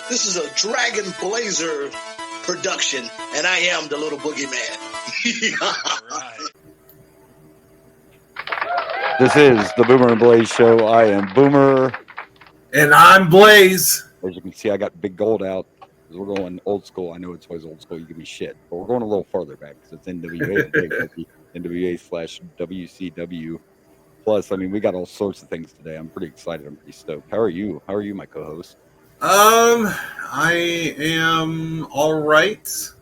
This is a Dragon Blazer production, and I am the little boogeyman. Right. This is the Boomer and Blaze show. I am Boomer. And I'm Blaze. As you can see, I got big gold out because we're going old school. I know it's always old school. You give me shit. But we're going a little farther back because it's NWA today. NWA/WCW. Plus, I mean, we got all sorts of things today. I'm pretty excited. I'm pretty stoked. How are you? How are you, my co-host? I am all right. It's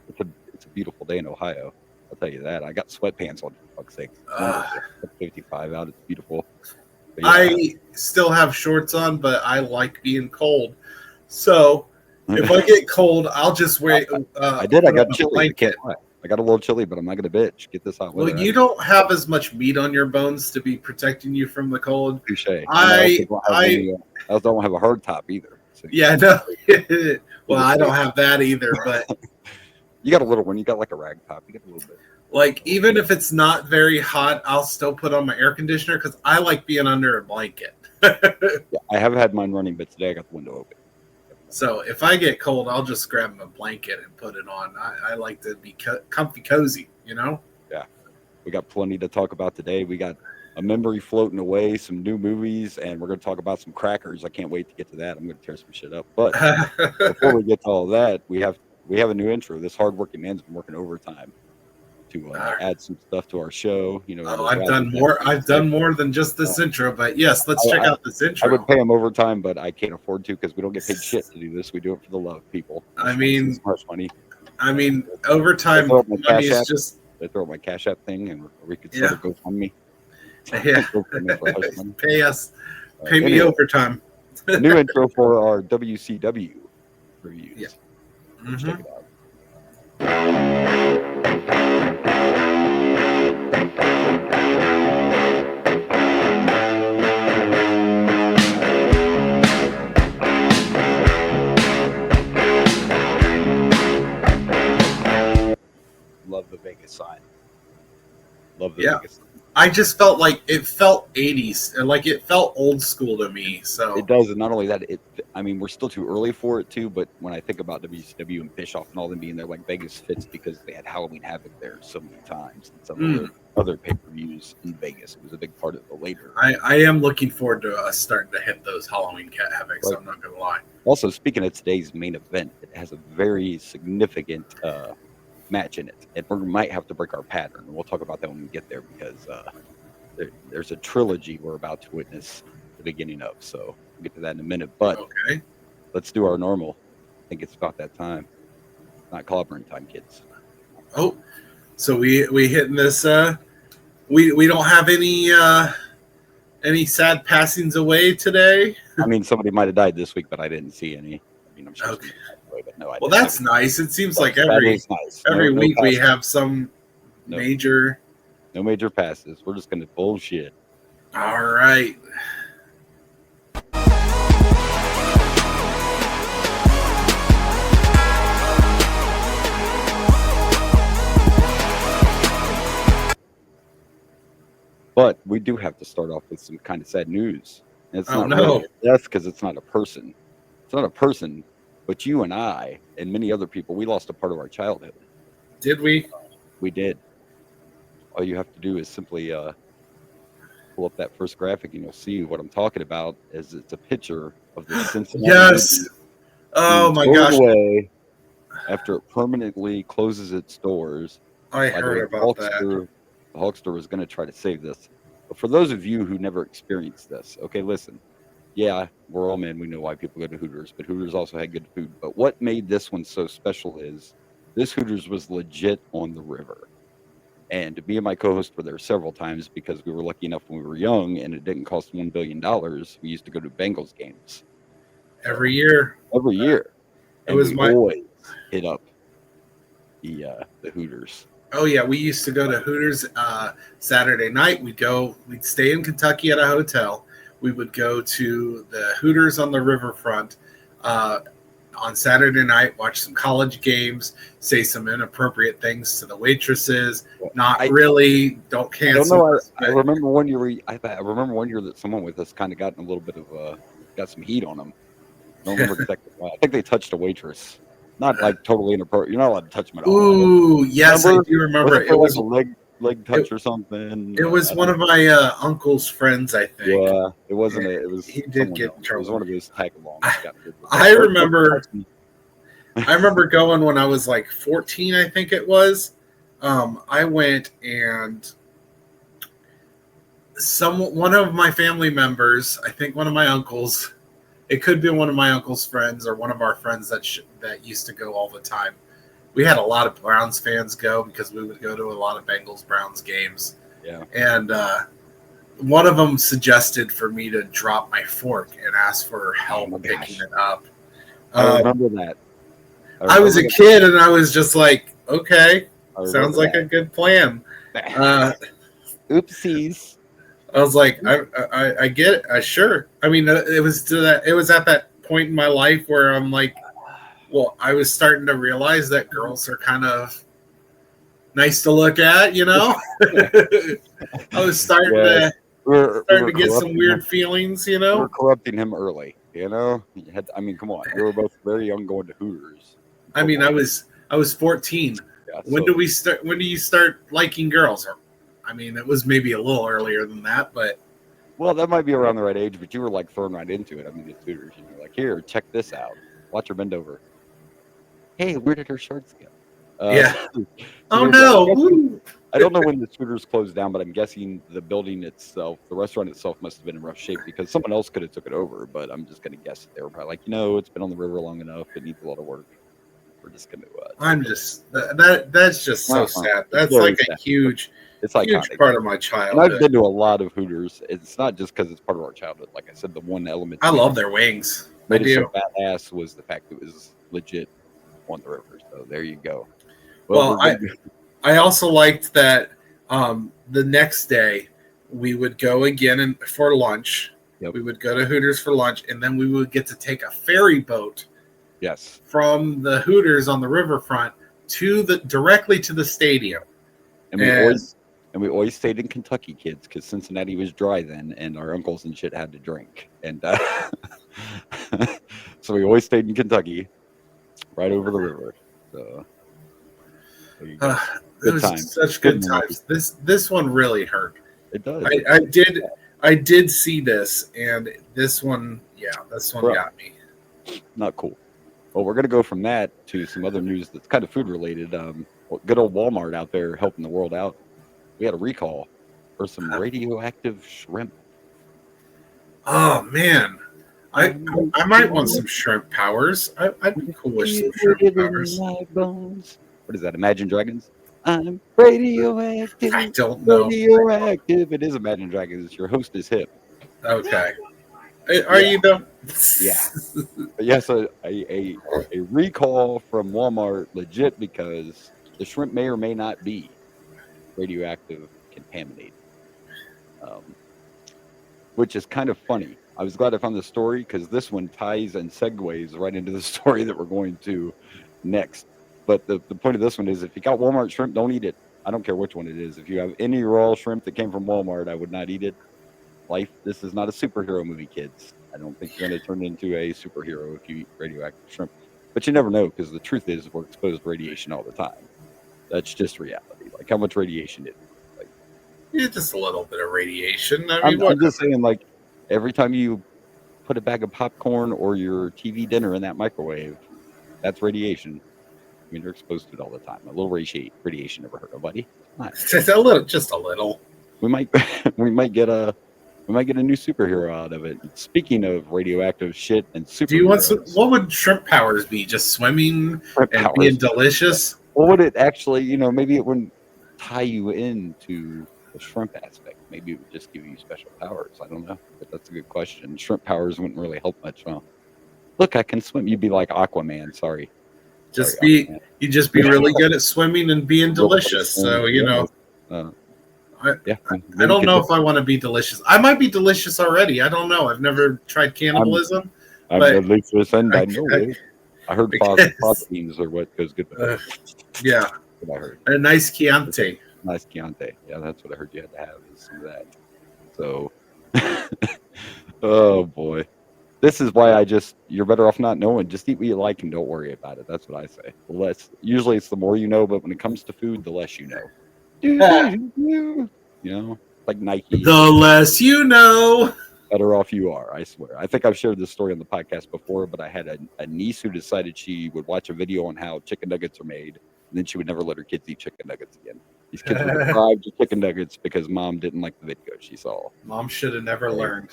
a beautiful day in Ohio. I'll tell you that. I got sweatpants on, for fuck's sake. It's 55 out. It's beautiful. Yeah. I still have shorts on, but I like being cold. So if I get cold, I'll just wear. I did. I got chilly. I can't lie. I got a little chilly, but I'm not gonna bitch. Get this out. Well, you don't have as much meat on your bones to be protecting you from the cold. Touche. I also don't have a hard top either. So yeah, no. Well, I don't have that either, but you got a little one. You got like a rag top. You get a little bit. Like, even if it's not very hot, I'll still put on my air conditioner because I like being under a blanket. Yeah, I have had mine running, but today I got the window open. So if I get cold, I'll just grab a blanket and put it on. I like to be comfy cozy, you know? Yeah. We got plenty to talk about today. We got a memory floating away, some new movies, and we're going to talk about some crackers. I can't wait to get to that. I'm going to tear some shit up. But before we get to all that, we have a new intro. This hardworking man's been working overtime to add some stuff to our show. You know, I've done more. I've done more than just this intro, but yes, let's check out this intro. I would pay him overtime, but I can't afford to because we don't get paid shit to do this. We do it for the love, people. I mean, money. I mean, overtime money is just. They throw my Cash App thing, and we could sort of go fund me. Yeah, pay us, pay me overtime. New intro for our WCW reviews. Yeah. Let's check it out. Love the Vegas sign. Love the Vegas sign. I just felt like it felt 80s, like it felt old school to me. So it does, and not only that, I mean, we're still too early for it too. But when I think about WCW and Bischoff and all them being there, like Vegas fits because they had Halloween Havoc there so many times, and some other pay-per-views in Vegas. It was a big part of the later. I am looking forward to us starting to hit those Halloween Havocs. Right. So I'm not gonna lie. Also, speaking of today's main event, it has a very significant match in it, and we might have to break our pattern. We'll talk about that when we get there because there's a trilogy we're about to witness the beginning of. So we'll get to that in a minute. But let's do our normal. I think it's about that time. Not clobbering time, kids. Oh, so we hitting this. We don't have any sad passings away today. I mean, somebody might have died this week, but I didn't see any. I mean, I'm sure. Okay. But no, well, that's nice. It seems like every week we have some major. No major passes. We're just going to bullshit. All right. But we do have to start off with some kind of sad news. It's that's because it's not a person. It's not a person. But you and I and many other people, we lost a part of our childhood. Did we? We did. All you have to do is simply pull up that first graphic and you'll see what I'm talking about. Is it's a picture of the Cincinnati. Yes. Oh my gosh. Away after it permanently closes its doors. I heard about that. The Hulkster was going to try to save this. But for those of you who never experienced this, okay, listen. Yeah, we're all men. We know why people go to Hooters, but Hooters also had good food. But what made this one so special is this Hooters was legit on the river. And me and my co-host were there several times because we were lucky enough when we were young and it didn't cost $1 billion. We used to go to Bengals games. Every year. And it was always hit up the Hooters. Oh yeah, we used to go to Hooters Saturday night. We'd stay in Kentucky at a hotel. We would go to the Hooters on the riverfront on Saturday night, watch some college games, say some inappropriate things to the waitresses. Don't cancel. I remember one year. I remember one year that someone with us kind of got in a little bit of got some heat on them. I don't remember exactly why. I think they touched a waitress. Not like totally inappropriate. You're not allowed to touch them at all. Ooh, yes, I do remember. Wasn't there like a leg touch or something? It was one of my uncle's friends, I think. Yeah, it wasn't. It was. He did get in trouble. It was one of those tag-alongs. I remember. I remember going when I was like 14, I think it was. I went and one of my family members, I think one of my uncles, it could be one of my uncle's friends or one of our friends that used to go all the time. We had a lot of Browns fans go because we would go to a lot of Bengals-Browns games. Yeah. And one of them suggested for me to drop my fork and ask for help picking it up. I remember that. I was a kid and I was just like, okay, sounds like a good plan. Oopsies. I was like, I get it. Sure. I mean, it was at that point in my life where I'm like, well, I was starting to realize that girls are kind of nice to look at, you know. I was starting to get some weird feelings, you know. We're corrupting him early, you know. I mean, come on. We were both very young going to Hooters. I mean, I was 14. Yeah, when do we start? When do you start liking girls? I mean, it was maybe a little earlier than that, but well, that might be around the right age. But you were like thrown right into it. I mean, it's Hooters. You know, like, here, check this out. Watch her bend over. Hey, where did her shorts go? Yeah. Oh no! I don't know when the Hooters closed down, but I'm guessing the building itself, the restaurant itself, must have been in rough shape because someone else could have took it over. But I'm just going to guess that they were probably like, it's been on the river long enough. It needs a lot of work. We're just going to. I'm just that's just so sad. That's like a huge. It's like huge part of my childhood. And I've been to a lot of Hooters. It's not just because it's part of our childhood. Like I said, the one element I love their wings. Made it so badass was the fact it was legit on the river. So there you go. Well, I also liked that the next day we would go again for lunch. Yep. We would go to Hooters for lunch, and then we would get to take a ferry boat. Yes. From the Hooters on the riverfront directly to the stadium. And we always stayed in Kentucky, kids, because Cincinnati was dry then, and our uncles and shit had to drink. And so we always stayed in Kentucky, right over the river. So good times. Such good times. This one really hurt. It does. I did see this, and this one got me. Not cool. Well, we're gonna go from that to some other news that's kind of food related. Good old Walmart out there helping the world out. We had a recall for some radioactive shrimp. Oh man, I might want some shrimp powers. I'd be cool with some shrimp powers. What is that? Imagine Dragons? I'm radioactive. I don't know. Radioactive. It is Imagine Dragons. Your host is hip. Okay. Are you though? Yeah. But yes, a recall from Walmart, legit, because the shrimp may or may not be radioactive contaminated, which is kind of funny. I was glad I found this story because this one ties and segues right into the story that we're going to next. But the point of this one is if you got Walmart shrimp, don't eat it. I don't care which one it is. If you have any raw shrimp that came from Walmart, I would not eat it. This is not a superhero movie, kids. I don't think you're going to turn into a superhero if you eat radioactive shrimp. But you never know, because the truth is we're exposed to radiation all the time. That's just reality. Like, how much radiation is it? Yeah, just a little bit of radiation. I'm just saying, like, every time you put a bag of popcorn or your TV dinner in that microwave, that's radiation. I mean, you're exposed to it all the time. A little radiation never hurt nobody. Just a little. We might get a new superhero out of it. Speaking of radioactive shit and superheroes, do you want what would shrimp powers be? Just swimming and being delicious? What would it actually? Maybe it wouldn't tie you into the shrimp aspect. Maybe it would just give you special powers. I don't know, but that's a good question. Shrimp powers wouldn't really help much. Well, look, I can swim. You'd be like Aquaman. Sorry. You just be really good at swimming and being delicious. So I don't know if I want to be delicious. I might be delicious already. I don't know. I've never tried cannibalism. I'm delicious, and I know it. I heard proteins are what goes good with it. Yeah. That's what I heard. A nice Chianti. Nice Chianti. Yeah, that's what I heard you had to have is some of that. So, oh boy. This is why you're better off not knowing. Just eat what you like and don't worry about it. That's what I say. Usually it's the more you know, but when it comes to food, the less you know. You know, like Nike. The less you know. Better off you are, I swear. I think I've shared this story on the podcast before, but I had a niece who decided she would watch a video on how chicken nuggets are made, and then she would never let her kids eat chicken nuggets again. These kids were deprived of chicken nuggets because mom didn't like the video she saw. Mom should have never learned.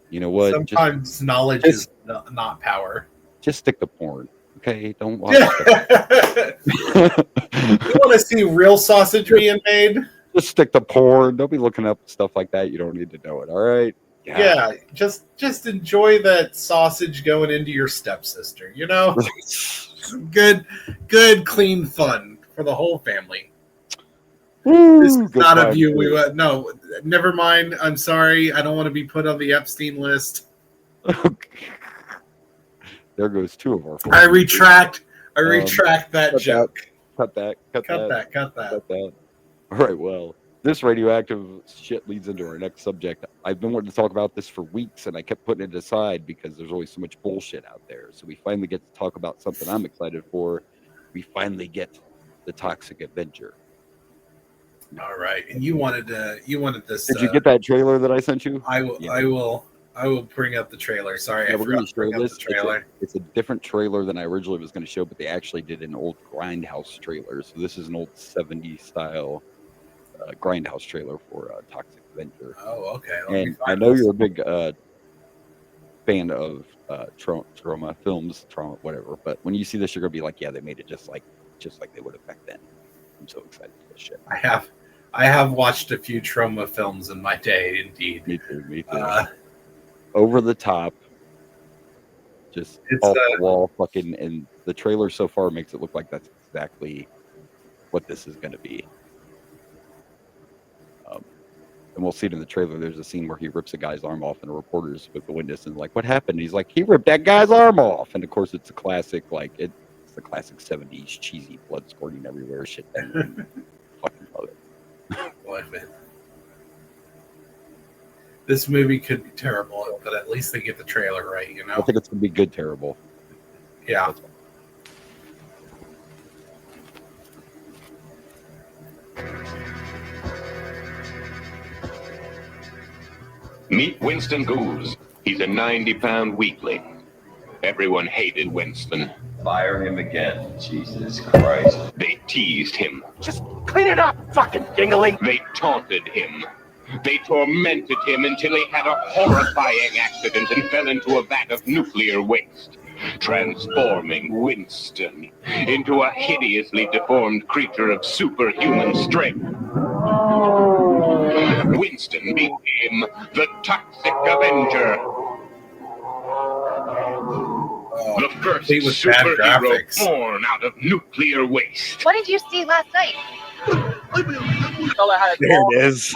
You know what? Sometimes knowledge is not power. Just stick to porn, okay? Don't watch that. You want to see real sausage being made? Just stick to porn. Don't be looking up stuff like that. You don't need to know it, all right? Yeah, just enjoy that sausage going into your stepsister, you know? good, clean fun for the whole family. This is not a view no, never mind. I'm sorry. I don't want to be put on the Epstein list. There goes two of our friends. I retract that joke. Cut that. Cut that. All right, well, this radioactive shit leads into our next subject. I've been wanting to talk about this for weeks, and I kept putting it aside because there's always so much bullshit out there. So we finally get to talk about something I'm excited for. We finally get the Toxic Avenger. All right, and you wanted this. Did you get that trailer that I sent you? I will bring up the trailer. Sorry, yeah, I forgot to bring up the trailer. It's a different trailer than I originally was going to show, but they actually did an old Grindhouse trailer. So this is an old 70s style Grindhouse trailer for Toxic Avenger. Oh, okay. And I know you're a big fan of trauma films, whatever. But when you see this, you're gonna be like, yeah, they made it just like they would have back then. I'm so excited for this shit. I have watched a few trauma films in my day, indeed. Me too. Over the top, just off the wall, fucking, and the trailer so far makes it look like that's exactly what this is going to be. And we'll see it in the trailer. There's a scene where he rips a guy's arm off, and a reporter's with the witness and like, what happened? And he's like, he ripped that guy's arm off. And of course, it's a classic, it's the classic 70s cheesy blood squirting everywhere shit. Fucking love it. Boy, man. This movie could be terrible, but at least they get the trailer right, you know? I think it's going to be good terrible. Yeah. Meet Winston Goose. He's a 90-pound weakling. Everyone hated Winston. Fire him again. Jesus Christ. They teased him. Just clean it up, fucking dingling. They taunted him. They tormented him until he had a horrifying accident and fell into a vat of nuclear waste, transforming Winston into a hideously deformed creature of superhuman strength. Winston became the Toxic Avenger. The first superhero born out of nuclear waste. What did you see last night? There it is.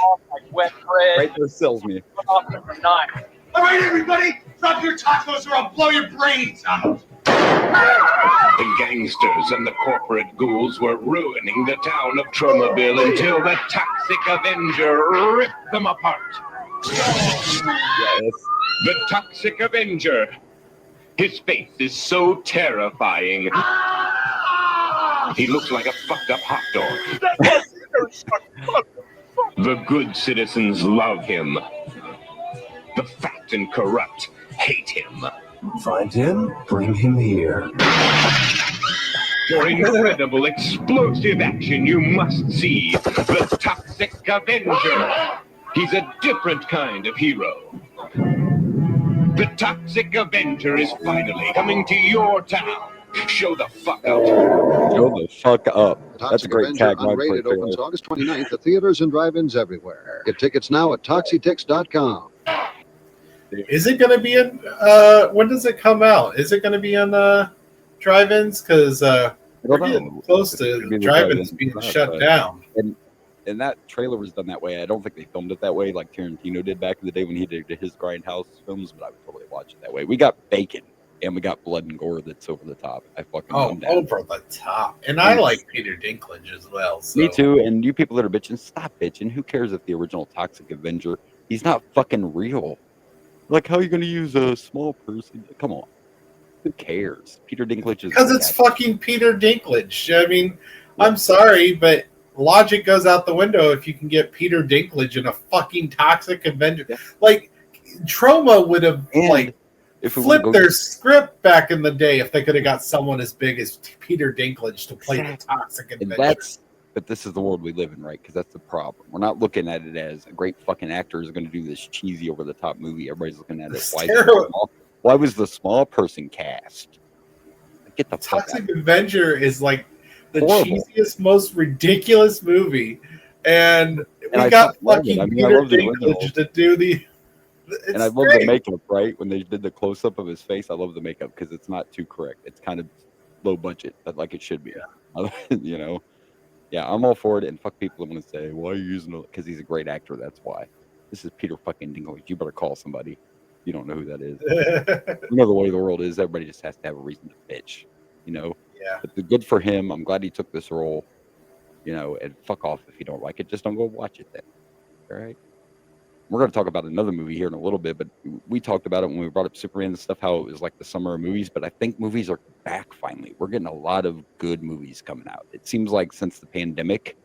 Right there sells me. All right, everybody, drop your tacos or I'll blow your brains out. The gangsters and the corporate ghouls were ruining the town of Tromaville until the Toxic Avenger ripped them apart. Yes. The Toxic Avenger. His face is so terrifying. He looks like a fucked up hot dog. The good citizens love him. The fat and corrupt hate him. Find him, bring him here. For incredible explosive action, you must see the Toxic Avenger. He's a different kind of hero. The Toxic Avenger is finally coming to your town. Show the fuck up. Show the fuck up. That's a great Avenger tagline. Unrated opens August 29th at theaters and drive-ins everywhere. Get tickets now at toxitix.com. Is it going to be in, when does it come out? Is it going to be on drive-ins? Because we're getting close to drive-ins being shut down. And that trailer was done that way. I don't think they filmed it that way like Tarantino did back in the day when he did his Grindhouse films, but I would totally watch it that way. We got bacon and we got blood and gore that's over the top. I fucking love that. Over the top. And I like Peter Dinklage as well. So. Me too. And you people that are bitching, stop bitching. Who cares if the original Toxic Avenger, he's not fucking real. Like, how are you going to use a small person? Come on. Who cares? Peter Dinklage is Because it's actor. fucking Peter Dinklage. I mean, Yeah. I'm sorry, but logic goes out the window if you can get Peter Dinklage in a fucking Toxic Avenger. Yeah. Like, Troma would have And like if we want to flipped go their script back in the day if they could have got someone as big as Peter Dinklage to play the Toxic and Avenger. but this is the world we live in, right? Because that's the problem. We're not looking at it as a great fucking actor is going to do this cheesy over the top movie. Everybody's looking at it. It's terrible. Why was the small person cast? Get the fuck out. Toxic Avenger is like the Horrible. cheesiest, most ridiculous movie, and we I got fucking love it. fucking I mean, I Peter love the original. Dinklage to do the. And I love the makeup, right? When they did the close up of his face, I love the makeup because it's not too correct. It's kind of low budget, but like it should be. You know, yeah, I'm all for it. And fuck people that want to say, "Why are you using it?" Because he's a great actor. That's why. This is Peter fucking Dinklage. You better call somebody. You don't know who that is. You know the way the world is. Everybody just has to have a reason to bitch. You know. Yeah. But the good for him. I'm glad he took this role. You know, and fuck off if you don't like it. Just don't go watch it then. All right. We're going to talk about another movie here in a little bit, but we talked about it when we brought up Superman and stuff, how it was like the summer of movies. But I think movies are back finally. We're getting a lot of good movies coming out. It seems like since the pandemic,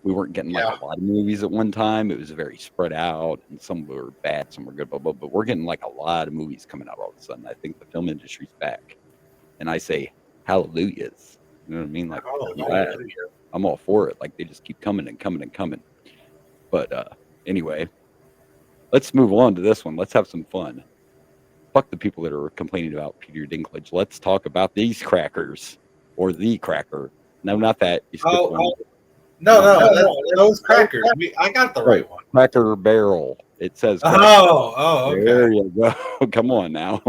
we weren't getting like a lot of movies at one time. It was very spread out, and some were bad, some were good, but we're getting like a lot of movies coming out all of a sudden. I think the film industry's back, and I say hallelujahs. You know what I mean? Like, I'm all for it. Like they just keep coming and coming and coming. But anyway. Let's move on to this one. Let's have some fun. Fuck the people that are complaining about Peter Dinklage. Let's talk about these crackers or the cracker. No, not that. You skipped one. No, those crackers. I got the right one. Cracker Barrel. It says. Okay. There you go. Come on now.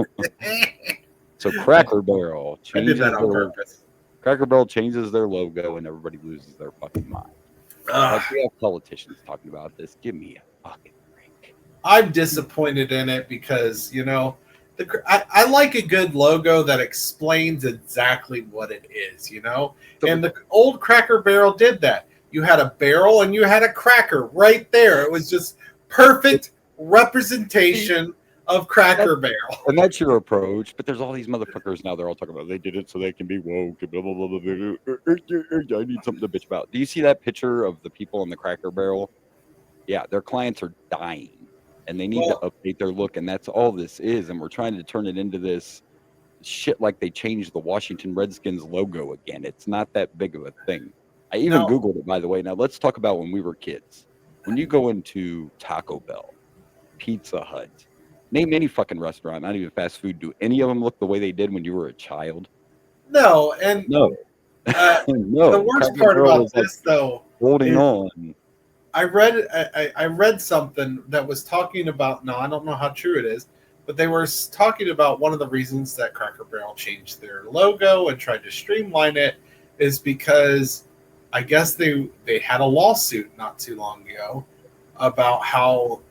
So Cracker Barrel I did that on purpose. Cracker Barrel changes their logo and everybody loses their fucking mind. Like we have politicians talking about this. Give me a fucking. I'm disappointed in it because, you know, I like a good logo that explains exactly what it is, you know? And the old Cracker Barrel did that. You had a barrel and you had a cracker right there. It was just perfect representation of Cracker Barrel. And that's your approach. But there's all these motherfuckers now. They're all talking about they did it so they can be woke. Blah, blah, blah, blah, blah. I need something to bitch about. Do you see that picture of the people in the Cracker Barrel? Yeah, their clients are dying. And they need to update their look, and that's all this is. And we're trying to turn it into this shit like they changed the Washington Redskins logo again. It's not that big of a thing. I even Googled it, by the way. Now, let's talk about when we were kids. When you go into Taco Bell, Pizza Hut, name any fucking restaurant, not even fast food, do any of them look the way they did when you were a child? No, and no. No. The worst part about this, though, holding on. I read something that was talking about. No, I don't know how true it is, but they were talking about one of the reasons that Cracker Barrel changed their logo and tried to streamline it is because I guess they had a lawsuit not too long ago about how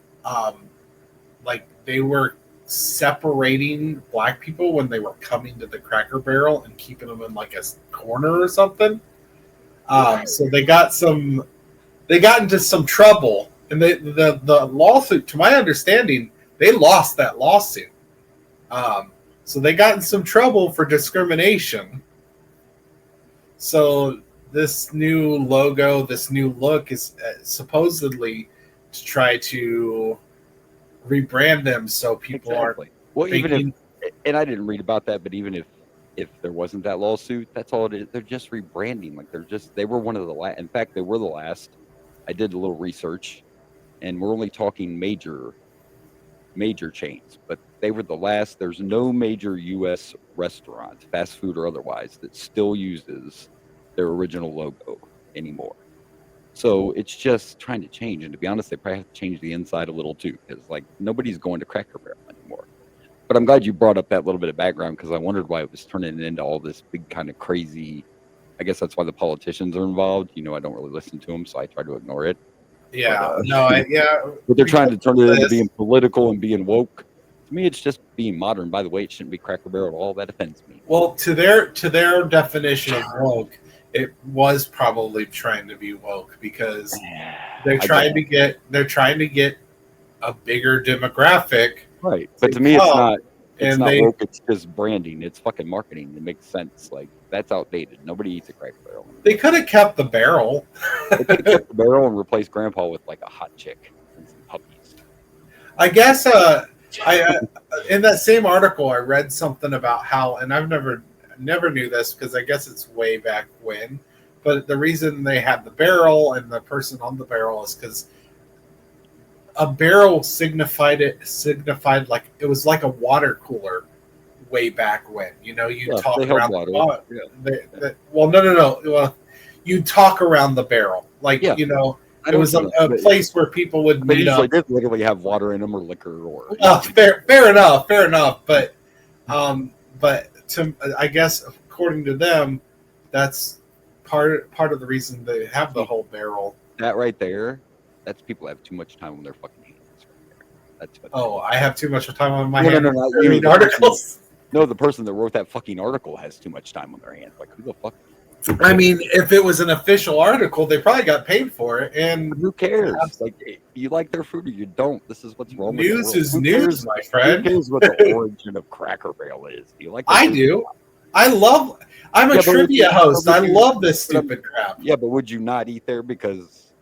like they were separating black people when they were coming to the Cracker Barrel and keeping them in like a corner or something. So they got into some trouble, and the lawsuit, to my understanding, they lost that lawsuit. So they got in some trouble for discrimination. So this new logo, this new look is supposedly to try to rebrand them so people aren't. Well, even if, and I didn't read about that, but even if there wasn't that lawsuit, that's all it is. They're just rebranding. Like they were one of the last. In fact, they were the last. I did a little research, and we're only talking major chains, but they were the last. There's no major U.S. restaurant, fast food or otherwise, that still uses their original logo anymore. So it's just trying to change. And to be honest, they probably have to change the inside a little too, because like nobody's going to Cracker Barrel anymore. But I'm glad you brought up that little bit of background, because I wondered why it was turning into all this big kind of crazy. I guess that's why the politicians are involved. You know, I don't really listen to them, so I try to ignore it. Yeah, but they're trying to turn it into being political and being woke. To me, it's just being modern. By the way, it shouldn't be Cracker Barrel at all. That offends me. Well, to their definition of woke, it was probably trying to be woke because they're trying to get a bigger demographic Right. But to me, it's not. It's and not they- woke. It's just branding. It's fucking marketing. It makes sense. Like that's outdated. Nobody eats a Cracker Barrel. They could have kept the barrel. They could have kept the barrel and replaced Grandpa with like a hot chick and some puppies. I guess in that same article I read something about how, and I've never knew this because I guess it's way back when, but the reason they had the barrel and the person on the barrel is because a barrel signified like it was like a water cooler way back when. You know, you Yeah, talk they held around water. well, no. Well, you talk around the barrel, like Yeah. you know. I It know was what a you mean. place where people would They meet usually up. did literally have water in them or liquor or. Fair enough. But I guess according to them, that's part of the reason they have the whole barrel. That right there, that's people that have too much time on their fucking hands. Right there. That's what. Oh, I have too much time on my No, hands no, not to you, read the person- articles. No, the person that wrote that fucking article has too much time on their hands. Like who the fuck? I mean, if it was an official article, they probably got paid for it. And Who cares? Like you like their food or you don't. This is what's wrong. news with the world. is Who news, cares- my Who friend. cares what the origin of Cracker Barrel is? Do you like? I that? do. I'm a Yeah, but trivia would you- host. but I would you- love this but I'm- stupid crap. Yeah, but would you not eat there because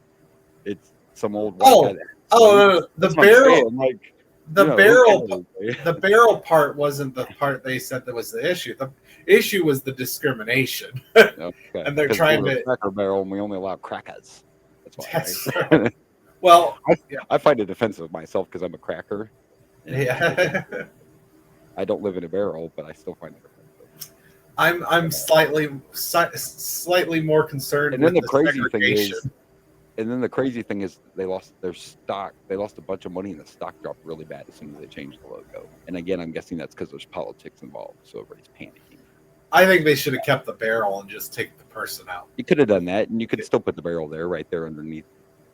it's some old? Oh, white guy that- no. The That's what I'm barrel. saying, like, The you know, barrel. who cares? The barrel part wasn't the part they said that was the issue. The issue was the discrimination. Okay. and they're 'Cause trying we're a to- Cracker Barrel and we only allow crackers. That's why. That's right? Well, I find it offensive myself because I'm a cracker. And yeah. I don't live in a barrel, but I still find it offensive. I'm slightly more concerned. And then with the crazy thing segregation. is, they lost their stock. They lost a bunch of money, and the stock dropped really bad as soon as they changed the logo. And again, I'm guessing that's because there's politics involved, so everybody's panicking. I think they should have kept the barrel and just take the person out. You could have done that, and you could still put the barrel there, right there underneath.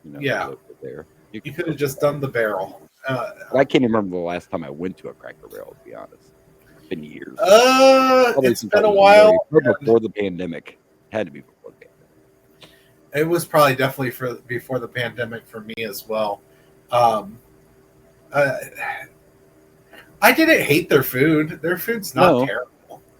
You know, Yeah. the logo there. You could have just done the barrel. But I can't even remember the last time I went to a Cracker Barrel. To be honest, it's been years. Probably It's since been I a was while. married, before the pandemic. Had to be before the pandemic. It was probably definitely before the pandemic for me as well. I didn't hate their food. Their food's not No. terrible.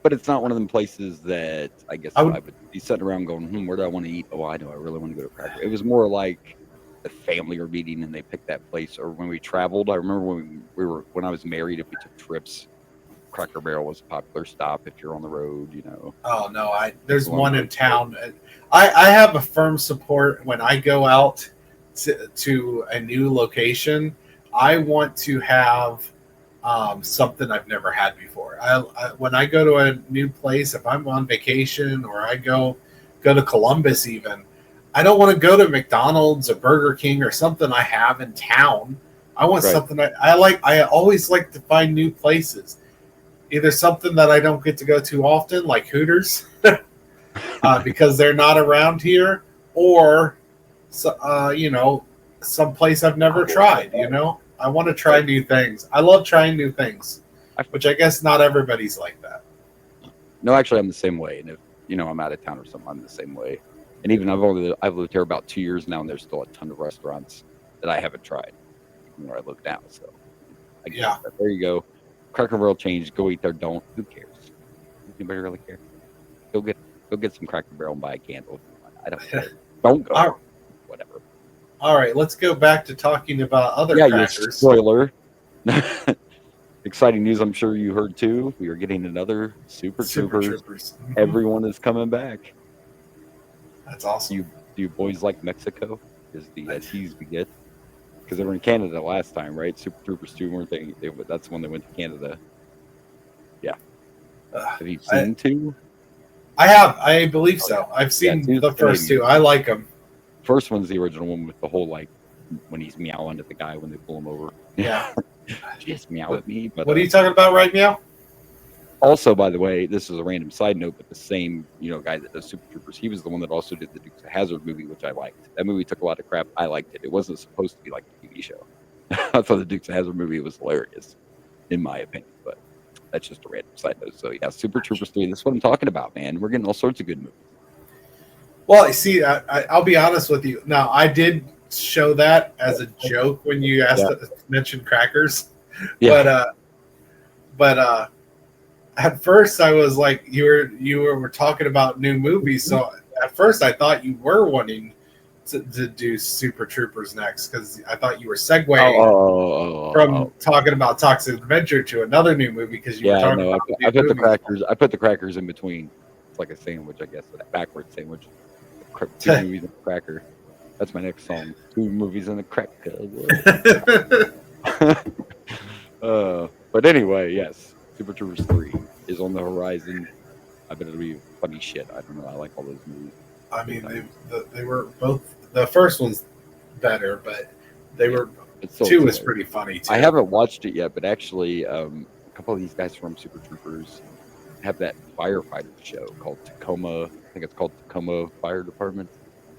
But it's not one of them places that I guess I I would- would be sitting around going, where do I want to eat? Oh, I know, I really want to go to Cracker. It was more like the family were meeting and they picked that place. Or when we traveled, I remember when I was married, if we took trips, Cracker Barrel was a popular stop if you're on the road, you know. Oh no, there's Long one in road town. I have a firm support when I go out to a new location. I want to have something I've never had before. When I go to a new place, if I'm on vacation or I go to Columbus even, I don't want to go to McDonald's or Burger King or something I have in town. I want Right. something I like. I always like to find new places. Either something that I don't get to go to often, like Hooters, because they're not around here, or some place I've never tried. You know, I want to try new things. I love trying new things, which I guess not everybody's like that. No, actually, I'm the same way. And if I'm out of town or something, I'm the same way. And even I've lived here about 2 years now, and there's still a ton of restaurants that I haven't tried, even where I live now. So, I guess there you go. Cracker Barrel changed. Go eat there. Don't. Who cares? Does anybody really care? Go get some Cracker Barrel and buy a candle. I don't care. Don't go. Whatever. All right, let's go back to talking about other You crackers. spoiler. Exciting news! I'm sure you heard too. We are getting another Super Troopers. Everyone is coming back. That's awesome. Do you boys like Mexico? Is the tease we get? Because they were in Canada last time, right? Super Troopers 2, weren't they? That's when they went to Canada. Yeah. Have you seen 2? I have. I believe so. I've seen two's the first Canadian. 2. I like them. First one's the original one with the whole, like, when he's meowing at the guy when they pull him over. Yeah. Just meow at me. But What are you talking about right now? also, by the way, this is a random side note, but the same, guy that does Super Troopers, he was the one that also did the Dukes of Hazzard movie, which I liked. That movie took a lot of crap. I liked it. It wasn't supposed to be like a TV show. I thought the Dukes of Hazzard movie was hilarious, in my opinion. But that's just a random side note. So yeah, Super Troopers 3. That's what I'm talking about, man. We're getting all sorts of good movies. Well, see, I'll be honest with you. Now, I did show that as a joke when you asked to mention crackers. Yeah. But at first I was like, you were talking about new movies, so at first I thought you were wanting to do Super Troopers next, because I thought you were segueing from talking about Toxic Adventure to another new movie, because you were Yeah, talking no, about I new put the movies. crackers. I put the crackers in between. It's like a sandwich, I guess, a backwards sandwich. Two movies and a cracker. That's my next song. 2 movies and a cracker. But anyway, yes, Super Troopers 3 is on the horizon. I bet it'll be funny shit. I don't know. I like all those movies. I mean, they were both. The first one's better, but they were. 2 is pretty funny too. I haven't watched it yet, but actually, a couple of these guys from Super Troopers have that firefighter show called Tacoma. I think it's called Tacoma Fire Department,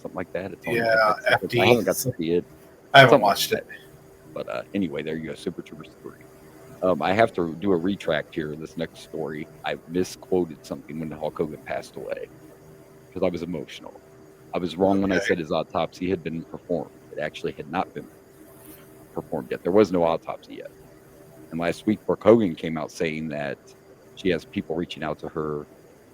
something like that. It's on FD. I haven't got to see it. I haven't watched it. But anyway, there you go. Super Troopers 3. I have to do a retract here in this next story. I misquoted something when Hulk Hogan passed away because I was emotional. I was wrong when I said his autopsy had been performed. It actually had not been performed yet. There was no autopsy yet. And last week, Brooke Hogan came out saying that she has people reaching out to her,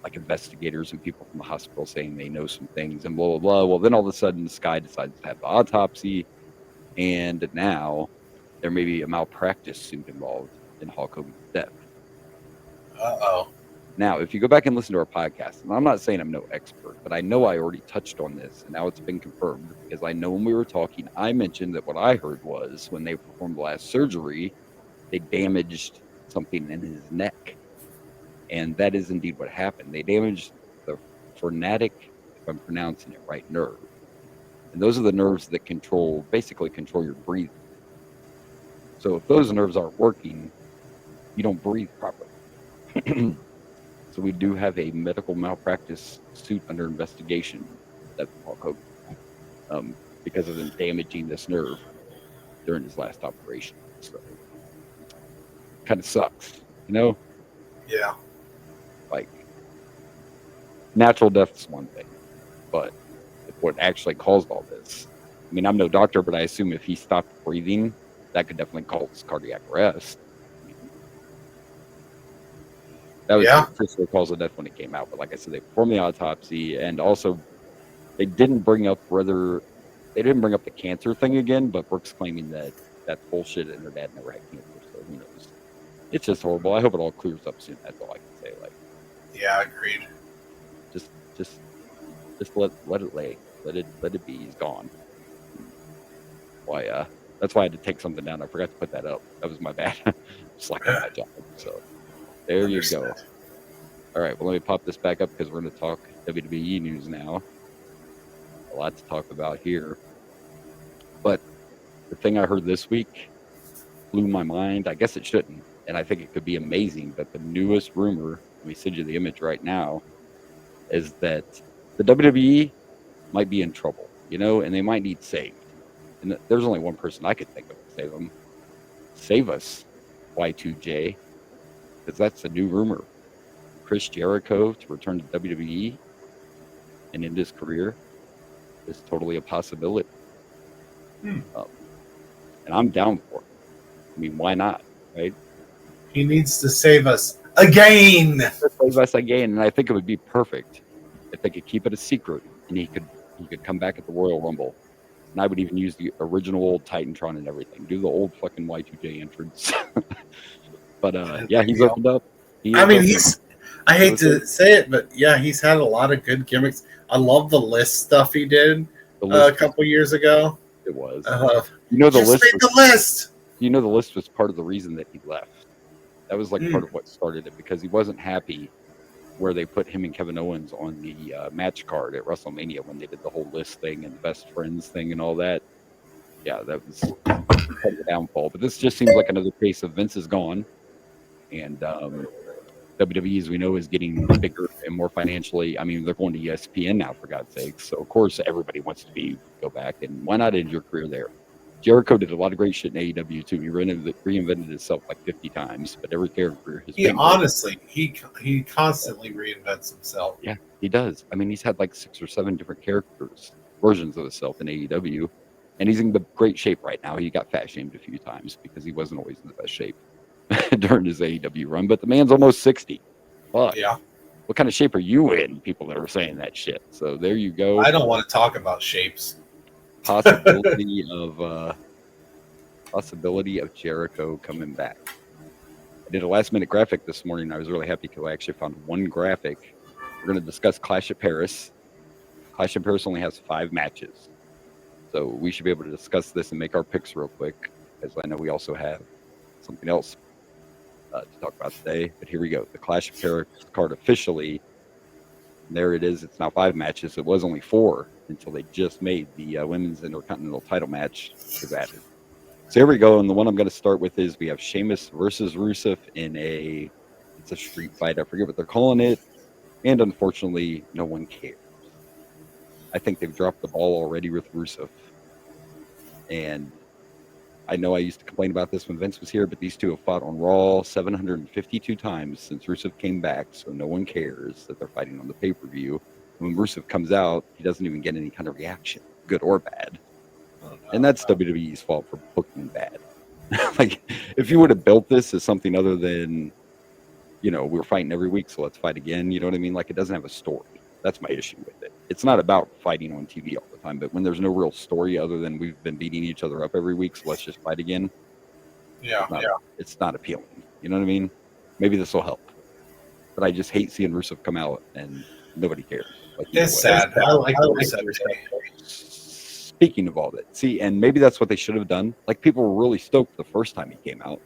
like investigators and people from the hospital saying they know some things and blah, blah, blah. Well, then all of a sudden, Sky decides to have the autopsy. And now there may be a malpractice suit involved in Hulk Hogan's death. Uh-oh. Now, if you go back and listen to our podcast, and I'm not saying I'm no expert, but I know I already touched on this, and now it's been confirmed, because I know when we were talking, I mentioned that what I heard was when they performed the last surgery, they damaged something in his neck. And that is indeed what happened. They damaged the phrenic, if I'm pronouncing it right, nerve. And those are the nerves that basically control your breathing. So if those nerves aren't working, you don't breathe properly. So we do have a medical malpractice suit under investigation that's Hulk Hogan, because of them damaging this nerve during his last operation. So kind of sucks, you know? Yeah. Like, natural death is one thing, but what actually caused all this, I mean, I'm no doctor, but I assume if he stopped breathing, that could definitely cause cardiac arrest. That was the official cause of death when it came out. But like I said, they performed the autopsy, and also they didn't bring up the cancer thing again. But Brooke's claiming that that's bullshit, and her dad never had cancer. So who knows? It's just horrible. I hope it all clears up soon. That's all I can say. Like, yeah, agreed. Just let it lay. Let it be. He's gone. Why? That's why I had to take something down. I forgot to put that up. That was my bad. Just like my job. So. There you go. All right, well, let me pop this back up because we're going to talk WWE news now. A lot to talk about here. But the thing I heard this week blew my mind. I guess it shouldn't, and I think it could be amazing. But the newest rumor, let me send you the image right now, is that the WWE might be in trouble, and they might need saved. And there's only one person I could think of to save them. Save us, Y2J. Because that's a new rumor. Chris Jericho to return to WWE and end his career is totally a possibility. And I'm down for it. I mean, why not, right? He needs to save us again. Save us again, and I think it would be perfect if they could keep it a secret, and he could come back at the Royal Rumble. And I would even use the original old Titantron and everything. Do the old fucking Y2J entrance. But yeah, he's opened up. I hate to say it, but yeah, he's had a lot of good gimmicks. I love the list stuff he did a couple years ago. It was. The list. The list was part of the reason that he left. That was like part of what started it, because he wasn't happy where they put him and Kevin Owens on the match card at WrestleMania when they did the whole list thing and the best friends thing and all that. Yeah, that was part of the downfall. But this just seems like another case of Vince is gone. And WWE, as we know, is getting bigger and more financially. I mean, they're going to ESPN now, for God's sake. So, of course, everybody wants to go back. And why not end your career there? Jericho did a lot of great shit in AEW, too. He reinvented himself like 50 times, but every character has been honestly, he constantly reinvents himself. Yeah, he does. I mean, he's had like 6 or 7 different versions of himself in AEW. And he's in great shape right now. He got fat shamed a few times because he wasn't always in the best shape during his AEW run. But the man's almost 60. Fuck. Yeah. What kind of shape are you in? People that are saying that shit. So there you go. I don't want to talk about shapes. Possibility of Jericho coming back. I did a last minute graphic this morning. I was really happy because I actually found one graphic. We're going to discuss Clash of Paris. Clash of Paris only has 5 matches. So we should be able to discuss this and make our picks real quick, because I know we also have something else to talk about today. But here we go. The Clash of Paris card officially. There it is. It's now 5 matches. It was only 4 until they just made the Women's Intercontinental title match was added. So here we go. And the one I'm going to start with is we have Sheamus versus Rusev in it's a street fight. I forget what they're calling it. And unfortunately, no one cares. I think they've dropped the ball already with Rusev. And I know I used to complain about this when Vince was here, but these two have fought on Raw 752 times since Rusev came back, so no one cares that they're fighting on the pay-per-view. When Rusev comes out, he doesn't even get any kind of reaction, good or bad. And that's WWE's fault for booking bad. Like, if you would have built this as something other than, we're fighting every week, so let's fight again, you know what I mean? Like, it doesn't have a story. That's my issue with it. It's not about fighting on TV all the time, but when there's no real story other than we've been beating each other up every week, so let's just fight again. It's not appealing. You know what I mean? Maybe this will help. But I just hate seeing Rusev come out and nobody cares. Like, it's sad. I like Rusev. Speaking of all that, see, and maybe that's what they should have done. Like, people were really stoked the first time he came out.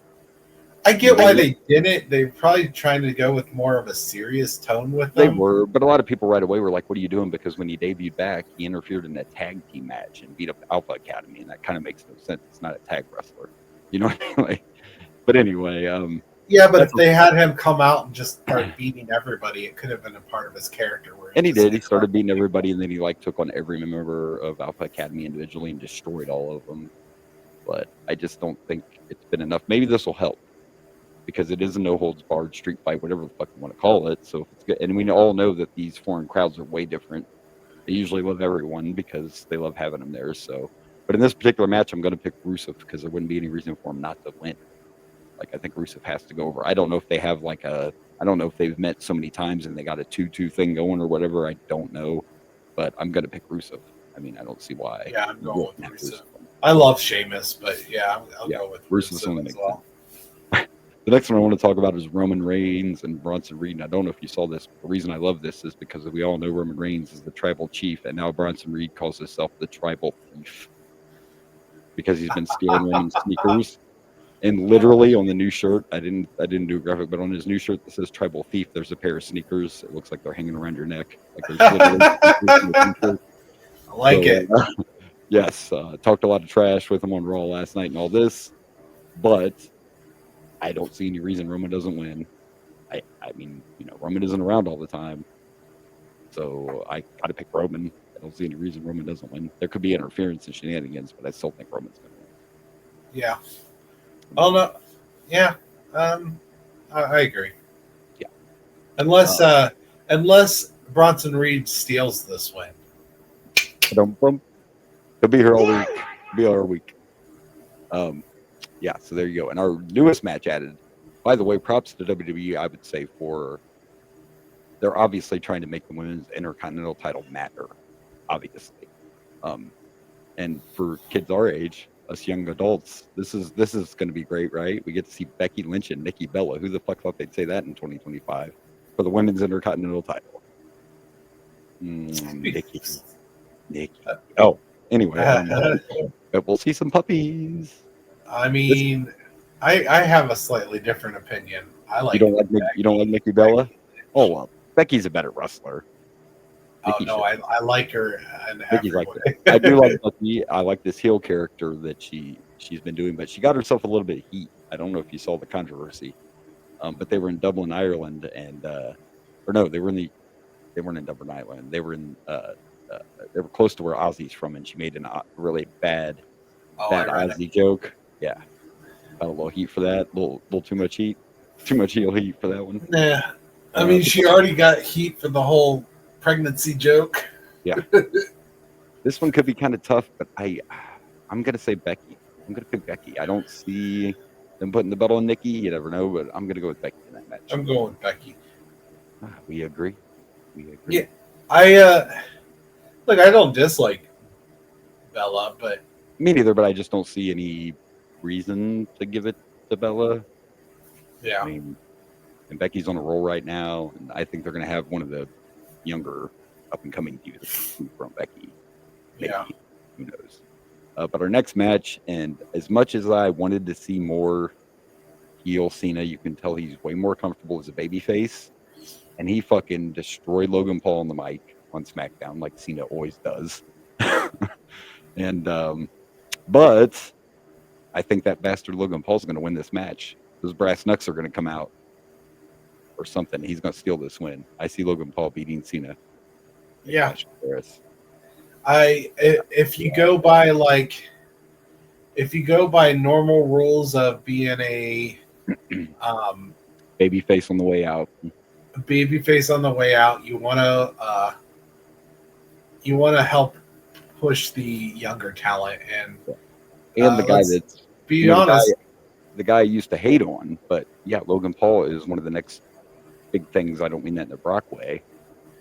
I get why they didn't. They're probably trying to go with more of a serious tone with them. They were, but a lot of people right away were like, what are you doing? Because when he debuted back, he interfered in a tag team match and beat up Alpha Academy, and that kind of makes no sense. It's not a tag wrestler. You know what I mean? Like, but anyway. Yeah, but if they had him come out and just start beating everybody, it could have been a part of his character. And he did. He started beating everybody, and then he took on every member of Alpha Academy individually and destroyed all of them. But I just don't think it's been enough. Maybe this will help, because it is a no-holds-barred street fight, whatever the fuck you want to call it. So if it's good, and we all know that these foreign crowds are way different. They usually love everyone because they love having them there. So, but in this particular match, I'm going to pick Rusev because there wouldn't be any reason for him not to win. Like, I think Rusev has to go over. I don't know if they have I don't know if they've met so many times and they got a 2-2 thing going or whatever. I don't know, but I'm going to pick Rusev. I mean, I don't see why. Yeah, I'm going with Rusev. I love Sheamus, but yeah, I'll go with Rusev as well. The next one I want to talk about is Roman Reigns and Bronson Reed. And I don't know if you saw this, but the reason I love this is because we all know Roman Reigns is the tribal chief, and now Bronson Reed calls himself the tribal thief because he's been stealing Roman's sneakers. And literally on the new shirt, I didn't do a graphic, but on his new shirt that says tribal thief, there's a pair of sneakers. It looks like they're hanging around your neck. Like there's I like it. Yes, talked a lot of trash with him on Raw last night and all this, but I don't see any reason Roman doesn't win. I mean, Roman isn't around all the time, so I got to pick Roman. I don't see any reason Roman doesn't win. There could be interference and shenanigans, but I still think Roman's going to win. Yeah. Oh no. Yeah. I agree. Yeah. Unless Bronson Reed steals this win. He'll be here all week. Be all week. Yeah, so there you go. And our newest match added, by the way, props to WWE, I would say, they're obviously trying to make the women's Intercontinental title matter, obviously. And for kids our age, us young adults, this is going to be great, right? We get to see Becky Lynch and Nikki Bella. Who the fuck thought they'd say that in 2025 for the women's Intercontinental title? Nikki. Oh, anyway, but we'll see some puppies. I mean, I have a slightly different opinion. You don't like Nikki Bella? Oh well, Becky's a better wrestler. I like her in every way. I do like Becky. I like this heel character that she's been doing, but she got herself a little bit of heat. I don't know if you saw the controversy, but they were in Dublin, Ireland, and they weren't in Dublin, Ireland. They were in they were close to where Ozzy's from, and she made a really bad Ozzy joke. Yeah, got a little heat for that. A little too much heat. Too much heel heat for that one. Yeah, I mean, she already got heat for the whole pregnancy joke. Yeah. This one could be kind of tough, but I I'm gonna say Becky. I'm gonna pick Becky. I don't see them putting the belt on Nikki. You never know, but I'm gonna go with Becky in that match. I'm going with Becky. We agree. We agree. Yeah, look, I don't dislike Bella, but Me neither, but I just don't see any reason to give it to Bella. yeah, I mean, and Becky's on a roll right now, and I think they're gonna have one of the younger up and coming divas from Becky. Maybe. yeah, Who knows? But our next match, and as much as I wanted to see more heel Cena, you can tell he's way more comfortable as a babyface, and he fucking destroyed Logan Paul on the mic on SmackDown like Cena always does. And but I think that bastard Logan Paul's going to win this match. Those brass knucks are going to come out or something. He's going to steal this win. I see Logan Paul beating Cena. yeah. Paris. If you go by normal rules of being a Baby face on the way out. baby face on the way out, you want to help push the younger talent and The guy that's be honest. the guy I used to hate on, but yeah, Logan Paul is one of the next big things. I don't mean that in a Brock way,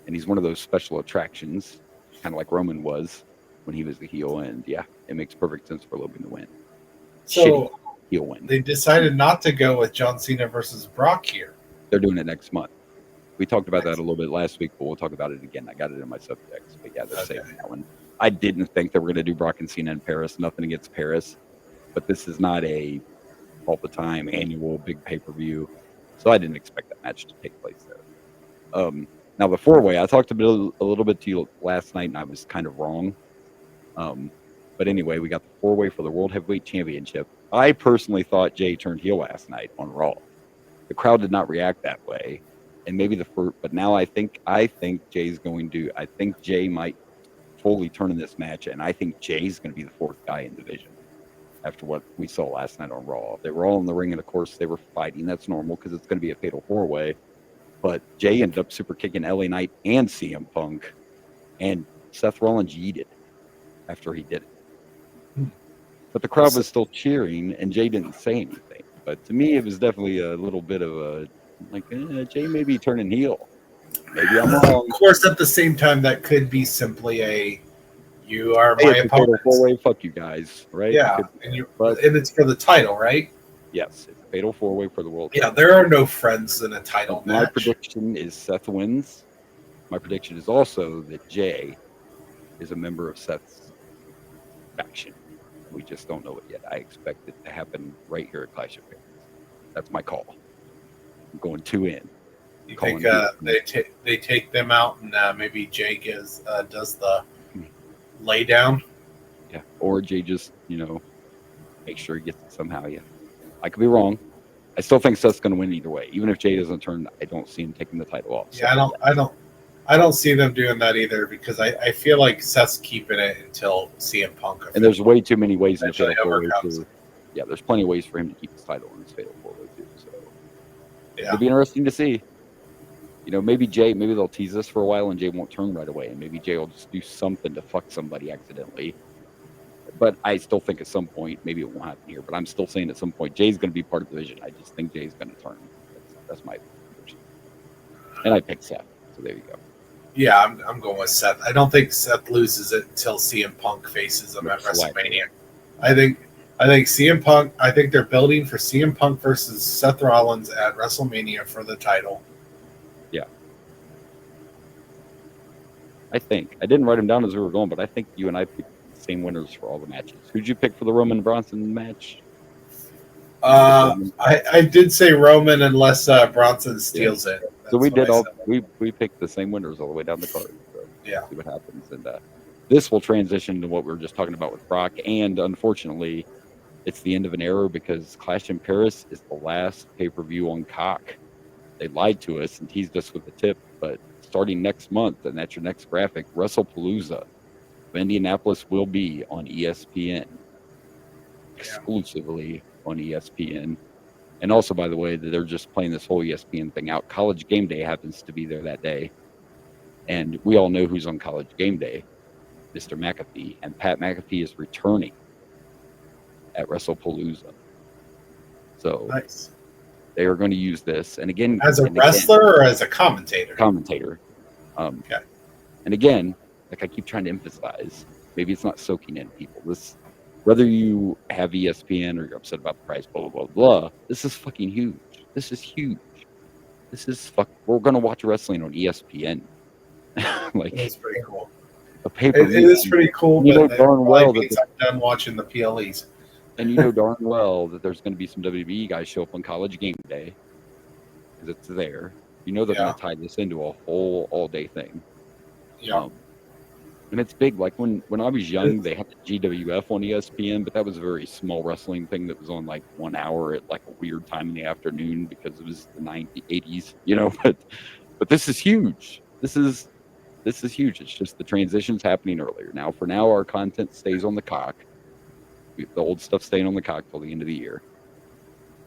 and he's one of those special attractions, kind of like Roman was when he was the heel. And yeah, it makes perfect sense for Logan to win. So Shitty heel win. they decided not to go with John Cena versus Brock here. They're doing it next month. We talked about that a little bit last week, but we'll talk about it again. I got it in my subtext, but yeah, they're saving that one. I didn't think they were going to do Brock and Cena in Paris. Nothing against Paris, but this is not a all the time annual big pay-per-view, so I didn't expect that match to take place there. Now the four-way, I talked a little bit to you last night, and I was kind of wrong. But anyway, we got the four-way for the World Heavyweight Championship. I personally thought Jay turned heel last night on Raw. The crowd did not react that way, and maybe but now I think Jay's going to. I think Jay might fully turn in this match, and I think Jay's going to be the fourth guy in division after what we saw last night on Raw. They were all in the ring, and of course they were fighting. That's normal because it's going to be a fatal four-way. But Jay ended up super kicking LA Knight and CM Punk, and Seth Rollins yeeted after he did it. But the crowd was still cheering, and Jay didn't say anything. But to me, it was definitely a little bit of a, like, Jay may be turning heel. Maybe I'm wrong. Of course, at the same time, that could be simply a, you are my opponent. Four-way, fuck you guys, right? Yeah, and it's for the title, right? Yes, it's a fatal four-way for the world. Yeah, there are no friends in a title match. My prediction is Seth wins. My prediction is also that Jay is a member of Seth's faction. We just don't know it yet. I expect it to happen right here at Clash of Champions. That's my call. I'm going 2 in. You think they take them out and maybe Jay does the lay down? Yeah, or Jay just make sure he gets it somehow. Yeah, I could be wrong. I still think Seth's going to win either way. Even if Jay doesn't turn, I don't see him taking the title off. Yeah, I don't see them doing that either because I feel like Seth's keeping it until CM Punk. And there's way too many ways in the fatal four-way. Yeah, there's plenty of ways for him to keep his title in his fatal four-way too. So yeah, it'll be interesting to see. Maybe they'll tease us for a while and Jay won't turn right away, and maybe Jay will just do something to fuck somebody accidentally. But I still think at some point, maybe it won't happen here, but I'm still saying at some point Jay's going to be part of the division. I just think Jay's going to turn. That's my prediction. And I picked Seth, so there you go. Yeah, I'm going with Seth. I don't think Seth loses it until CM Punk faces him at WrestleMania. I think CM Punk. I think they're building for CM Punk versus Seth Rollins at WrestleMania for the title. Yeah, I think I didn't write them down as we were going, but I think you and I picked the same winners for all the matches. Who'd you pick for the Roman Bronson match? I did say Roman unless Bronson steals it. So we picked the same winners all the way down the card. So yeah, see what happens, and this will transition to what we were just talking about with Brock. And unfortunately, it's the end of an era because Clash in Paris is the last pay-per-view on Cock. They lied to us and teased us with the tip, but starting next month, and that's your next graphic, WrestlePalooza of Indianapolis will be on ESPN, exclusively on ESPN. And also, by the way, they're just playing this whole ESPN thing out. College Game Day happens to be there that day. And we all know who's on College Game Day, Mr. McAfee. And Pat McAfee is returning at WrestlePalooza. So Nice. they are going to use this, and again, As a and wrestler or as a commentator? Commentator. Okay. And again, like I keep trying to emphasize, maybe it's not soaking in people. This, whether you have ESPN or you're upset about the price, blah blah blah blah. This is fucking huge. This is huge. This is We're gonna watch wrestling on ESPN. Like That's pretty cool. a pay-per-view. It is pretty cool, You know but darn well that means I'm done watching the PLEs. and you know darn well that there's going to be some WWE guys show up on College Game Day because it's there. You know they're going to tie this into a whole all-day thing. Yeah. And it's big. Like when I was young, they had the GWF on ESPN, but that was a very small wrestling thing that was on like 1 hour at like a weird time in the afternoon because it was the 90s, 80s, you know. But this is huge. This is huge. It's just the transition's happening earlier. Now, for now, our content stays on the cock. The old stuff staying on the cock till the end of the year.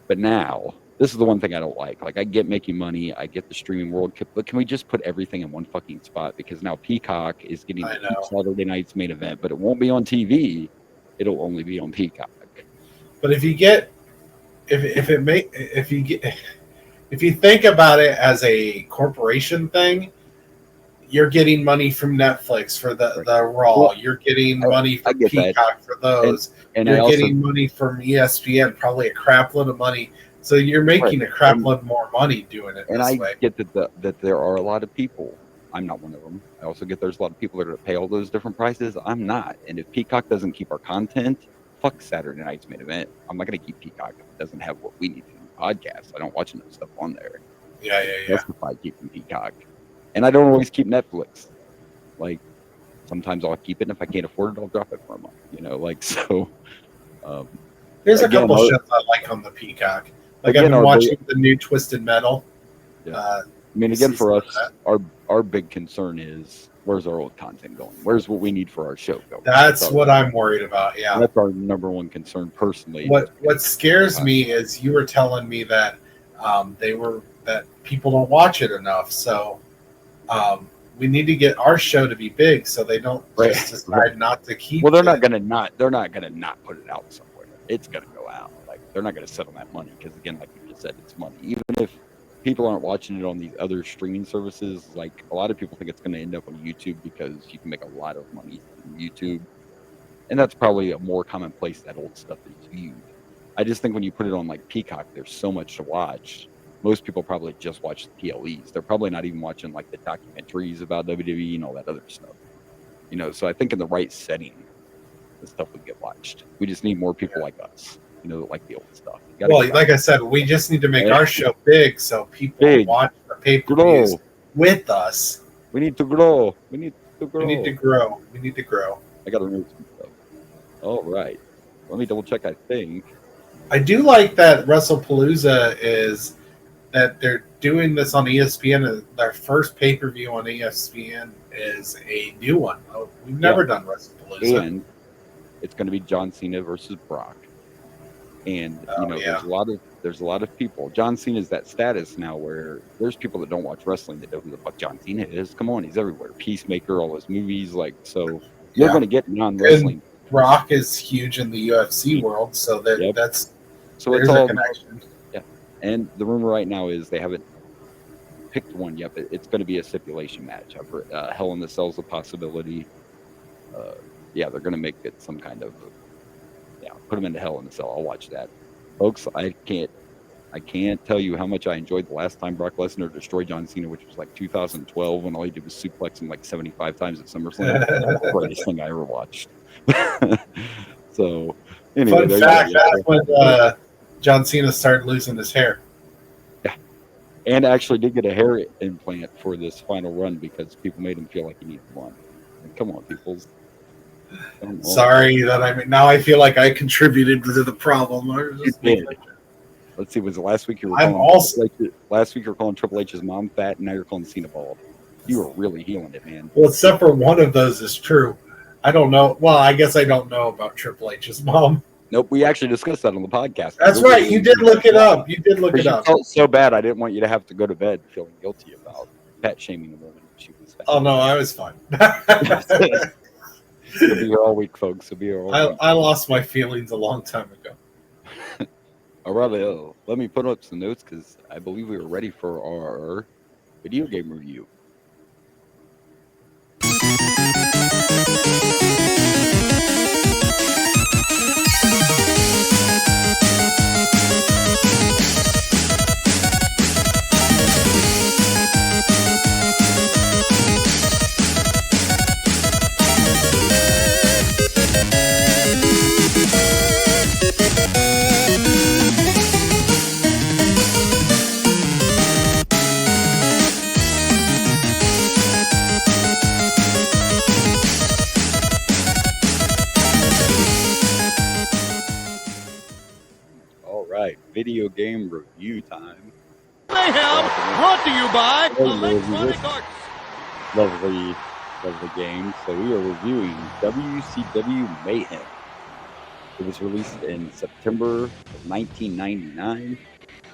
But now, this is the one thing I don't like. Like, I get making money, I get the streaming world, but can we just put everything in one fucking spot? Because now Peacock is getting Saturday night's main event, but it won't be on TV. It'll only be on Peacock. But if you think about it as a corporation thing, you're getting money from Netflix for the Raw. Well, you're getting money from Peacock for those. And you're getting money from ESPN, probably a crap load of money. So you're making a crap load more money doing it this way. Get that there are a lot of people. I'm not one of them. I also get there's a lot of people that are going to pay all those different prices. I'm not. And if Peacock doesn't keep our content, fuck Saturday night's main event. I'm not going to keep Peacock if it doesn't have what we need to do. Podcasts. I don't watch enough stuff on there. Yeah. Justify keeping Peacock. And I don't always keep Netflix. Like, sometimes I'll keep it, and if I can't afford it, I'll drop it for a month. You know, like, so. There's a couple shows I like on the Peacock. Like, I've been watching the new Twisted Metal. Yeah. I mean, again, for us, our big concern is, where's our old content going? Where's what we need for our show going? That's what I'm worried about, yeah. That's our number one concern, personally. What scares me is you were telling me that that people don't watch it enough, so we need to get our show to be big so they don't just decide not to keep it. Well, they're not gonna not put it out somewhere. It's gonna go out. Like, they're not gonna settle that money because, again, like you just said, it's money. Even if people aren't watching it on these other streaming services, like, a lot of people think it's gonna end up on YouTube because you can make a lot of money from YouTube, and that's probably a more common place that old stuff is viewed. I just think when you put it on like Peacock, there's so much to watch. Most people probably just watch the PLEs. They're probably not even watching like the documentaries about WWE and all that other stuff. You know, so I think in the right setting, the stuff would get watched. We just need more people like us, you know, that like the old stuff. Well, like I said, we just need to make our show big so people watch the pay-per-views with us. We need to grow. We need to grow. I got to remove some stuff. All right. Let me double check, I think. I do like that WrestlePalooza is that they're doing this on ESPN. Their first pay-per-view on ESPN is a new one. We've never done WrestlePalooza. And it's going to be John Cena versus Brock. And there's a lot of people. John Cena is that status now where there's people that don't watch wrestling that know who the fuck John Cena is. Come on, he's everywhere. Peacemaker, all his movies, like, so you're going to get non-wrestling. And Brock is huge in the UFC world, so that's it's all a connection. Yeah, and the rumor right now is they haven't picked one yet, but it's going to be a stipulation match. I've heard Hell in the Cell's a possibility. They're going to make it some kind of put them into Hell in the Cell. I'll watch that, folks. I can't tell you how much I enjoyed the last time Brock Lesnar destroyed John Cena, which was like 2012, when all he did was suplex him like 75 times at SummerSlam. That's the greatest thing I ever watched. So, anyway, fun fact: that's when John Cena started losing his hair. Yeah, and actually did get a hair implant for this final run because people made him feel like he needed one. And come on, people. Sorry now I feel like I contributed to the problem. You did. Let's see, was it last week you were last week you were calling Triple H's mom fat, and now you're calling Cena bald. You were really healing it, man. Well, except for one of those is true. I don't know. Well, I guess I don't know about Triple H's mom. Nope, we actually discussed that on the podcast. That's right. You did look it up. I felt so bad. I didn't want you to have to go to bed feeling guilty about fat shaming the woman. She was fat. Oh no, I was fine. He'll be here all week, folks. He'll be here all week. I lost my feelings a long time ago. All right, let me put up some notes because I believe we were ready for our video game review. All right, video game review time. Mayhem, brought to you by Electronic Arts. Lovely game. So we are reviewing WCW Mayhem. It was released in September of 1999.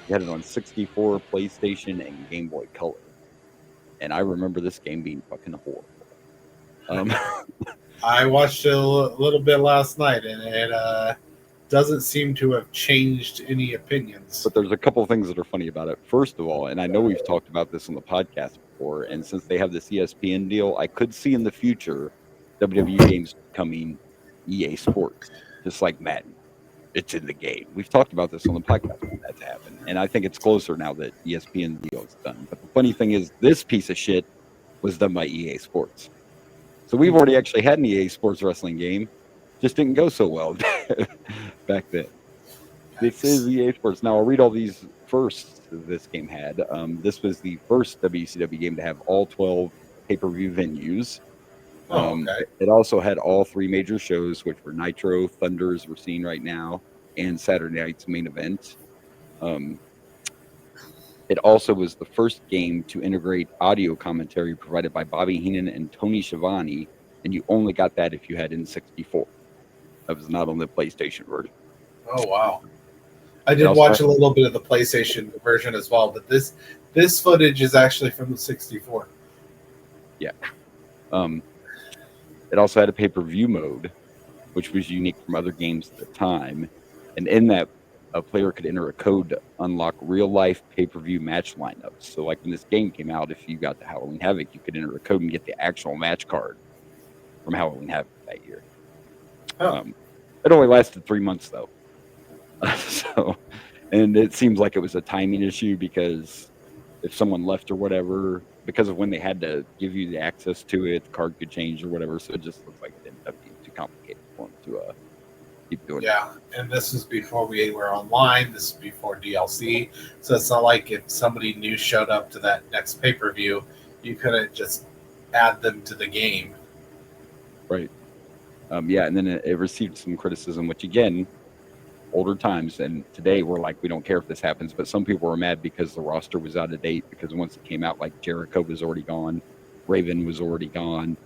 We had it on 64, PlayStation, and Game Boy Color. And I remember this game being fucking horrible. I watched it a little bit last night, and it doesn't seem to have changed any opinions. But there's a couple of things that are funny about it. First of all, and I know we've talked about this on the podcast before, and since they have this ESPN deal, I could see in the future WWE games becoming EA Sports, just like Madden. It's in the game. We've talked about this on the podcast when that's happened, and I think it's closer now that ESPN deal is done. But the funny thing is, this piece of shit was done by EA Sports. So we've already actually had an EA Sports wrestling game, just didn't go so well back then. This is EA Sports. Now I'll read all these firsts this game had. This was the first WCW game to have all 12 pay-per-view venues. Okay. It also had all 3 major shows, which were Nitro, Thunder, as we're seeing right now, and Saturday Night's Main Event. It also was the first game to integrate audio commentary provided by Bobby Heenan and Tony Schiavone, and you only got that if you had N64. That was not on the PlayStation version. Oh, wow. I did watch a little bit of the PlayStation version as well, but this footage is actually from the 64. Yeah. It also had a pay-per-view mode, which was unique from other games at the time. And in that, a player could enter a code to unlock real-life pay-per-view match lineups. So, like when this game came out, if you got the Halloween Havoc, you could enter a code and get the actual match card from Halloween Havoc that year. Oh. It only lasted 3 months, though. And it seems like it was a timing issue because if someone left or whatever, because of when they had to give you the access to it, the card could change or whatever. So it just looks like it ended up being too complicated for them to keep doing. Yeah, and this was before we were online. This is before DLC. So it's not like if somebody new showed up to that next pay-per-view, you couldn't just add them to the game. Right. Yeah, and then it received some criticism, which again, older times, and today we're like, we don't care if this happens, but some people were mad because the roster was out of date, because once it came out, like Jericho was already gone, Raven was already gone,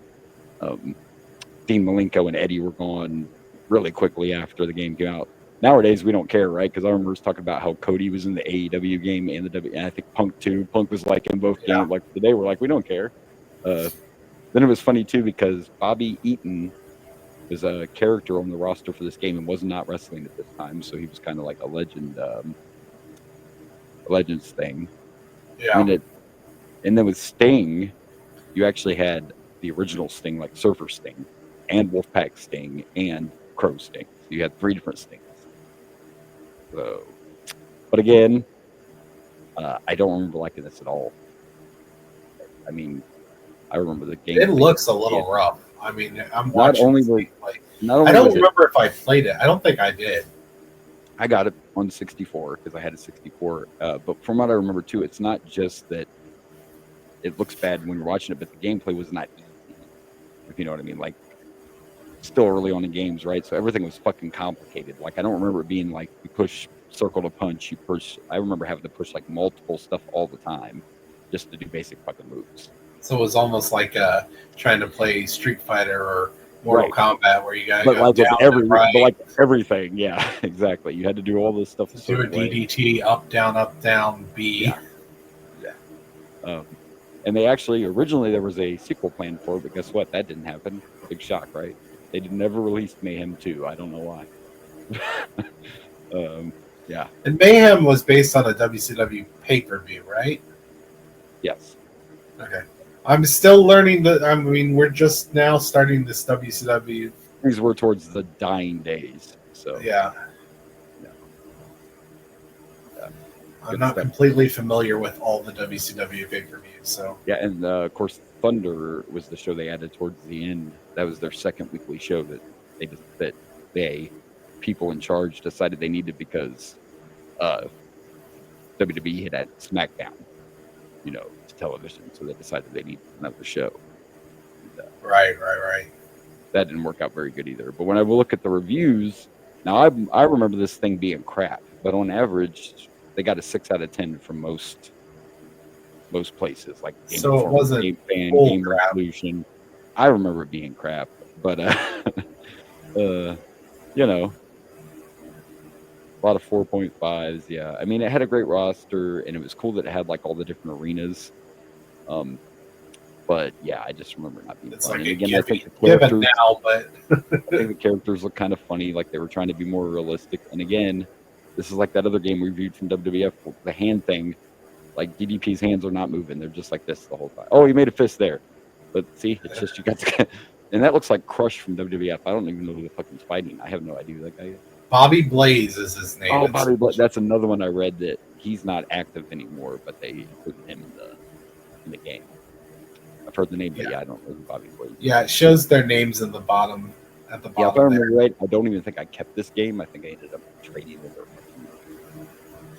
Dean Malenko and Eddie were gone really quickly after the game came out. Nowadays, we don't care, right? Because I remember us talking about how Cody was in the AEW game and and I think Punk too. Punk was like in both games. Like today, we're like, we don't care. Then it was funny too because Bobby Eaton was a character on the roster for this game and was not wrestling at this time, so he was kind of like a legend, Legends thing. Yeah. And then with Sting, you actually had the original Sting, like Surfer Sting, and Wolfpack Sting, and Crow Sting. So you had 3 different Stings. So, but again, I don't remember liking this at all. I mean, I remember the game. It looks a little rough. I mean, I'm watching. I don't remember if I played it. I don't think I did. I got it on 64 because I had a 64. But from what I remember too, it's not just that it looks bad when you're watching it, but the gameplay was not easy. If you know what I mean, like still early on in games, right? So everything was fucking complicated. Like I don't remember it being like you push circle to punch, you push. I remember having to push like multiple stuff all the time just to do basic fucking moves. So it was almost like trying to play Street Fighter or Mortal Kombat, where you got to go like down and right. But like everything, yeah, exactly. You had to do all this stuff. Do a DDT, up, down, B. Yeah. And they actually, originally there was a sequel planned for it, but guess what? That didn't happen. Big shock, right? They never released Mayhem 2. I don't know why. Yeah. And Mayhem was based on a WCW pay-per-view, right? Yes. Okay. I'm still learning I mean, we're just now starting this WCW. These were towards the dying days. So Yeah. Yeah. I'm Good not stuff. completely familiar with all the WCW pay-per-views, so. Yeah, and of course, Thunder was the show they added towards the end. That was their second weekly show that people in charge decided they needed because WWE had had SmackDown, to television, so they decided they needed another show. And, Right. that didn't work out very good either. But when I look at the reviews, now I remember this thing being crap, but on average, they got a 6 out of 10 from most places, like Game So it Informer, wasn't Game Fan, full Game crap. Revolution. I remember it being crap, but a lot of 4.5s. Yeah, I mean, it had a great roster, and it was cool that it had like all the different arenas. But yeah, I just remember not being It's fun. like And a again, I think the given characters, now, but I think the characters look kind of funny, like they were trying to be more realistic. And again, this is like that other game we reviewed from WWF, the hand thing. Like DDP's hands are not moving; they're just like this the whole time. Oh, he made a fist there, but see, it's just you got to. And that looks like Crush from WWF. I don't even know who the fuck he's fighting. I have no idea who that guy is. Bobby Blaze is his name. Oh, Bobby Blaze. That's another one I read that he's not active anymore, but they included him in the game. I've heard the name, but yeah, I don't know who Bobby Blaze is. Yeah, it shows their names in the bottom. At the Yeah, if I bottom remember right, I don't even think I kept this game. I think I ended up trading it or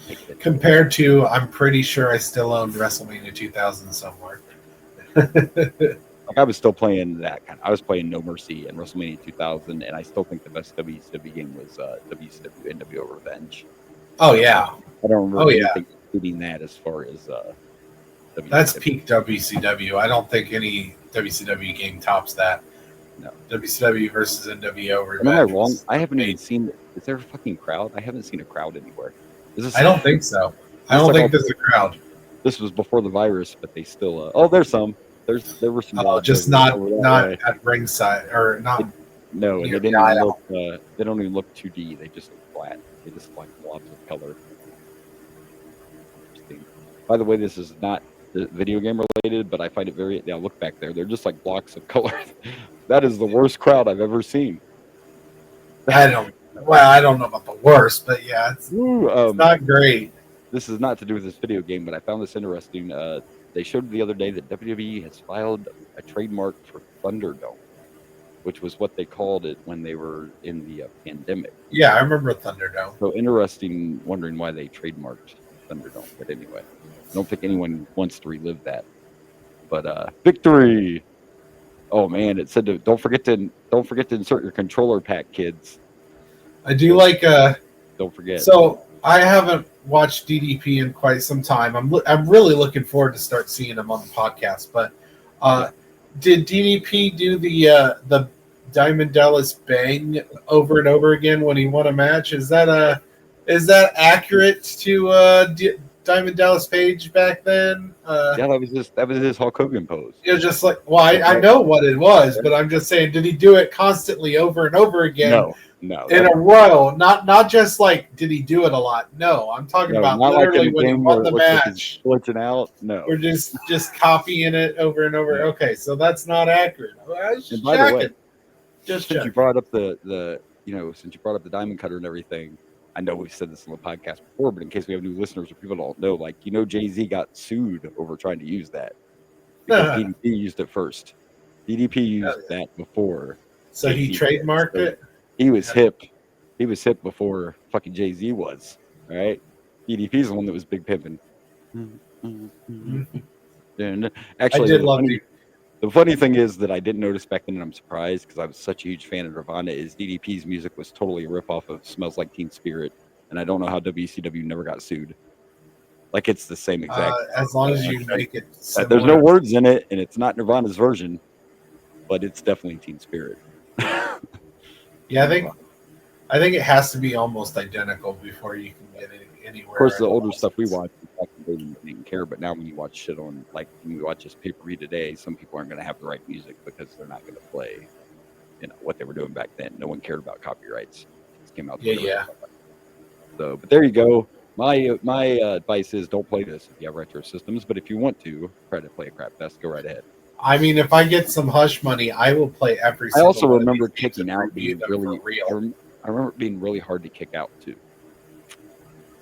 taking it. Compared to, I'm pretty sure I still owned WrestleMania 2000 somewhere. Like I was still playing that kind. I was playing No Mercy and WrestleMania 2000, and I still think the best WCW game was WCW NWO Revenge. Oh yeah, I don't remember Oh, yeah. anything including that as far as WCW. that's peak WCW. I don't think any WCW game tops that. No. WCW versus NWO Revenge. Am I wrong? I haven't even seen. Is there a fucking crowd? I haven't seen a crowd anywhere. Is this? I don't think so. I don't think there's a crowd. This was before the virus, but they still. Oh, there's some. There were some. Oh, just not at ringside or not. No, and they didn't even look. They don't even look 2D. They just look flat. They just like blobs of color. Interesting. By the way, this is not video game related, but I find it very. Yeah, look back there. They're just like blocks of color. That is the worst crowd I've ever seen. I don't know about the worst, but yeah, it's not great. This is not to do with this video game, but I found this interesting. They showed the other day that WWE has filed a trademark for Thunderdome, which was what they called it when they were in the pandemic. Yeah, I remember Thunderdome. So interesting, wondering why they trademarked Thunderdome. But anyway, I don't think anyone wants to relive that. But victory! Oh man, it said don't forget to insert your controller pack, kids. I do like. Don't forget. So I haven't watched DDP in quite some time. I'm really looking forward to start seeing him on the podcast. But did DDP do the Diamond Dallas Bang over and over again when he won a match? Is that accurate to Diamond Dallas Page back then? Yeah, that was his Hulk Hogan pose. It was just like, well, I know what it was, but I'm just saying, did he do it constantly over and over again? No. In a row, not just like, did he do it a lot? No, I'm talking about literally when he won the match. Glitching out? No. We're just copying it over and over. Okay, so that's not accurate. I was just by checking. the way, since you brought up the diamond cutter and everything, I know we've said this on the podcast before, but in case we have new listeners or people don't know, like, Jay-Z got sued over trying to use that because DDP used it first. DDP used that before. So he trademarked it? He was hip. He was hip before fucking Jay-Z was. All right? DDP's the one that was big pimping. And actually, I did love you. The funny thing is that I didn't notice back then, and I'm surprised because I was such a huge fan of Nirvana, is DDP's music was totally a ripoff of Smells Like Teen Spirit, and I don't know how WCW never got sued. Like, it's the same exact. As long as you make it similar. There's no words in it, and it's not Nirvana's version, but it's definitely Teen Spirit. Yeah, I think it has to be almost identical before you can get it anywhere. Of course, the older stuff we watch, they didn't care. But now, when you watch shit on, like, when you watch this pay-per-view today, some people aren't going to have the right music because they're not going to play, what they were doing back then. No one cared about copyrights. It came out. Yeah. So, but there you go. My advice is don't play this if you have retro systems. But if you want to try to play a crap fest, go right ahead. I mean, if I get some hush money, I will play every. I also one remember of these games kicking and out review being them really. for real. I remember it being really hard to kick out too.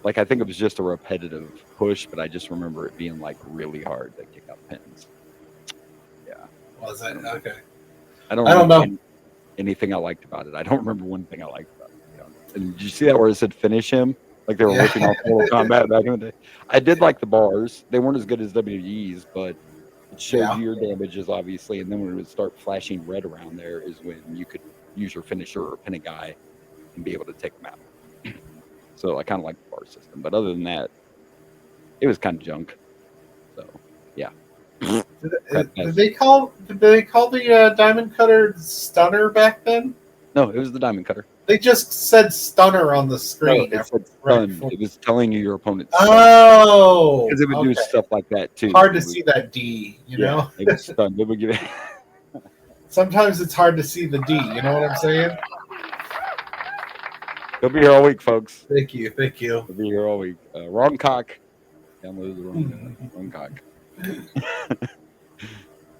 Like I think it was just a repetitive push, but I just remember it being like really hard to kick out pins. Yeah. Was it? Okay. I don't know anything I liked about it. I don't remember one thing I liked about it. You know? And did you see that where it said finish him? Like they were ripping off Mortal Kombat back in the day. I did like the bars. They weren't as good as WWE's, but it showed you your damages, obviously. And then when it would start flashing red around there is when you could use your finisher or pin a guy and be able to take them out. So I kind of like the bar system. But other than that, it was kind of junk. So, yeah. Did they call the Diamond Cutter Stunner back then? No, it was the Diamond Cutter. They just said Stunner on the screen. No, it said stun. It was telling you your opponent's stun. Oh! Because it would do stuff like that, too. Hard to see that D, you know? It was stun. It would give it... Sometimes it's hard to see the D, you know what I'm saying? He'll be here all week, folks. Thank you. He'll be here all week. Wrong cock. Download the wrong cock.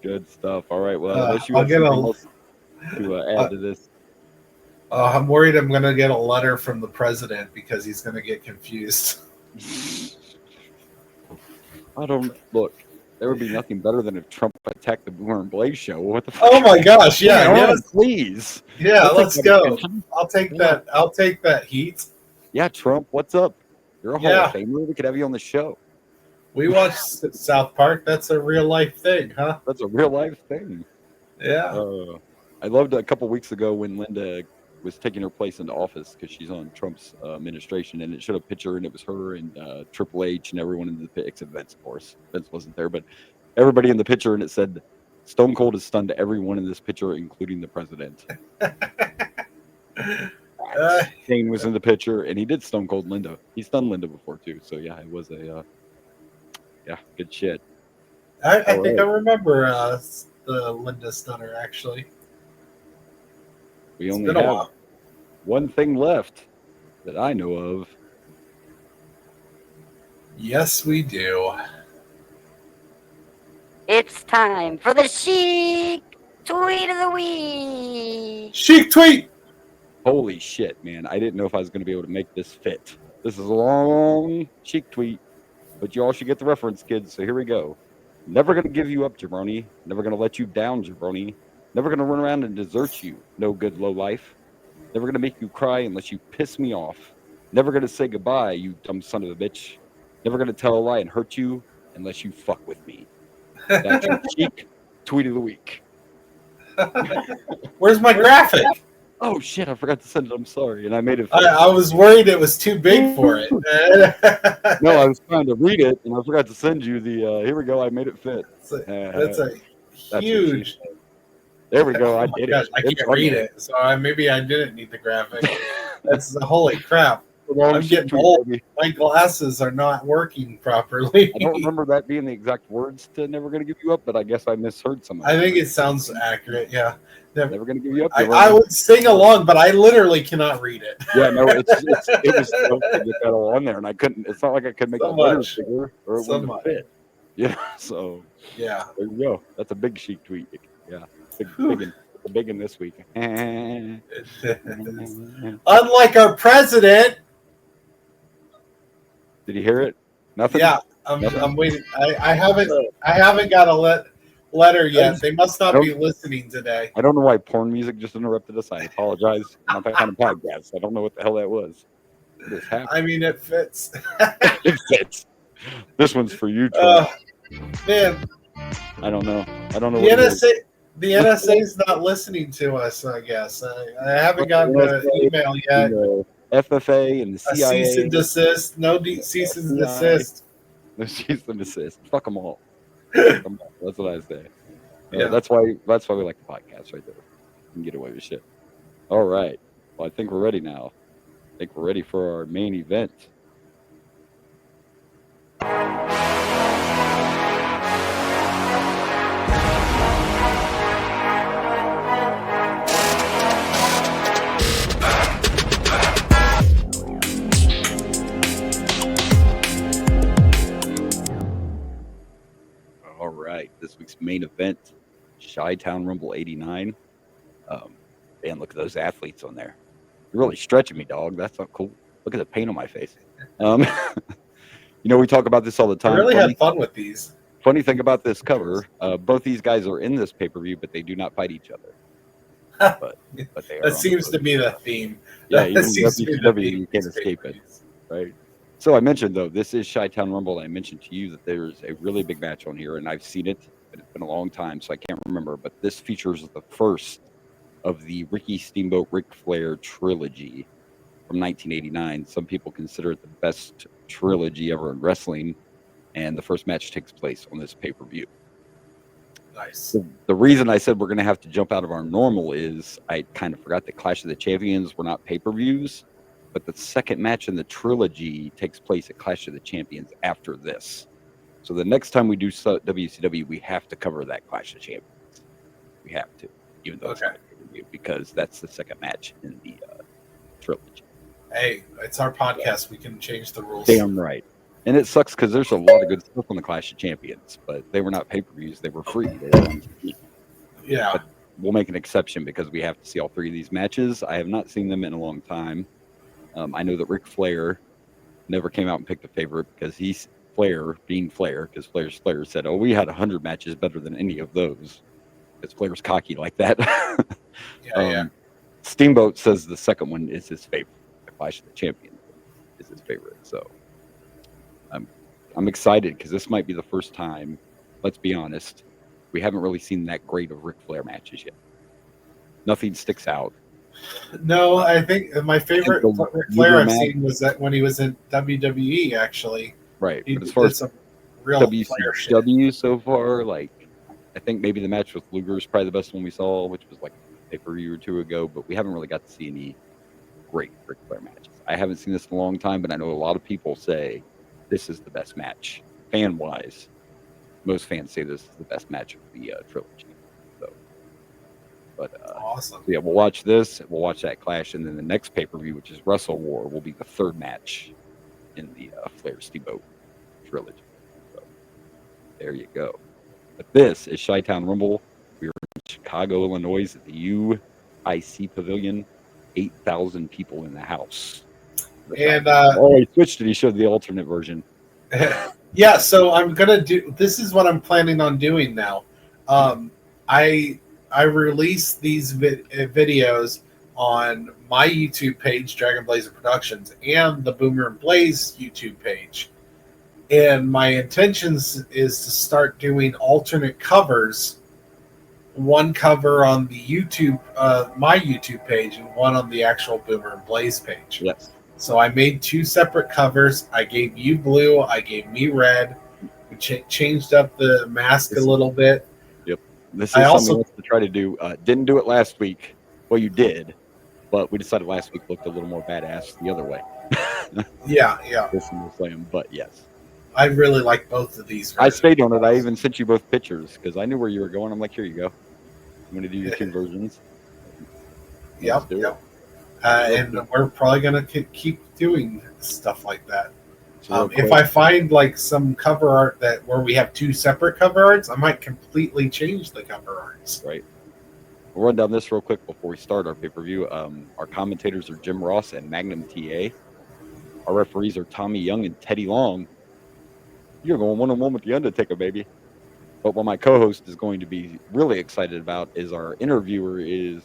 Good stuff. All right. Well, unless you have something else to add to this. I'm worried I'm going to get a letter from the president because he's going to get confused. I don't look. There would be nothing better than if Trump attacked the Boomer and Blaze show. What the fuck? Oh my gosh! Yeah, please. Yeah, let's go. I'll take that. I'll take that heat. Yeah, Trump. What's up? You're a Hall of Famer. We could have you on the show. We watched South Park. That's a real life thing, huh? That's a real life thing. Yeah. I loved a couple weeks ago when Linda was taking her place into office because she's on Trump's administration, and it showed a picture, and it was her and Triple H and everyone in the pit, except Vince, of course. Vince wasn't there, but everybody in the picture, and it said, "Stone Cold is stunned to everyone in this picture, including the president." Kane was in the picture, and he did Stone Cold Linda. He stunned Linda before too, so yeah, it was a good shit. I think I remember the Linda Stunner actually. We only have one thing left that I know of. Yes, we do. It's time for the Chic Tweet of the Week. Chic Tweet! Holy shit, man. I didn't know if I was going to be able to make this fit. This is a long Chic Tweet, but you all should get the reference, kids, so here we go. Never going to give you up, jabroni. Never going to let you down, jabroni. Never going to run around and desert you, no good low life. Never going to make you cry unless you piss me off. Never going to say goodbye, you dumb son of a bitch. Never going to tell a lie and hurt you unless you fuck with me. That's your Chic Tweet of the Week. Where's my graphic? Oh, shit, I forgot to send it. I'm sorry. And I made it. I was worried it was too big for it. No, I was trying to read it, and I forgot to send you the, here we go, I made it fit. That's a huge... There we go. I did it. I can't read it, so maybe I didn't need the graphic. That's holy crap. I'm getting old. My glasses are not working properly. I don't remember that being the exact words to "Never Gonna Give You Up," but I guess I misheard some. I think it sounds accurate. Yeah. Never Gonna Give You Up. I would sing along, but I literally cannot read it. Yeah, no, it was so to get that all on there, and I couldn't. It's not like I could make the letters bigger or it wouldn't fit. Yeah. So. Yeah. There you go. That's a big Chic tweet. Yeah. Big in this week. Unlike our president. Did you hear it? Nothing. Yeah, I'm waiting. I haven't got a letter yet. They must not be listening today. I don't know why porn music just interrupted us. I apologize. Not that kind of podcast. I don't know what the hell that was. This happened. I mean, it fits. It fits. This one's for you, man. I don't know. The NSA's not listening to us, I guess. I haven't gotten an email yet. FFA and the CIA. A cease and desist. No cease and desist. No cease and desist. Fuck them all. That's what I say. Yeah. That's why we like the podcast right there. We can get away with shit. All right. Well, I think we're ready now. I think we're ready for our main event. main event, Chi-Town Rumble 89. Man, look at those athletes on there. You're really stretching me, dog. That's not cool. Look at the paint on my face. We talk about this all the I time. really had fun with these. Funny thing about this cover, both these guys are in this pay-per-view, but they do not fight each other. But they are. That seems to be the theme. Yeah, That seems to be the WCW, theme you of can't these escape it, pay-per-views. right? So I mentioned, though, this is Chi-Town Rumble. I mentioned to you that there's a really big match on here, and I've seen it, but it's been a long time, so I can't remember. But this features the first of the Ricky Steamboat Ric Flair trilogy from 1989. Some people consider it the best trilogy ever in wrestling, and the first match takes place on this pay-per-view. Nice. So the reason I said we're going to have to jump out of our normal is I kind of forgot that Clash of the Champions were not pay-per-views, but the second match in the trilogy takes place at Clash of the Champions after this. So the next time we do WCW, we have to cover that Clash of Champions. We have to, even though it's not pay-per-view, because that's the second match in the trilogy. Hey, it's our podcast. We can change the rules. Damn right. And it sucks because there's a lot of good stuff on the Clash of Champions, but they were not pay-per-views. They were free. They were on TV. Yeah. But we'll make an exception because we have to see all three of these matches. I have not seen them in a long time. I know that Ric Flair never came out and picked a favorite because he's Flair, being Flair, because Flair said, "Oh, we had 100 matches better than any of those." Because Flair's cocky like that. Yeah. Steamboat says the second one is his favorite. The Clash of the Champions is his favorite. So I'm excited because this might be the first time, let's be honest, we haven't really seen that great of Ric Flair matches yet. Nothing sticks out. No, I think my favorite Ric Flair I've seen was that when he was in WWE, actually. Right. He but as far as some real Flair shit. WCW so far, like, I think maybe the match with Luger is probably the best one we saw, which was like a pay-per-view or two ago, but we haven't really got to see any great Ric Flair matches. I haven't seen this in a long time, but I know a lot of people say this is the best match, fan-wise. Most fans say this is the best match of the trilogy. So, but awesome. So yeah, we'll watch this. We'll watch that Clash, and then the next pay-per-view, which is Wrestle War, will be the third match in the Flair Steamboat trilogy. So there you go. But this is Chi-Town Rumble. We're in Chicago, Illinois, at the UIC Pavilion. 8,000 people in the house. And he switched it. He showed the alternate version. Yeah, so I'm gonna do. This is what I'm planning on doing now. I release these videos on my YouTube page, Dragon Blazer Productions, and the Boomer and Blaze YouTube page. And my intentions is to start doing alternate covers. One cover on the YouTube, my YouTube page, and one on the actual Boomer and Blaze page. Yes. So I made two separate covers. I gave you blue. I gave me red. We changed up the mask a little bit. Yep. This is something else to try to do. Didn't do it last week. Well, you did, but we decided last week looked a little more badass the other way. Yeah. This one was slam, but yes. I really like both of these. I stayed on it. I even sent you both pictures because I knew where you were going. I'm like, here you go. I'm going to do your two versions. Yep. And we're probably going to keep doing stuff like that. If I find like some cover art where we have two separate cover arts, I might completely change the cover arts. Right. We'll run down this real quick before we start our pay-per-view. Our commentators are Jim Ross and Magnum TA. Our referees are Tommy Young and Teddy Long. You're going one-on-one with The Undertaker, baby. But what my co-host is going to be really excited about is our interviewer is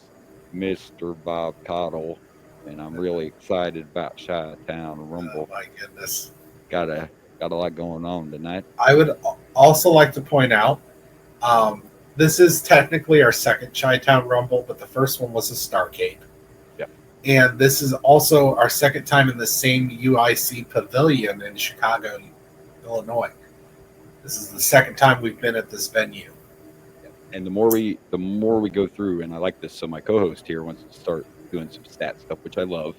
Mr. Bob Cottle. And I'm really excited about Chi-Town Rumble. Oh, my goodness. Got a lot going on tonight. I would also like to point out, this is technically our second Chi-Town Rumble, but the first one was a Starrcade. Yeah. And this is also our second time in the same UIC Pavilion in Chicago, Illinois. This is the second time we've been at this venue. And the more we go through, and I like this, so my co-host here wants to start doing some stat stuff, which I love.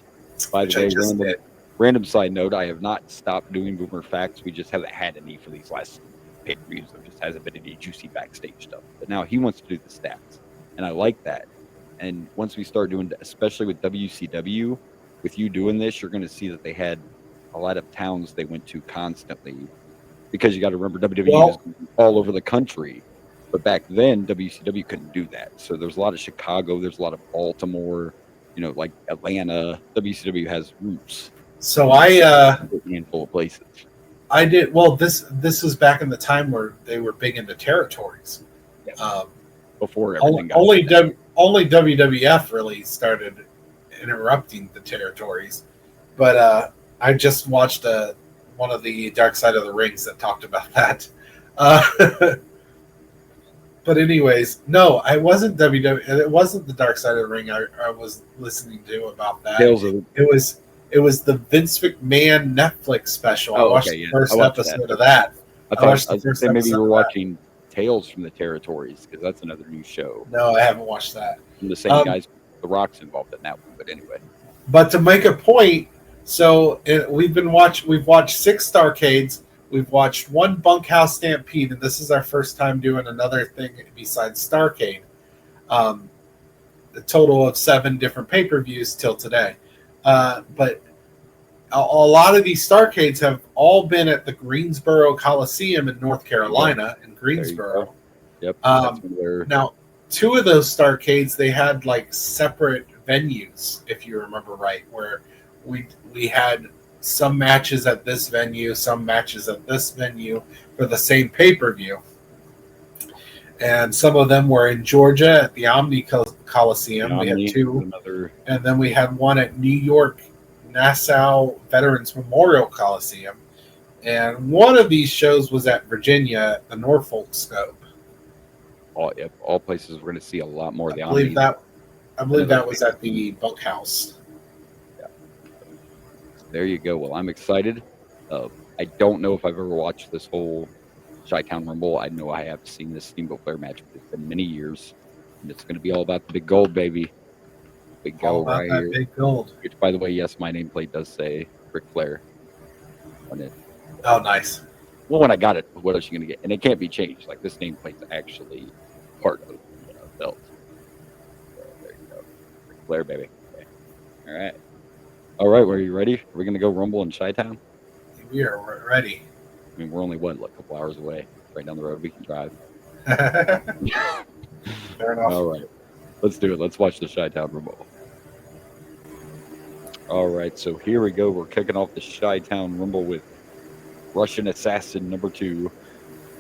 By the way, random side note, I have not stopped doing Boomer Facts. We just haven't had any for these last pay-per-views. There just hasn't been any juicy backstage stuff. But now he wants to do the stats, and I like that. And once we start doing, especially with WCW, with you doing this, you're going to see that they had a lot of towns they went to constantly, because you got to remember WWE is all over the country. But back then, WCW couldn't do that. So there's a lot of Chicago, there's a lot of Baltimore, like Atlanta. WCW has roots. So a handful of places. I did well. This was back in the time where they were big into territories. Yeah. Before everything only WWF really started interrupting the territories. But I just watched one of the Dark Side of the Rings that talked about that. But anyways, no, I wasn't WW. It wasn't the Dark Side of the Ring. I was listening to about that. It was the Vince McMahon Netflix special. I watched the first episode of that. I was saying maybe you were watching Tales from the Territories, because that's another new show. No, I haven't watched that. From the same guys, The Rock's involved in that one. But anyway. But to make a point, so we've watched 6 Starcades. We've watched 1 Bunkhouse Stampede, and this is our first time doing another thing besides Starcade. A total of 7 different pay-per-views till today. But a lot of these Starcades have all been at the Greensboro Coliseum in North Carolina, in Greensboro. Yep. Now, 2 of those Starcades, they had like separate venues, if you remember right, where we had some matches at this venue, some matches at this venue for the same pay-per-view. And some of them were in Georgia at the Omni Coliseum. We had 2. And then we had one at New York, Nassau Veterans Memorial Coliseum. And one of these shows was at Virginia at the Norfolk Scope. All places we're going to see a lot more of the Omni. I believe that was at the Bunkhouse. There you go. Well, I'm excited. I don't know if I've ever watched this whole Chi-Town Rumble. I know I have seen this Steamboat Flair match, but it's been many years. And it's going to be all about the big gold, baby. Big gold right here. Big gold. Which, by the way, yes, my nameplate does say Ric Flair on it. Oh, nice. Well, when I got it, what else are you going to get? And it can't be changed. Like, this nameplate's actually part of the belt. So, there you go. Ric Flair, baby. Okay. All right. All right, are you ready? Are we going to go Rumble in Chi-Town? We are ready. I mean, we're only, like a couple hours away. Right down the road, we can drive. Fair enough. All right. Let's do it. Let's watch the Chi-Town Rumble. All right, so here we go. We're kicking off the Chi-Town Rumble with Russian Assassin number 2.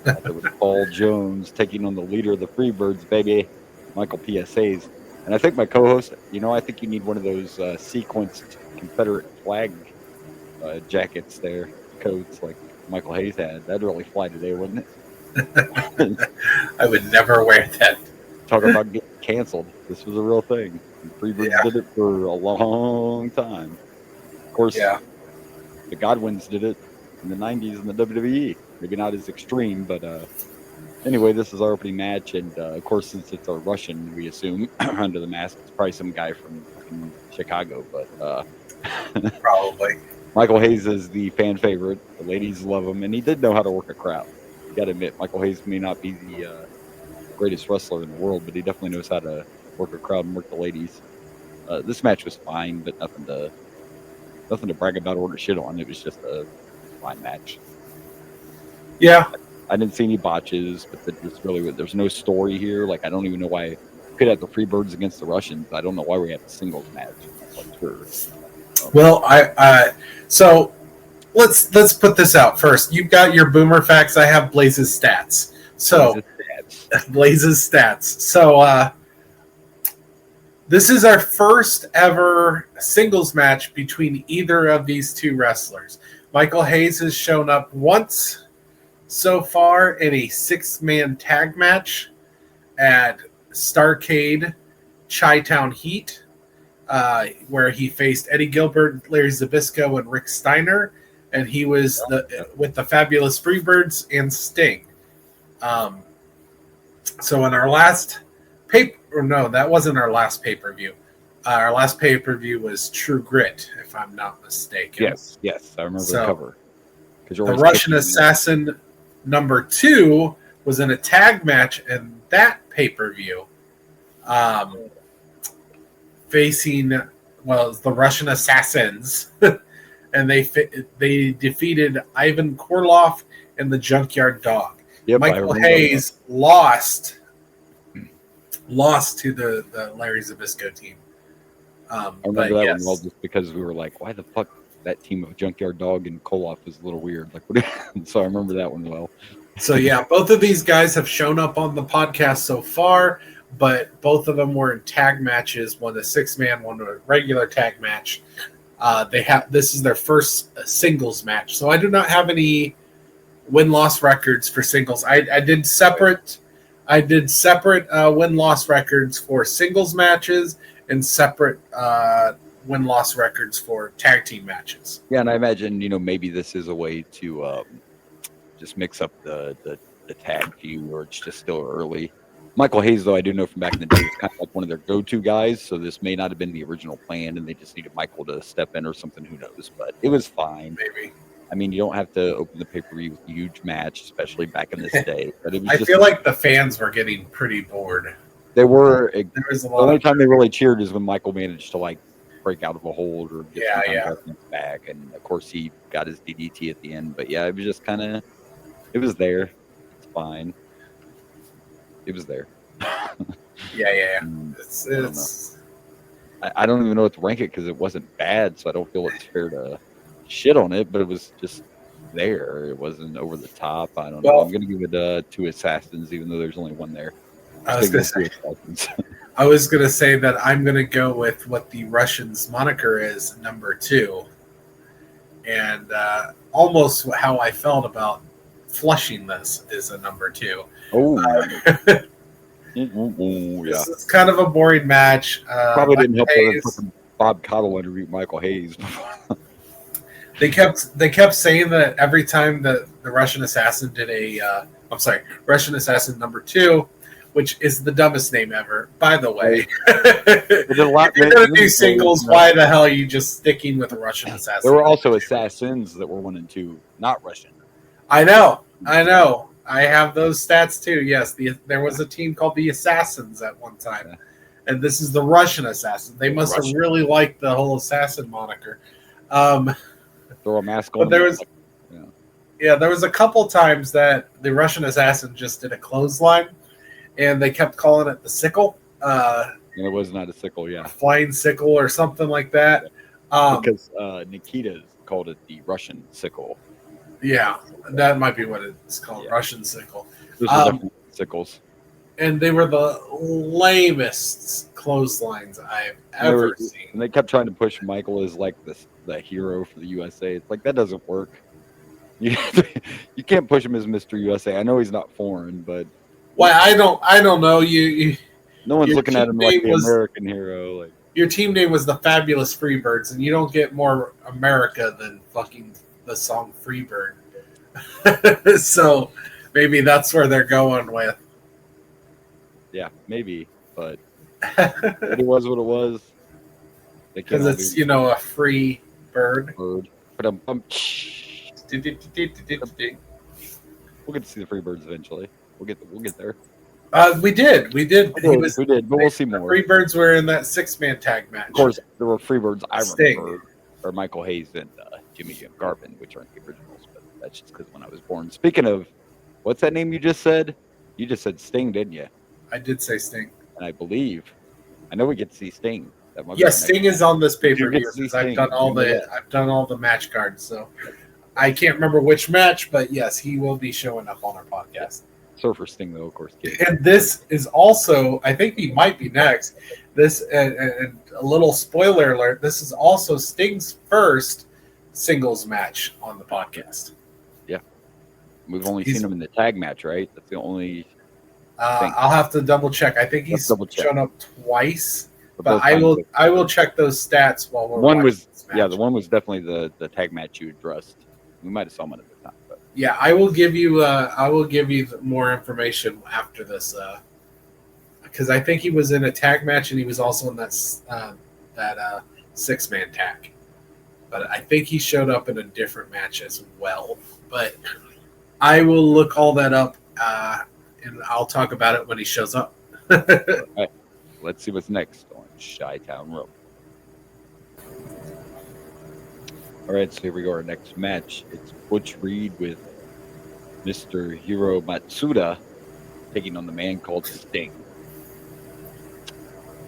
There was Paul Jones taking on the leader of the Freebirds, baby, Michael P.S. Hayes. And I think my co-host, I think you need one of those sequenced Confederate flag jackets there, coats like Michael Hayes had. That'd really fly today, wouldn't it? I would never wear that. Talk about getting canceled. This was a real thing. Freebirds did it for a long time. Of course, the Godwins did it in the 90s in the WWE. Maybe not as extreme, but anyway, this is our opening match. And, of course, since it's a Russian, we assume, under the mask, it's probably some guy from Chicago. But probably. Michael Hayes is the fan favorite. The ladies love him, and he did know how to work a crowd. You got to admit, Michael Hayes may not be the greatest wrestler in the world, but he definitely knows how to work a crowd and work the ladies. This match was fine, but nothing to brag about or to shit on. It was just a fine match. Yeah. I didn't see any botches, but there's no story here. Like, I don't even know why we could have the Freebirds against the Russians. I don't know why we have a singles match. Like, sure. Well, so let's put this out first. You've got your boomer facts. I have Blaze's stats. So Blaze's stats. So this is our first ever singles match between either of these 2 wrestlers. Michael Hayes has shown up once so far in a 6-man tag match at Starcade Chi-Town Heat, where he faced Eddie Gilbert, Larry Zbyszko, and Rick Steiner, and he was with the Fabulous Freebirds and Sting. So in our last that wasn't our last pay-per-view. Our last pay-per-view was True Grit, if I'm not mistaken. Yes, I remember the cover. The Russian Assassin number 2 was in a tag match in that pay-per-view, facing the Russian Assassins, and they defeated Ivan Korolev and the Junkyard Dog. Yep, I Michael remember Hayes lost to the Larry Zbyszko team. I remember that one well, yes. just because we were like, why the fuck that team of Junkyard Dog and Koloff is a little weird. Like, what? So I remember that one well. So yeah, both of these guys have shown up on the podcast so far, but both of them were in tag matches. One a 6-man, one a regular tag match. This is their first singles match, so I do not have any win-loss records for singles. I did separate win-loss records for singles matches and separate win-loss records for tag team matches. Yeah, and I imagine maybe this is a way to just mix up the tag feud, or it's just still early. Michael Hayes, though, I do know from back in the day, was kind of like one of their go-to guys, so this may not have been the original plan, and they just needed Michael to step in or something. Who knows? But it was fine. Maybe. I mean, you don't have to open the pay-per-view with a huge match, especially back in this day. But it was I feel like the fans were getting pretty bored. They were. There was a The lot only of time they really cheered is when Michael managed to like break out of a hold or get some Yeah. confidence back, and of course he got his DDT at the end. But yeah, it was just kind of, it was there. It's fine. It was there. yeah. I don't even know what to rank it because it wasn't bad, so I don't feel it's fair to shit on it. But it was just there. It wasn't over the top. I don't know. Well, I'm gonna give it 2 Assassins, even though there's only one there. I was gonna say that I'm gonna go with what the Russians' moniker is, number 2, and almost how I felt about Flushing this is a number 2. Oh, yeah. This is kind of a boring match. Probably didn't help Hayes, that Bob Cottle interviewed Michael Hayes. They kept saying that every time the Russian Assassin did Russian Assassin number 2, which is the dumbest name ever, by the way. If you're gonna do singles, why the hell are you just sticking with a Russian Assassin? There were also Assassins that were 1 and 2, not Russian. I know. I have those stats too. Yes, there was a team called the Assassins at one time, and this is the Russian Assassin. They must have really liked the whole assassin moniker. Throw a mask on. But there was, there was a couple times that the Russian Assassin just did a clothesline, and they kept calling it the sickle. And it was not a sickle, a flying sickle or something like that. Because Nikita called it the Russian sickle. Yeah, that might be what it's called, Russian sickle. Those are definitely sickles. And they were the lamest clotheslines I've ever seen. And they kept trying to push Michael as like the hero for the USA. It's like, that doesn't work. You can't push him as Mr. USA. I know he's not foreign, but I don't know. You no one's looking at him like the American hero. Like, your team name was the Fabulous Freebirds, and you don't get more America than fucking the song Freebird. So maybe that's where they're going with. Yeah, maybe, but it was what it was. Because it's a free bird. We'll get to see the Freebirds eventually. We'll get there. We did. We did, but we'll see more. Freebirds were in that 6-man tag match. Of course, there were Freebirds I Sting. remember, or Michael Hayes and Jimmy Jim Garvin, which aren't the originals, but that's just because when I was born. Speaking of, what's that name you just said? You just said Sting, didn't you? I did say Sting. And I know we get to see Sting. Yes, Sting is on this pay-per-view because I've done all the match cards, so I can't remember which match, but yes, he will be showing up on our podcast. Surfer Sting, though, of course. And this is also, I think he might be next. This, and a little spoiler alert, this is also Sting's first singles match on the podcast. Yeah. We've only seen him in the tag match, right? That's the only thing. I'll have to double check. I think he's shown up twice, but I will check those stats while we're watching this match. The one was definitely the tag match you addressed. We might have saw him at the time. But. Yeah, I will give you more information after this because I think he was in a tag match and he was also in that 6-man tag. But I think he showed up in a different match as well. But I will look all that up and I'll talk about it when he shows up. All right. Let's see what's next on Chi-Town Road. All right, so here we go. Our next match. It's Butch Reed with Mr. Hiro Matsuda taking on the man called Sting.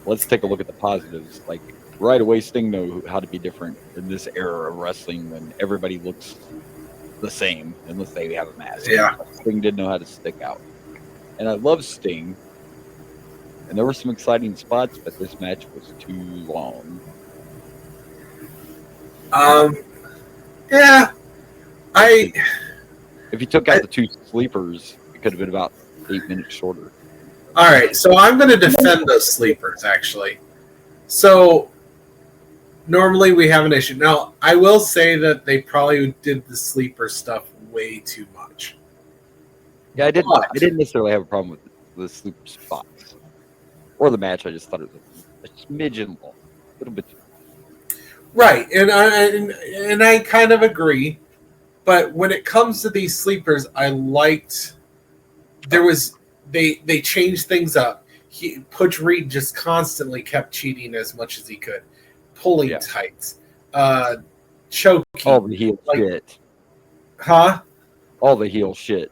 Let's take a look at the positives. Like right away, Sting knew how to be different in this era of wrestling when everybody looks the same unless they have a mask. Yeah. Sting didn't know how to stick out. And I love Sting. And there were some exciting spots, but this match was too long. Yeah. If you took out the two sleepers, it could have been about 8 minutes shorter. All right, so I'm going to defend those sleepers, actually. So normally we have an issue. Now, I will say that they probably did the sleeper stuff way too much. Yeah, I didn't necessarily have a problem with the sleeper spots or the match. I just thought it was a smidgen long, a little bit too long. Right, and I kind of agree. But when it comes to these sleepers, I liked they changed things up. Butch Reed just constantly kept cheating as much as he could, pulling tights, choking. All the heel shit. Huh? All the heel shit.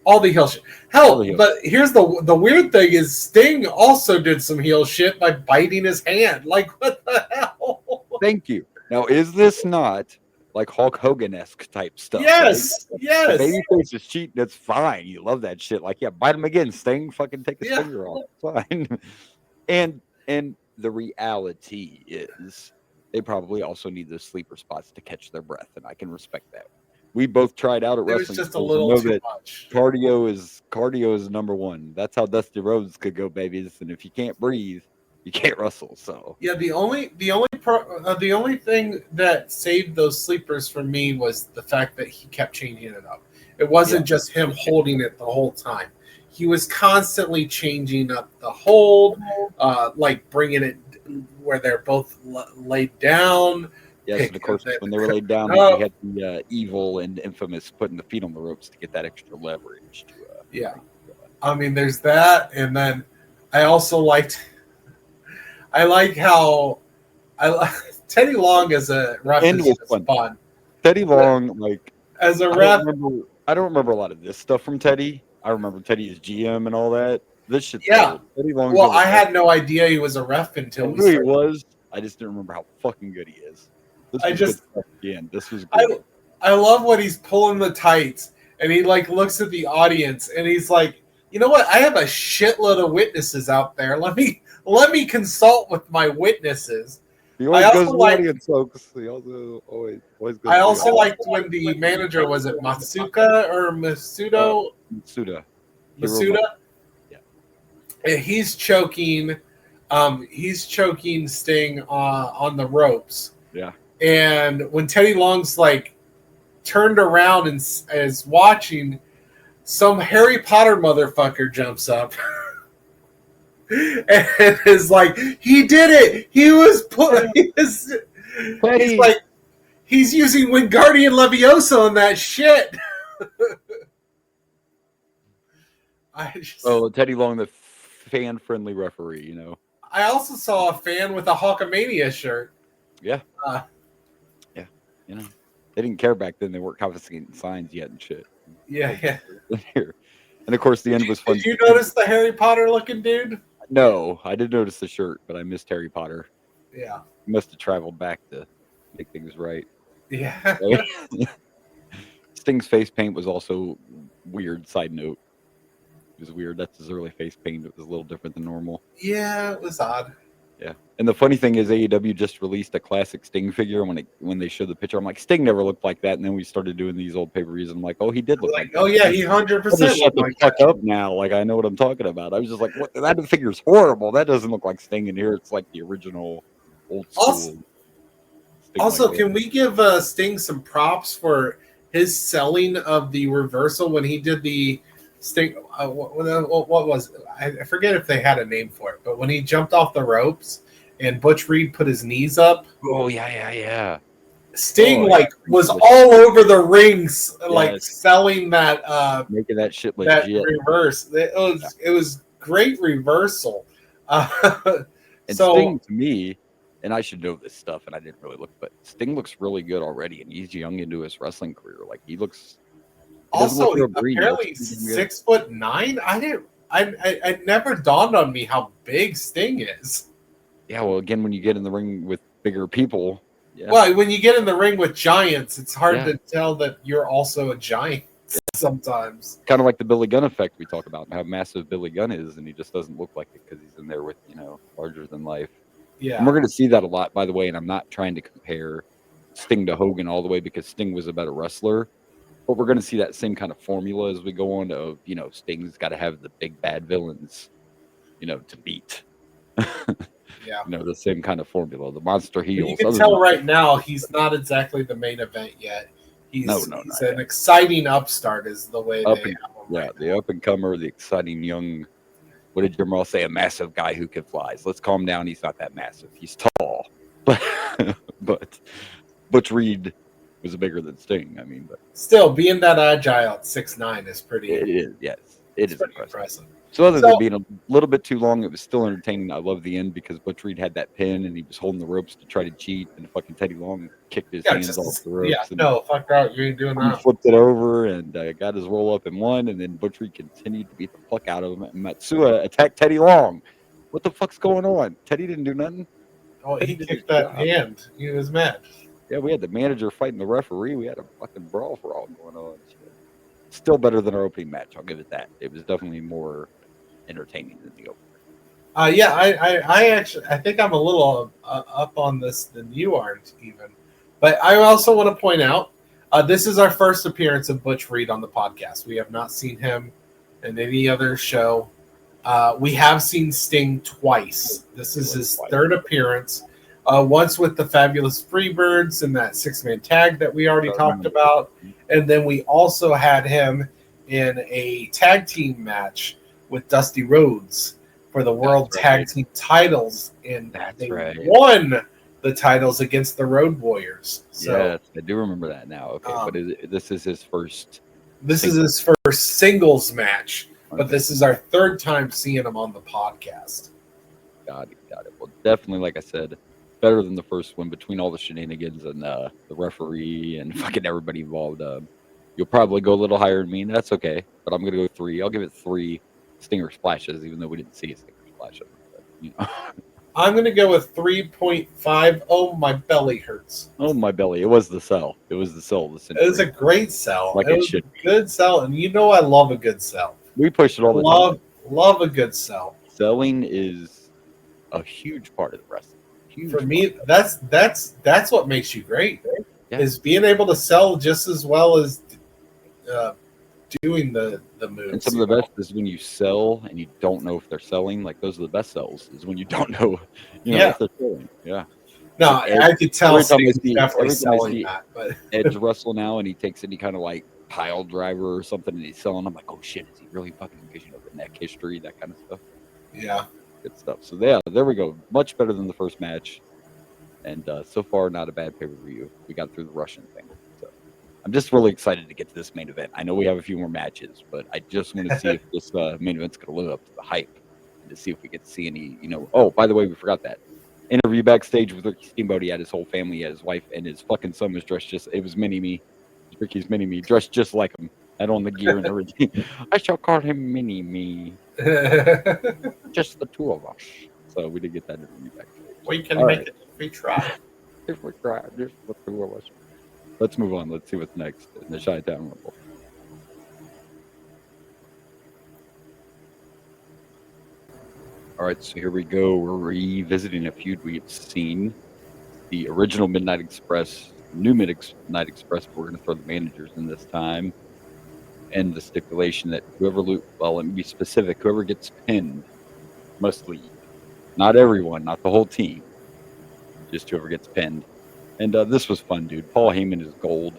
All the heel shit. Hell, but here's the weird thing is Sting also did some heel shit by biting his hand. Like, what the hell? Thank you. Now, is this not like Hulk Hogan-esque type stuff? Yes, right? yes. The babyface is cheating. That's fine. You love that shit. Like, yeah, bite him again, Sting. Fucking take his finger off. Fine. And the reality is they probably also need those sleeper spots to catch their breath, and I can respect that. We both tried out at wrestling. It was just a little too much. Cardio is number one. That's how Dusty Rhodes could go, babies. And if you can't breathe, you can't wrestle. So yeah, the only thing that saved those sleepers for me was the fact that he kept changing it up. It wasn't just him holding it the whole time. He was constantly changing up the hold, like bringing it where they're both laid down. Yes, and of course, when they were laid down, they had the evil and infamous putting the feet on the ropes to get that extra leverage. I mean, there's that, and then I also like how Teddy Long as a ref is fun. Teddy Long, like as a ref, I don't remember a lot of this stuff from Teddy. I remember Teddy as GM and all that. This shit. Yeah. Teddy Long. Well, I had no idea he was a ref until he was. I just didn't remember how fucking good he is. This was good. I love when he's pulling the tights and he like looks at the audience and he's like, you know what? I have a shitload of witnesses out there. Let me consult with my witnesses. He always goes to the audience, folks. He always goes. I also liked when the manager was it Matsuka or Masudo? Masuda. Yeah. And he's choking Sting on the ropes. Yeah. And when Teddy Long's like turned around and is watching, some Harry Potter motherfucker jumps up and is like, he did it. He's using Wingardium Leviosa on that shit. Teddy Long, the fan-friendly referee, you know. I also saw a fan with a Hulkamania shirt. Yeah. You know, they didn't care back then. They weren't confiscating signs yet and shit. Yeah. And of course, the end was fun. Did you notice the Harry Potter looking dude? No, I did notice the shirt, but I missed Harry Potter. Yeah. He must have traveled back to make things right. Yeah. Sting's face paint was also weird. Side note. It was weird. That's his early face paint. It was a little different than normal. Yeah, it was odd. Yeah, and the funny thing is AEW just released a classic Sting figure. When they showed the picture, I'm like, Sting never looked like that. And then we started doing these old pay-per-views, and I'm like, oh, he did look like that. Oh yeah, he 100%. Shut the fuck up now. Like I know what I'm talking about. I was just like, what? That figure's horrible. That doesn't look like Sting in here. It's like the original old school. Also, can we give Sting some props for his selling of the reversal when he did the Sting? What was it? I forget if they had a name for it, but when he jumped off the ropes and Butch Reed put his knees up. Oh yeah. Sting was all over the rings, like selling that, making that shit legit. That reverse. It was great reversal. And Sting to me, and I should know this stuff, and I didn't really look, but Sting looks really good already, and he's young into his wrestling career. Like he looks doesn't Also, look real green. apparently Looks pretty good. 6'9". I never dawned on me how big Sting is. Yeah, well, again, when you get in the ring with bigger people, yeah, Well, when you get in the ring with giants, it's hard Yeah. to tell that you're also a giant sometimes. kind of like the Billy Gunn effect we talk about, and how massive Billy Gunn is, and he just doesn't look like it because he's in there with larger than life. Yeah. And we're going to see that a lot, by the way. And I'm not trying to compare Sting to Hogan all the way because Sting was a better wrestler. But we're going to see that same kind of formula as we go on of, Sting's got to have the big bad villains, to beat. Yeah. The same kind of formula, the monster But heels. you can other tell than- right now he's not exactly the main event yet. He's No, he's not an yet. exciting upstart is the way Up they and- have him Yeah, right the now. up and comer, the exciting young. What did Jim Ross say? A massive guy who can fly. So let's calm down. He's not that massive. He's tall, but Butch Reed was bigger than Sting. I mean, but Still, being that agile at 6'9" is pretty. it is. Yes, it is pretty impressive. impressive. So other So- than being a little bit too long, it was still entertaining. I love the end because Butch Reed had that pin and he was holding the ropes to try to cheat, and fucking Teddy Long kicked his hands off the ropes. Yeah, and no, fuck out. You ain't doing he that. flipped it over and got his roll up and won, and then Butch Reed continued to beat the fuck out of him. And Matsua attacked Teddy Long. What the fuck's going on? Teddy didn't do nothing. Oh, he Teddy did kicked his that job. hand. He was mad. Yeah, we had the manager fighting the referee. We had a fucking brawl for all going on. Still better than our opening match. I'll give it that. It was definitely more entertaining than the opening. Yeah, I actually I think I'm a little up on this than you aren't even. But I also want to point out this is our first appearance of Butch Reed on the podcast. We have not seen him in any other show. We have seen Sting twice. This is his third appearance. Once with the Fabulous Freebirds in that 6-man tag that we already talked about. And then we also had him in a tag team match with Dusty Rhodes for the World Tag Team titles. And they won the titles against the Road Warriors. So, yes, I do remember that now. Okay, but this is his first. This is his first singles match. But this is our third time seeing him on the podcast. Got it. Well, definitely, like I said, better than the first one between all the shenanigans and the referee and fucking everybody involved. You'll probably go a little higher than me, and that's okay. But I'm going to go 3. I'll give it 3 Stinger splashes, even though we didn't see a Stinger splash. But, I'm going to go with 3.5. Oh, my belly hurts. Oh, my belly. It was the sell. It was the sell. It was a great sell. Like it it was should a good sell. And you know I love a good sell. We push it all the time. Love a good sell. Selling is a huge part of the wrestling. For me, that's what makes you great. Yeah. Is being able to sell just as well as doing the moves. And some of the best is when you sell and you don't know if they're selling. Like those are the best sells. Is when you don't know, if they're selling. Yeah. No, Like I could tell Sting's definitely every time I selling see that. But Edge wrestle now, and he takes any kind of like pile driver or something, and he's selling. I'm like, oh shit, is he really fucking? Because the neck history, that kind of stuff. yeah. Good stuff. So yeah, there we go. Much better than the first match, and so far not a bad pay-per-view. We got through the Russian thing. So I'm just really excited to get to this main event. I know we have a few more matches, but I just want to see if this main event's going to live up to the hype, and to see if we get to see any. Oh, by the way, we forgot that interview backstage with Ricky Steamboat. He had his whole family, he had his wife, and his fucking son was dressed it was Mini-Me. Ricky's Mini-Me, dressed just like him. Had on the gear and everything. I shall call him Mini-Me. Just the two of us. So we did get that interview backstage. We can All make right. it if we try. If we try, just the two of us. Let's move on. Let's see what's next in the Chi-Town Rumble. All right, so here we go. We're revisiting a feud we've seen. The original Midnight Express, new Midnight Express, but we're going to throw the managers in this time. And the stipulation that let me be specific, whoever gets pinned must leave. Not everyone, not the whole team. Just whoever gets pinned. And this was fun, dude. Paul Heyman is gold.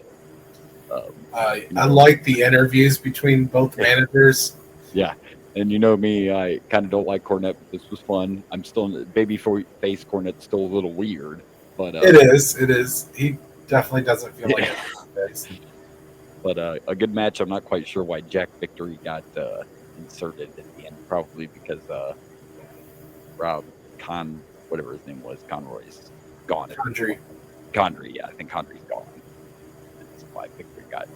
I like the interviews between both managers. Yeah. And you know me, I kind of don't like Cornette, but this was fun. I'm still babyface Cornette's still a little weird, but It is. He definitely doesn't feel like it. But a good match. I'm not quite sure why Jack Victory got inserted at the end. Probably because Rob whatever his name was, Conroy's gone. Condrey, yeah, I think Condrey's gone. That's why Victory got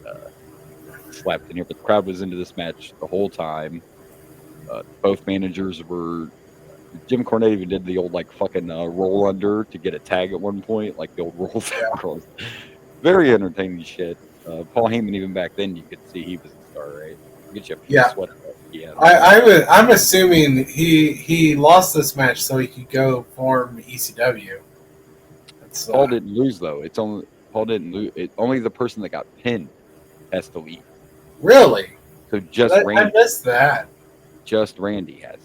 slapped in here, but the crowd was into this match the whole time. Both managers were. Jim Cornette even did the old like fucking roll under to get a tag at one point, like the old rolls. Very entertaining shit. Paul Heyman, even back then, you could see he was a star, right? Get you a few sweat. Yeah. I'm assuming he lost this match so he could go form ECW. Paul didn't lose though. Paul didn't lose. Only the person that got pinned has to leave. Really? So just Randy. I missed that. Just Randy has.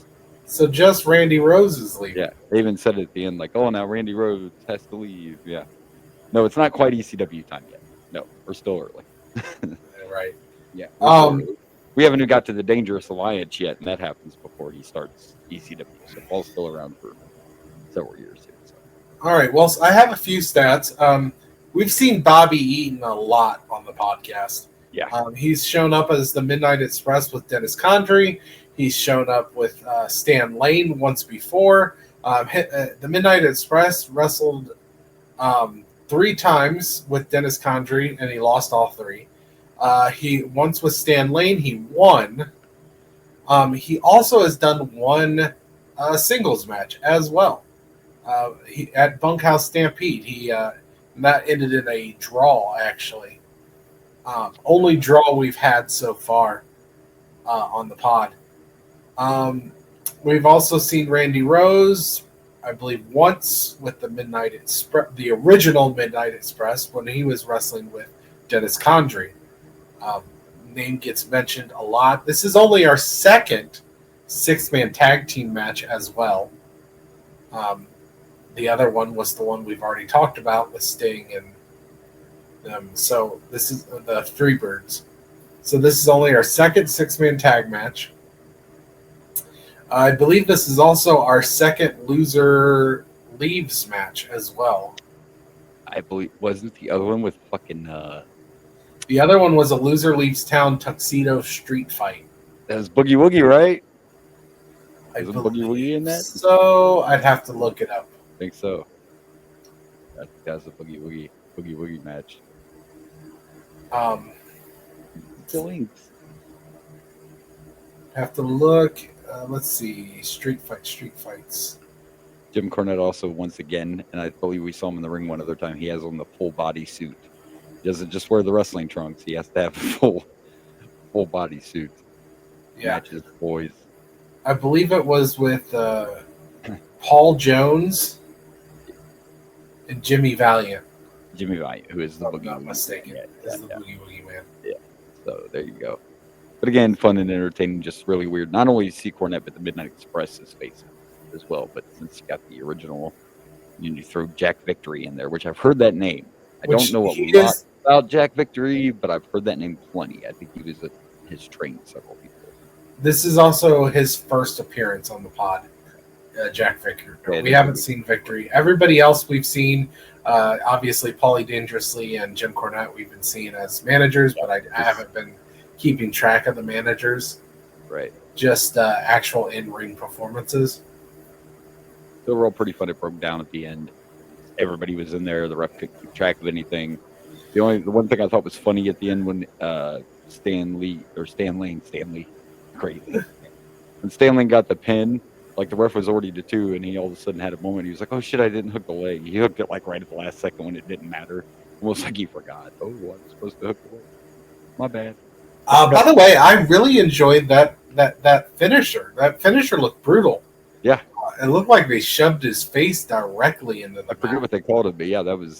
So just Randy Rose is leaving. Yeah, they even said it at the end, like, "Oh, now Randy Rose has to leave." Yeah. No, it's not quite ECW time yet. No, we're still early. Right. Yeah. We haven't even got to the Dangerous Alliance yet, and that happens before he starts ECW. So Paul's still around for several years here. So. All right. Well, I have a few stats. We've seen Bobby Eaton a lot on the podcast. Yeah. He's shown up as the Midnight Express with Dennis Condrey. He's shown up with Stan Lane once before. The Midnight Express wrestled 3 times with Dennis Condrey, and he lost all 3. He once with Stan Lane, he won. He also has done one singles match as well. At Bunkhouse Stampede, that ended in a draw, actually. Only draw we've had so far on the pod. We've also seen Randy Rose, I believe, once with the Midnight Express, the original Midnight Express, when he was wrestling with Dennis Condrey. Name gets mentioned a lot. This is only our second 6-man tag team match as well. The other one was the one we've already talked about with Sting and them. So this is the Freebirds. So this is only our second 6-man tag match. I believe this is also our second loser leaves match as well. I believe, wasn't the other one with fucking... The other one was a loser leaves town tuxedo street fight. That was Boogie Woogie, right? Was Boogie Woogie in that? So I'd have to look it up. I think so. That's a Boogie Woogie match. The links. Have to look. Let's see. Street fights. Jim Cornette also, once again, and I believe we saw him in the ring one other time, he has on the full body suit. He doesn't just wear the wrestling trunks. He has to have a full body suit. Yeah. Matches boys. I believe it was with Paul Jones and Jimmy Valiant. Jimmy Valiant, who is the Boogie Woogie. Not mistaken. Is the Boogie Woogie man. Yeah. So there you go. But again, fun and entertaining, just really weird. Not only see Cornette, but the Midnight Express is facing as well. But since you got the original, you throw Jack Victory in there, which I've heard that name. I don't know a lot about Jack Victory, but I've heard that name plenty. I think he was his trained several people. This is also his first appearance on the pod, Jack Victory. Yeah, we haven't seen Victory. Everybody else we've seen, obviously Paulie Dangerously and Jim Cornette, we've been seeing as managers, but I haven't been keeping track of the managers. Right. Just actual in-ring performances. They were all pretty fun. It broke down at the end. Everybody was in there. The ref couldn't keep track of anything. The one thing I thought was funny at the end when Stanley, crazy. When Stanley got the pin, like the ref was already to 2, and he all of a sudden had a moment. He was like, "Oh shit, I didn't hook the leg." He hooked it like right at the last second when it didn't matter. Almost like he forgot. Oh, what? I'm supposed to hook the leg. My bad. By the way, I really enjoyed that finisher. That finisher looked brutal. Yeah. It looked like they shoved his face directly into the I forget what they called it, but yeah, that was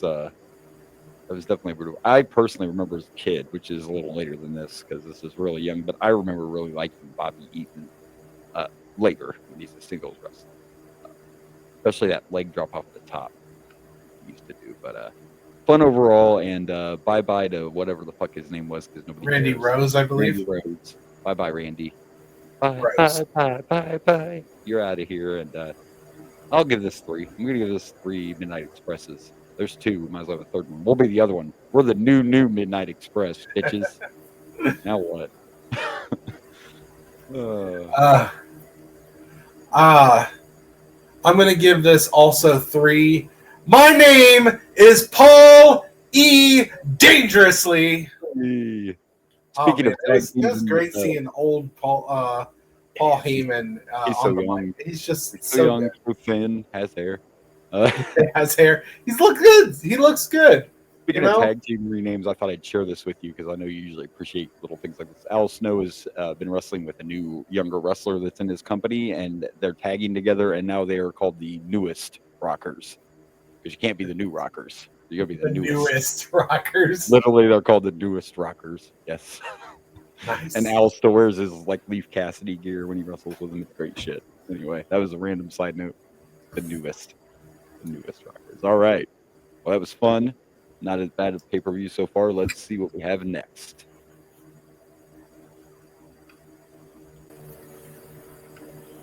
definitely brutal. I personally remember as a kid, which is a little later than this because this is really young, but I remember really liking Bobby Eaton later when he's a singles wrestler. Especially that leg drop off the top he used to do. But fun overall, and bye-bye to whatever the fuck his name was because nobody Randy cares. Rose, I believe. Randy Rose. Bye-bye, Randy. Bye, Rose. bye. You're out of here, and I'll give this 3. I'm going to give this 3 Midnight Expresses. There's 2. We might as well have a third one. We'll be the other one. We're the new Midnight Express, bitches. Now what? I'm going to give this also 3. My name is Paul E. Dangerously. Hey. Speaking man, of tag it was teams, great seeing old Paul Heyman he's on so the young. mic. He's just He's so so young, good. so thin, has hair. He has hair. He's look good. He looks good. Speaking You of know? tag team renames, I thought I'd share this with you because I know you usually appreciate little things like this. Al Snow has been wrestling with a new younger wrestler that's in his company, and they're tagging together, and now they are called the Newest Rockers because you can't be the New Rockers. You gotta be the newest Rockers. Literally, they're called the Newest Rockers. Yes. Nice. And Al still wears his like Leaf Cassidy gear when he wrestles with him. It's great shit. Anyway, that was a random side note. The Newest Rockers. All right. Well, that was fun. Not as bad a pay-per-view so far. Let's see what we have next.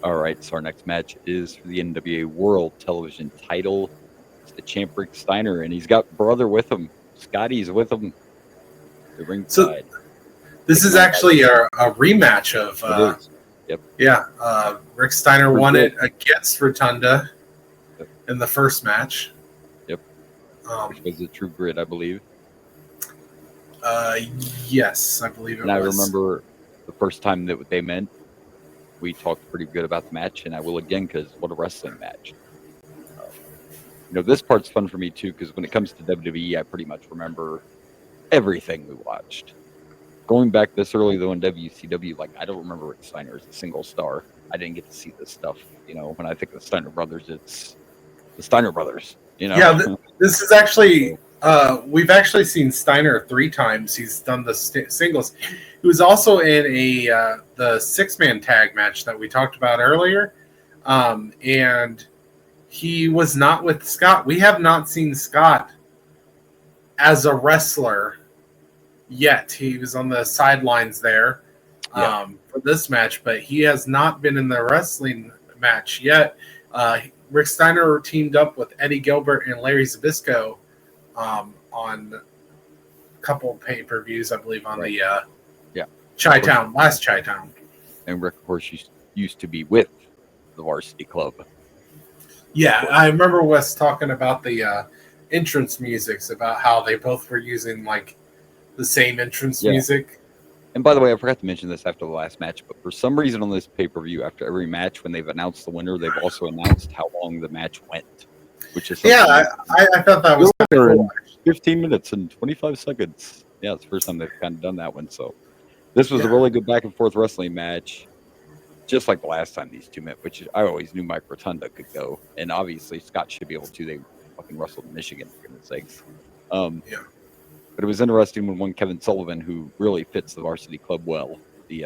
All right, so our next match is for the NWA World Television title. It's the champ Rick Steiner, and he's got brother with him. Scotty's with him. The ringside. This is actually a rematch of. It is. Yep. Yeah, Rick Steiner won it against Rotunda in the first match. Yep. Which was a True Grit, I believe. Yes, I believe it was. And I remember the first time that they met, we talked pretty good about the match, and I will again because what a wrestling match. This part's fun for me too because when it comes to WWE, I pretty much remember everything we watched. Going back this early though in WCW, like I don't remember Rick Steiner as a single star. I didn't get to see this stuff. When I think of the Steiner brothers, it's the Steiner brothers. Yeah, this is actually we've actually seen Steiner 3 times. He's done the singles. He was also in the 6-man tag match that we talked about earlier, and he was not with Scott. We have not seen Scott as a wrestler yet. He was on the sidelines there for this match, but he has not been in the wrestling match yet. Rick Steiner teamed up with Eddie Gilbert and Larry Zbyszko on a couple of pay-per-views, I believe, on the Chi-Town, last Chi-Town. And Rick, of course, used to be with the Varsity Club. Yeah, I remember Wes talking about the entrance musics, about how they both were using like the same entrance music. And by the way, I forgot to mention this after the last match, but for some reason on this pay-per-view, after every match, when they've announced the winner, they've also announced how long the match went, which is I thought that was kind of cool. 15 minutes and 25 seconds. Yeah, it's the first time they've kind of done that one. So this was a really good back and forth wrestling match, just like the last time these two met, which I always knew Mike Rotunda could go, and obviously Scott should be able to. They fucking wrestled in Michigan, for goodness sakes. But it was interesting when one Kevin Sullivan, who really fits the Varsity Club well, the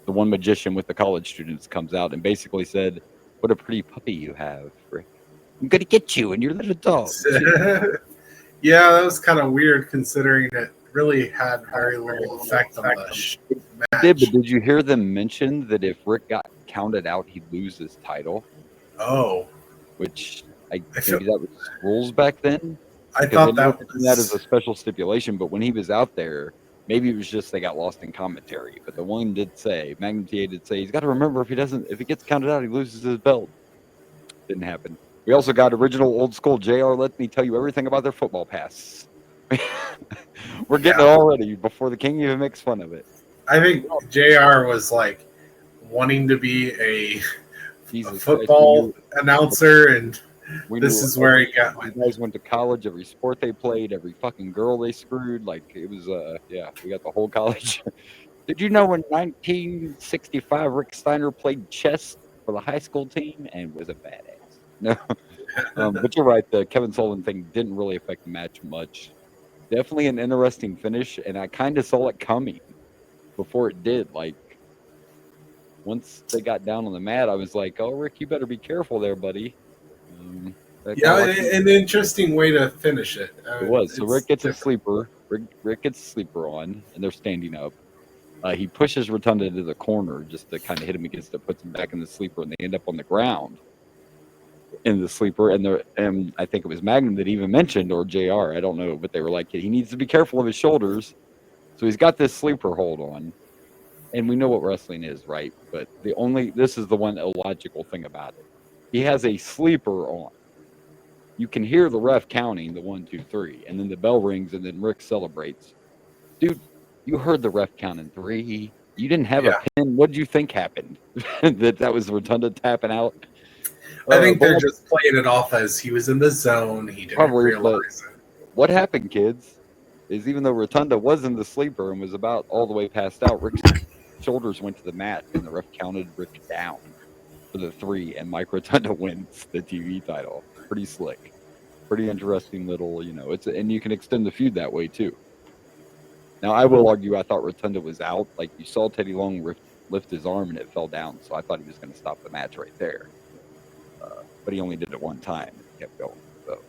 one magician with the college students, comes out and basically said, "What a pretty puppy you have, Rick. I'm gonna get you and your little dog." Yeah, that was kind of weird considering it really had very little effect on the match. But did you hear them mention that if Rick got counted out, he'd lose his title? Oh. Which maybe that was rules back then. I thought that was that as a special stipulation, but when he was out there, maybe it was just they got lost in commentary. But the one did say, Magnum TA did say, he's got to remember if he gets counted out, he loses his belt. Didn't happen. We also got original old school JR. Let me tell you everything about their football pass. We're getting it already before the king even makes fun of it. I think JR was like wanting to be a football announcer, and this is where he got. You guys went to college. Every sport they played, every fucking girl they screwed. Like it was, we got the whole college. Did you know in 1965 Rick Steiner played chess for the high school team and was a badass? No, but you're right. The Kevin Sullivan thing didn't really affect the match much. Definitely an interesting finish, and I kind of saw it coming before it did. Like once they got down on the mat, I was like, "Oh, Rick, you better be careful there, buddy." An interesting way to finish it. It was. So Rick gets a sleeper. Rick gets a sleeper on, and they're standing up. He pushes Rotunda into the corner just to kind of hit him against it, puts him back in the sleeper, and they end up on the ground in the sleeper. And I think it was Magnum that even mentioned, or JR, I don't know, but they were like, he needs to be careful of his shoulders. So he's got this sleeper hold on. And we know what wrestling is, right? But this is the one illogical thing about it. He has a sleeper on. You can hear the ref counting the 1, 2, 3, and then the bell rings, and then Rick celebrates. Dude, You heard the ref count in 3. You didn't have Yeah. a pin. What did you think happened? that was Rotunda tapping out? I think they're But just playing it off as he was in the zone. He didn't Probably, but realize it. what happened, kids, is even though Rotunda was in the sleeper and was about all the way passed out, Rick's shoulders went to the mat, and the ref counted Rick down for the 3, and Mike Rotunda wins the TV title. Pretty slick. Pretty interesting little, and you can extend the feud that way, too. Now, I will argue I thought Rotunda was out. Like, you saw Teddy Long lift his arm, and it fell down, so I thought he was going to stop the match right there. But he only did it one time, and he kept going. So,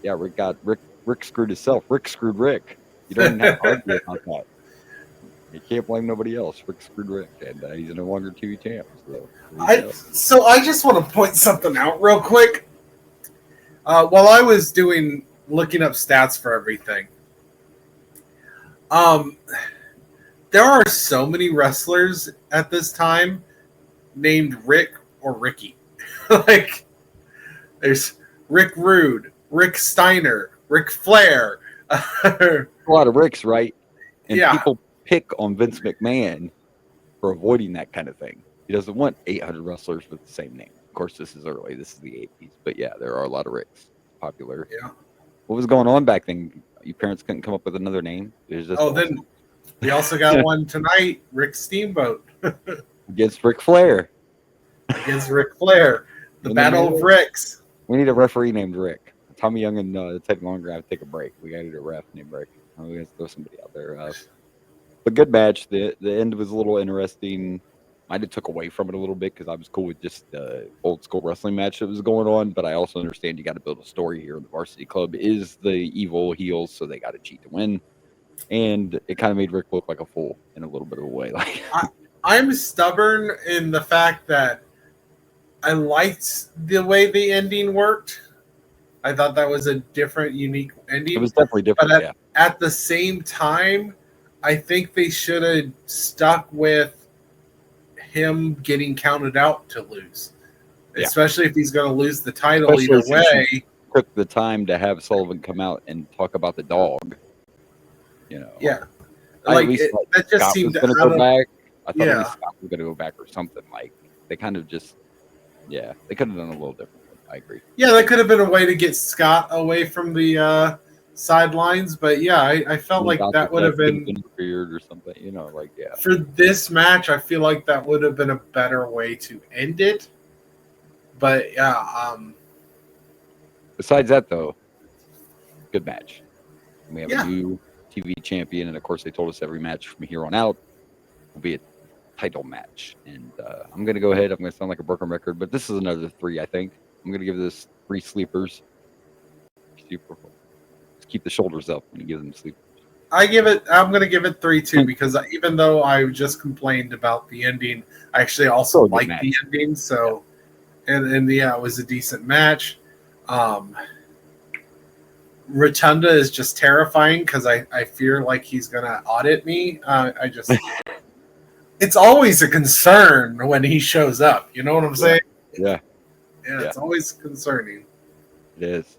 yeah, Rick screwed himself. Rick screwed Rick. You don't even have to argue about that. You can't blame nobody else. Rick screwed Rick, and he's no longer TV champ. So I just want to point something out real quick. While I was looking up stats for everything, there are so many wrestlers at this time named Rick or Ricky. Like, there's Rick Rude, Rick Steiner, Rick Flair. A lot of Ricks, right? And Yeah. people pick on Vince McMahon for avoiding that kind of thing. He doesn't want 800 wrestlers with the same name. Of course, this is early. This is the 80s. But yeah, there are a lot of Ricks. Popular. Yeah. What was going on back then? Your parents couldn't come up with another name? It was just Then we also got one tonight, Rick Steamboat against Ric Flair. against Ric Flair. The And Battle then of Ricks. We need a referee named Rick. Tommy Young and Ted Longer have to take a break. We got to need a ref named Rick. We got to throw somebody out there. But good match. The end was a little interesting. Might have took away from it a little bit because I was cool with just the old school wrestling match that was going on. But I also understand you got to build a story here. The Varsity Club is the evil heels, so they got to cheat to win. And it kind of made Rick look like a fool in a little bit of a way. Like I'm stubborn in the fact that I liked the way the ending worked. I thought that was a different, unique ending. it was definitely different. But Yeah. at the same time, I think they should have stuck with him getting counted out to lose. Yeah. Especially if he's going to lose the title Especially either since way. Took the time to have Sullivan come out and talk about the dog. Yeah. I Like, at least thought that just Scott seemed was going to out go of- back. I thought Yeah. at least Scott was going to go back or something. Like they kind of just, they could have done a little differently. I agree. Yeah, that could have been a way to get Scott away from the sidelines. But yeah, I felt like that would have been interfered or something. for this match. I feel like that would have been a better way to end it. But yeah, Besides that, though, good match. And we have Yeah. a new TV champion, and of course, they told us every match from here on out will be a title match. And I'm going to go ahead. I'm going to sound like a broken record, but this is another 3. I think I'm going to give this 3 sleepers. Just keep the shoulders up when you give them sleepers. I'm going to give it 3-2 because even though I just complained about the ending, I actually also Still a good liked match. the ending. So, and yeah, it was a decent match. Rotunda is just terrifying because I fear like he's going to audit me. It's always a concern when he shows up. You know what I'm saying? Yeah, Yeah, it's always concerning. it is.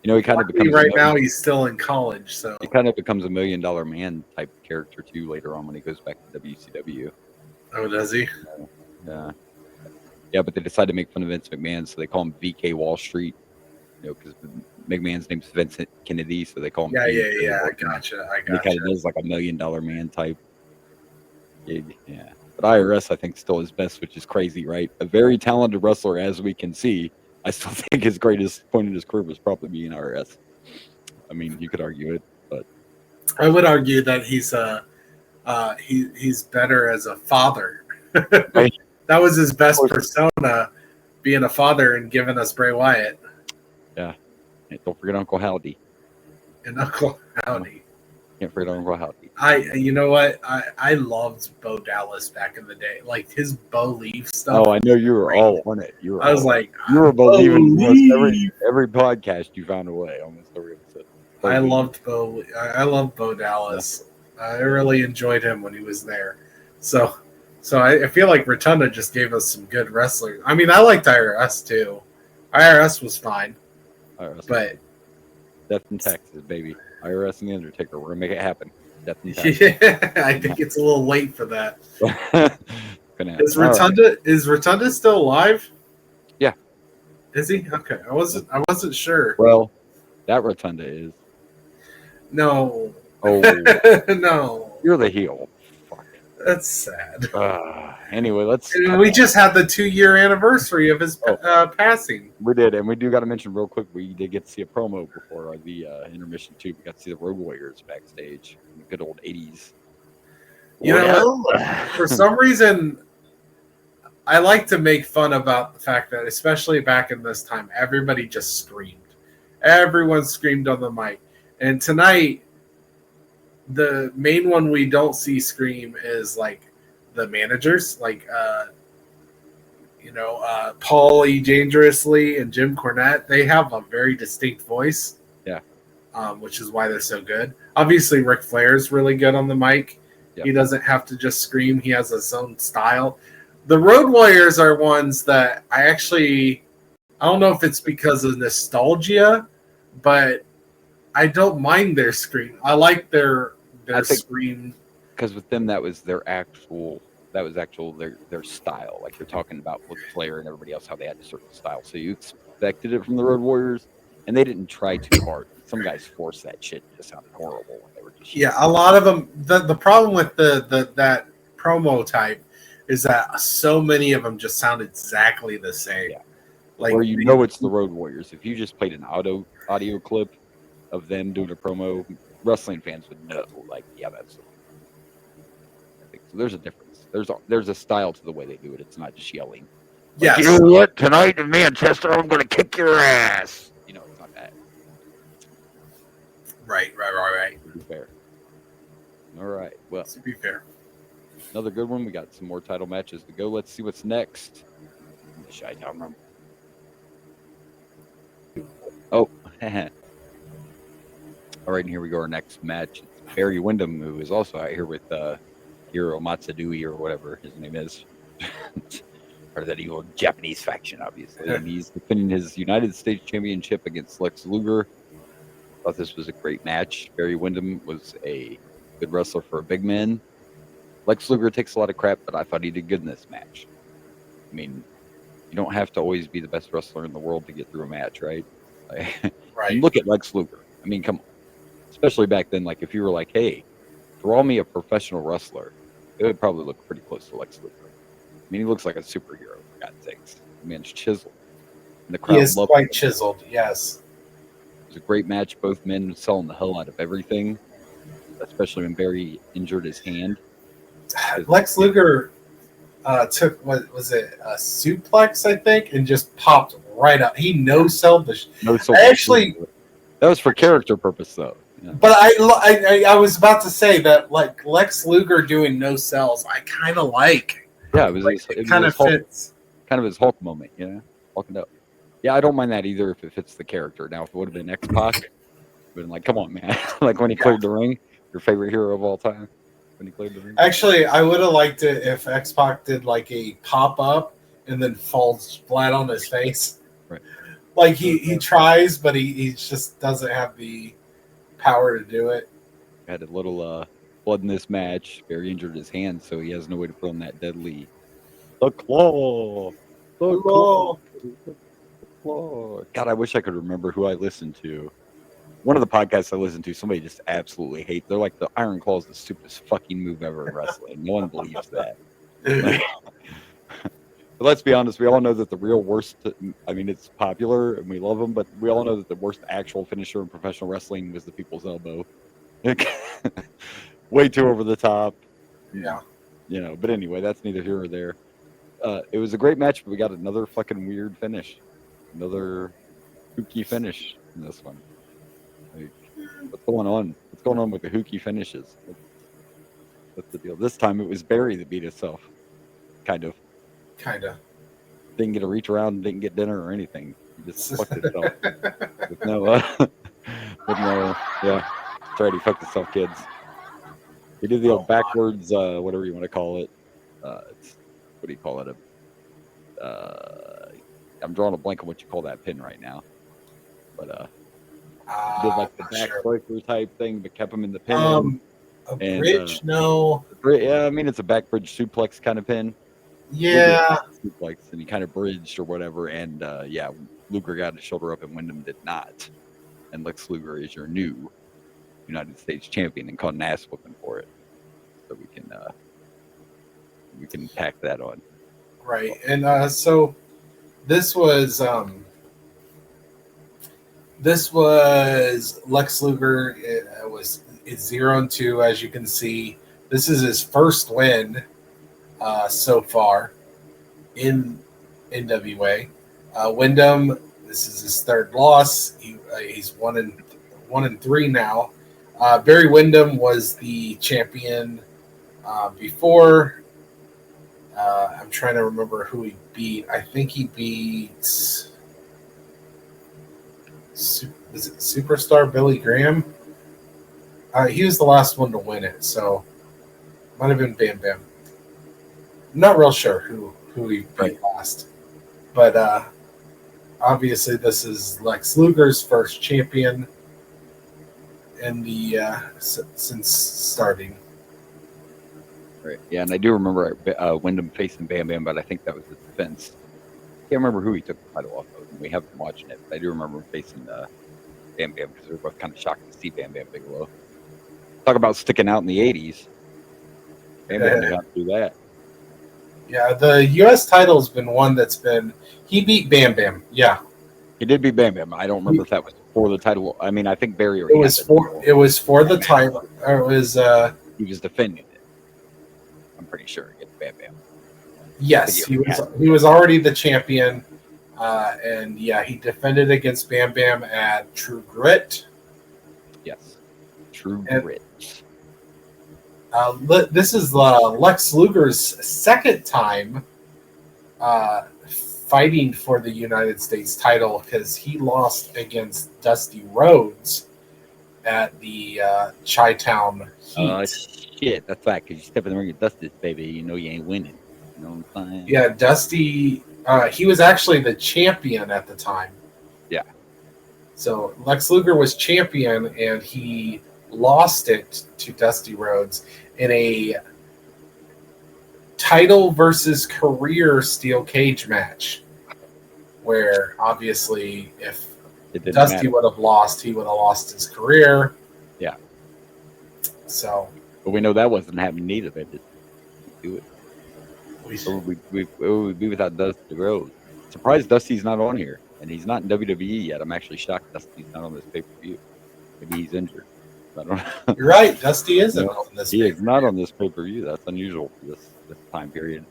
He kind of Luckily, becomes right now he's still in college, so He kind of becomes a $1 million man type character too later on when he goes back to WCW. oh, does he? Yeah, but they decide to make fun of Vince McMahon, so they call him VK Wall Street. Because McMahon's name's Vincent Kennedy, so they call him. Yeah. I gotcha. He kind of does like $1 million man type gig. Yeah, but IRS I think still his best, which is crazy, right? A very talented wrestler, as we can see. I still think his greatest point in his career was probably being IRS. I mean, you could argue it, but I would argue that he's better as a father. Right. That was his best persona, being a father and giving us Bray Wyatt yeah. And don't forget Uncle Howdy. and Uncle Howdy. Can't forget Uncle Howdy. You know what? I loved Bo Dallas back in the day, like his Bo Leaf stuff. Oh, I know you were all on it. I was like, you were believing almost every podcast you found a way. Almost every episode. I loved Bo. I love Bo Dallas. I really enjoyed him when he was there. So I feel like Rotunda just gave us some good wrestlers. I mean, I liked IRS too. IRS was fine, IRS, but Death in Texas, baby. IRS and the Undertaker. We're gonna make it happen. Death and taxes. Yeah, I think it's a little late for that. Gonna Is happen. All right. Rotunda still alive? Yeah. Is he? Okay. I wasn't sure. Well, that Rotunda is. No. Oh, No. you're the heel. Fuck. That's sad. Anyway, let's. And we just had the 2-year anniversary of his passing. We did, and we do got to mention real quick. We did get to see a promo before the intermission too. We got to see the Road Warriors backstage, in the good old '80s. You know, for some reason, I like to make fun about the fact that, especially back in this time, everybody just screamed. Everyone screamed on the mic. And tonight, the main one we don't see scream is like the managers, like Paulie Dangerously and Jim Cornette. They have a very distinct voice. Yeah. Which is why they're so good. Obviously, Ric Flair's really good on the mic. Yeah. He doesn't have to just scream. He has his own style. The Road Warriors are ones that I don't know if it's because of nostalgia, but I don't mind their scream. I like their scream. Because with them, that was their style. Like you're talking about with Flair and everybody else, how they had a certain style. So you expected it from the Road Warriors, and they didn't try too hard. Some guys forced that shit. It just sounded horrible when they were just. Yeah, a lot of them. The problem with that promo type is that so many of them just sound exactly the same. Yeah. Like, where you know it's the Road Warriors. If you just played an audio clip of them doing a promo, wrestling fans would know. Like, yeah, that's. I think so. There's a difference. There's a style to the way they do it. It's not just yelling. Yes. You know what? Tonight in Manchester, I'm going to kick your ass. You know, it's not that. Right. To be fair. All right. Well, To be fair. another good one. We got some more title matches to go. Let's see what's next. Oh. All right, and here we go. Our next match. It's Barry Windham, who is also out here with Hiro Matsudui or whatever his name is. Or that evil Japanese faction, obviously. And he's defending his United States Championship against Lex Luger. Thought this was a great match. Barry Windham was a good wrestler for a big man. Lex Luger takes a lot of crap, but I thought he did good in this match. I mean, you don't have to always be the best wrestler in the world to get through a match, right? Right. Look at Lex Luger. I mean, come on. Especially back then, like if you were like, hey, draw me a professional wrestler, it would probably look pretty close to Lex Luger. I mean, he looks like a superhero, for God's sakes. I mean, it's chiseled. And the crowd He is loved quite it. chiseled, yes. It was a great match. Both men selling the hell out of everything, especially when Barry injured his hand. Lex Luger took, was it a suplex, I think, and just popped right up. He no-sold the No, so actually, that was for character purpose, though. Yeah. but I was about to say that, like, Lex Luger doing no-sells, I kind of like. Yeah, it was Kind of his Hulk, fits. kind of his Hulk moment, you know, walking up. Yeah, I don't mind that either if it fits the character. Now, if it would have been X-Pac, been like, come on, man. Like when he cleared the ring, your favorite hero of all time. When he cleared the ring. Actually, I would have liked it if X-Pac did like a pop-up and then falls flat on his face. Right. Like he tries, but he just doesn't have the power to do it. Had a little blood in this match. Barry injured his hand, so he has no way to put on that deadly. The claw. The claw. The claw. God, I wish I could remember who I listened to. One of the podcasts I listened to, somebody just absolutely hates. They're like, the Iron Claw is the stupidest fucking move ever in wrestling. No one believes that. But let's be honest, we all know that the real worst, I mean, it's popular and we love them, but we all know that the worst actual finisher in professional wrestling was the People's Elbow. Way too over the top. Yeah. You know, but anyway, that's neither here nor there. It was a great match, but we got another fucking weird finish. Another kooky finish in this one. Like, what's going on? What's going on with the hooky finishes? What's the deal? This time it was Barry that beat himself. Kind of. Didn't get a reach around, didn't get dinner or anything. He just fucked himself. with no, yeah. That's right, he fucked himself, kids. He did the old backwards, whatever you want to call it. It's, what do you call it? I'm drawing a blank on what you call that pin right now. But, did like the back breaker type thing, but kept him in the pin. A And, bridge? No. Yeah, I mean it's a back bridge suplex kind of pin. Yeah. Suplex, and he kind of bridged or whatever. And yeah, Luger got his shoulder up, and Wyndham did not. And Lex Luger is your new United States champion, and caught an ass whooping for it. So we can tack that on. Right. And so this was Lex Luger. It's 0-2, as you can see. This is his first win so far in NWA. Wyndham, this is his third loss. He's 1-3 now. Barry Windham was the champion before. I'm trying to remember who he beat. I think he beat. Is it Superstar Billy Graham? He was the last one to win it, so might have been Bam Bam. I'm not real sure who he beat last, but obviously this is Lex Luger's first champion in the since starting. Right. Yeah, and I do remember Wyndham facing Bam Bam, but I think that was the defense. I can't remember who he took the title off of, and we haven't been watching it, but I do remember him facing Bam Bam because we were both kind of shocked to see Bam Bam Bigelow. Talk about sticking out in the 80s. Bam Bam knew how to do that. Yeah, the U.S. title's been one that's been. He beat Bam Bam. Yeah, he did beat Bam Bam. I don't remember if that was for the title. I mean, I think Barry. It was for the title. It was. He was defending it. I'm pretty sure against Bam Bam. Yes, he was already the champion, and yeah, he defended against Bam Bam at True Grit. Yes, True Grit. This is Lex Luger's second time fighting for the United States title because he lost against Dusty Rhodes at the Chi-Town Heat. Shit, that's right. Because you step in the ring with Dusty, baby, you know you ain't winning. You know what I'm saying? Yeah, Dusty. He was actually the champion at the time. Yeah. So Lex Luger was champion, and he lost it to Dusty Rhodes in a title versus career steel cage match, where obviously if Dusty would have lost, he would have lost his career. Yeah. So. But we know that wasn't happening either. They just do it. We would be without Dusty Rhodes. Surprised Dusty's not on here, and he's not in WWE yet. I'm actually shocked Dusty's not on this pay-per-view. Maybe he's injured. I don't know. You're right. Dusty isn't on this. He is not on this pay-per-view. That's unusual for this time period.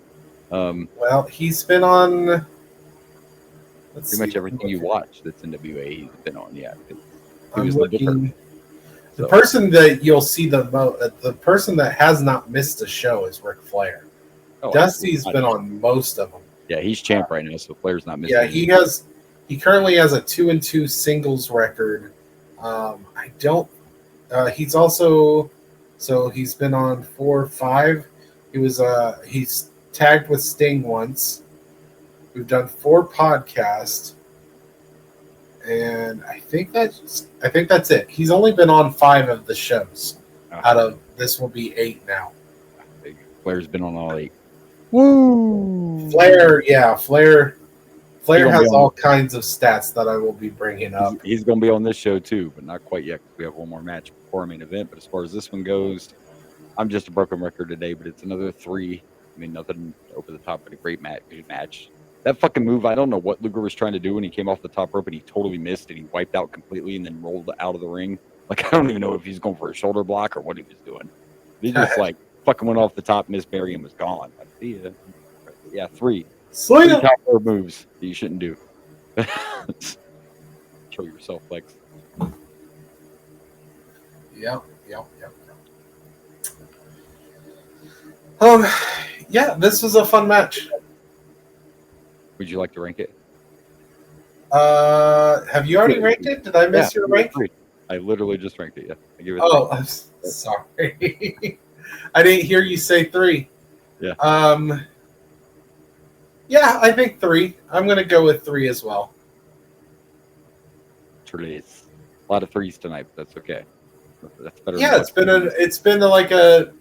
Well, he's been on. Pretty much everything you watch that's in WA, he's been on. Yeah, he was looking. The person that you'll see the person that has not missed a show is Ric Flair. Oh, Dusty's been on most of them. Yeah, he's champ right now, so Flair's not missing. Yeah, he currently has a 2-2 singles record. He's also he's been on 4 or 5. He's tagged with Sting once. We've done 4 podcasts. And I think that's it. He's only been on 5 of the shows. Out of this will be 8 now. Flair's been on all 8. Woo! Flair has all kinds of stats that I will be bringing up. He's going to be on this show too, but not quite yet. We have one more match before our main event. But as far as this one goes, I'm just a broken record today, but it's another 3. I mean, nothing over the top, but a great match. That fucking move, I don't know what Luger was trying to do when he came off the top rope, and he totally missed, and he wiped out completely and then rolled out of the ring. Like, I don't even know if he's going for a shoulder block or what he was doing. He just, like, fucking went off the top, missed Barry, and was gone. I see ya. Yeah, 3. 3 top rope moves that you shouldn't do. Kill yourself, Lex. Yep. Yeah, this was a fun match. Would you like to rank it? Have you already ranked it? Did I miss your rank? 3. I literally just ranked it. Yeah, I give it. Oh, I'm sorry. I didn't hear you say 3. Yeah. Yeah, I think 3. I'm gonna go with 3 as well. Truly, it's a lot of 3s tonight, but that's okay. That's better. Yeah, it's been like a.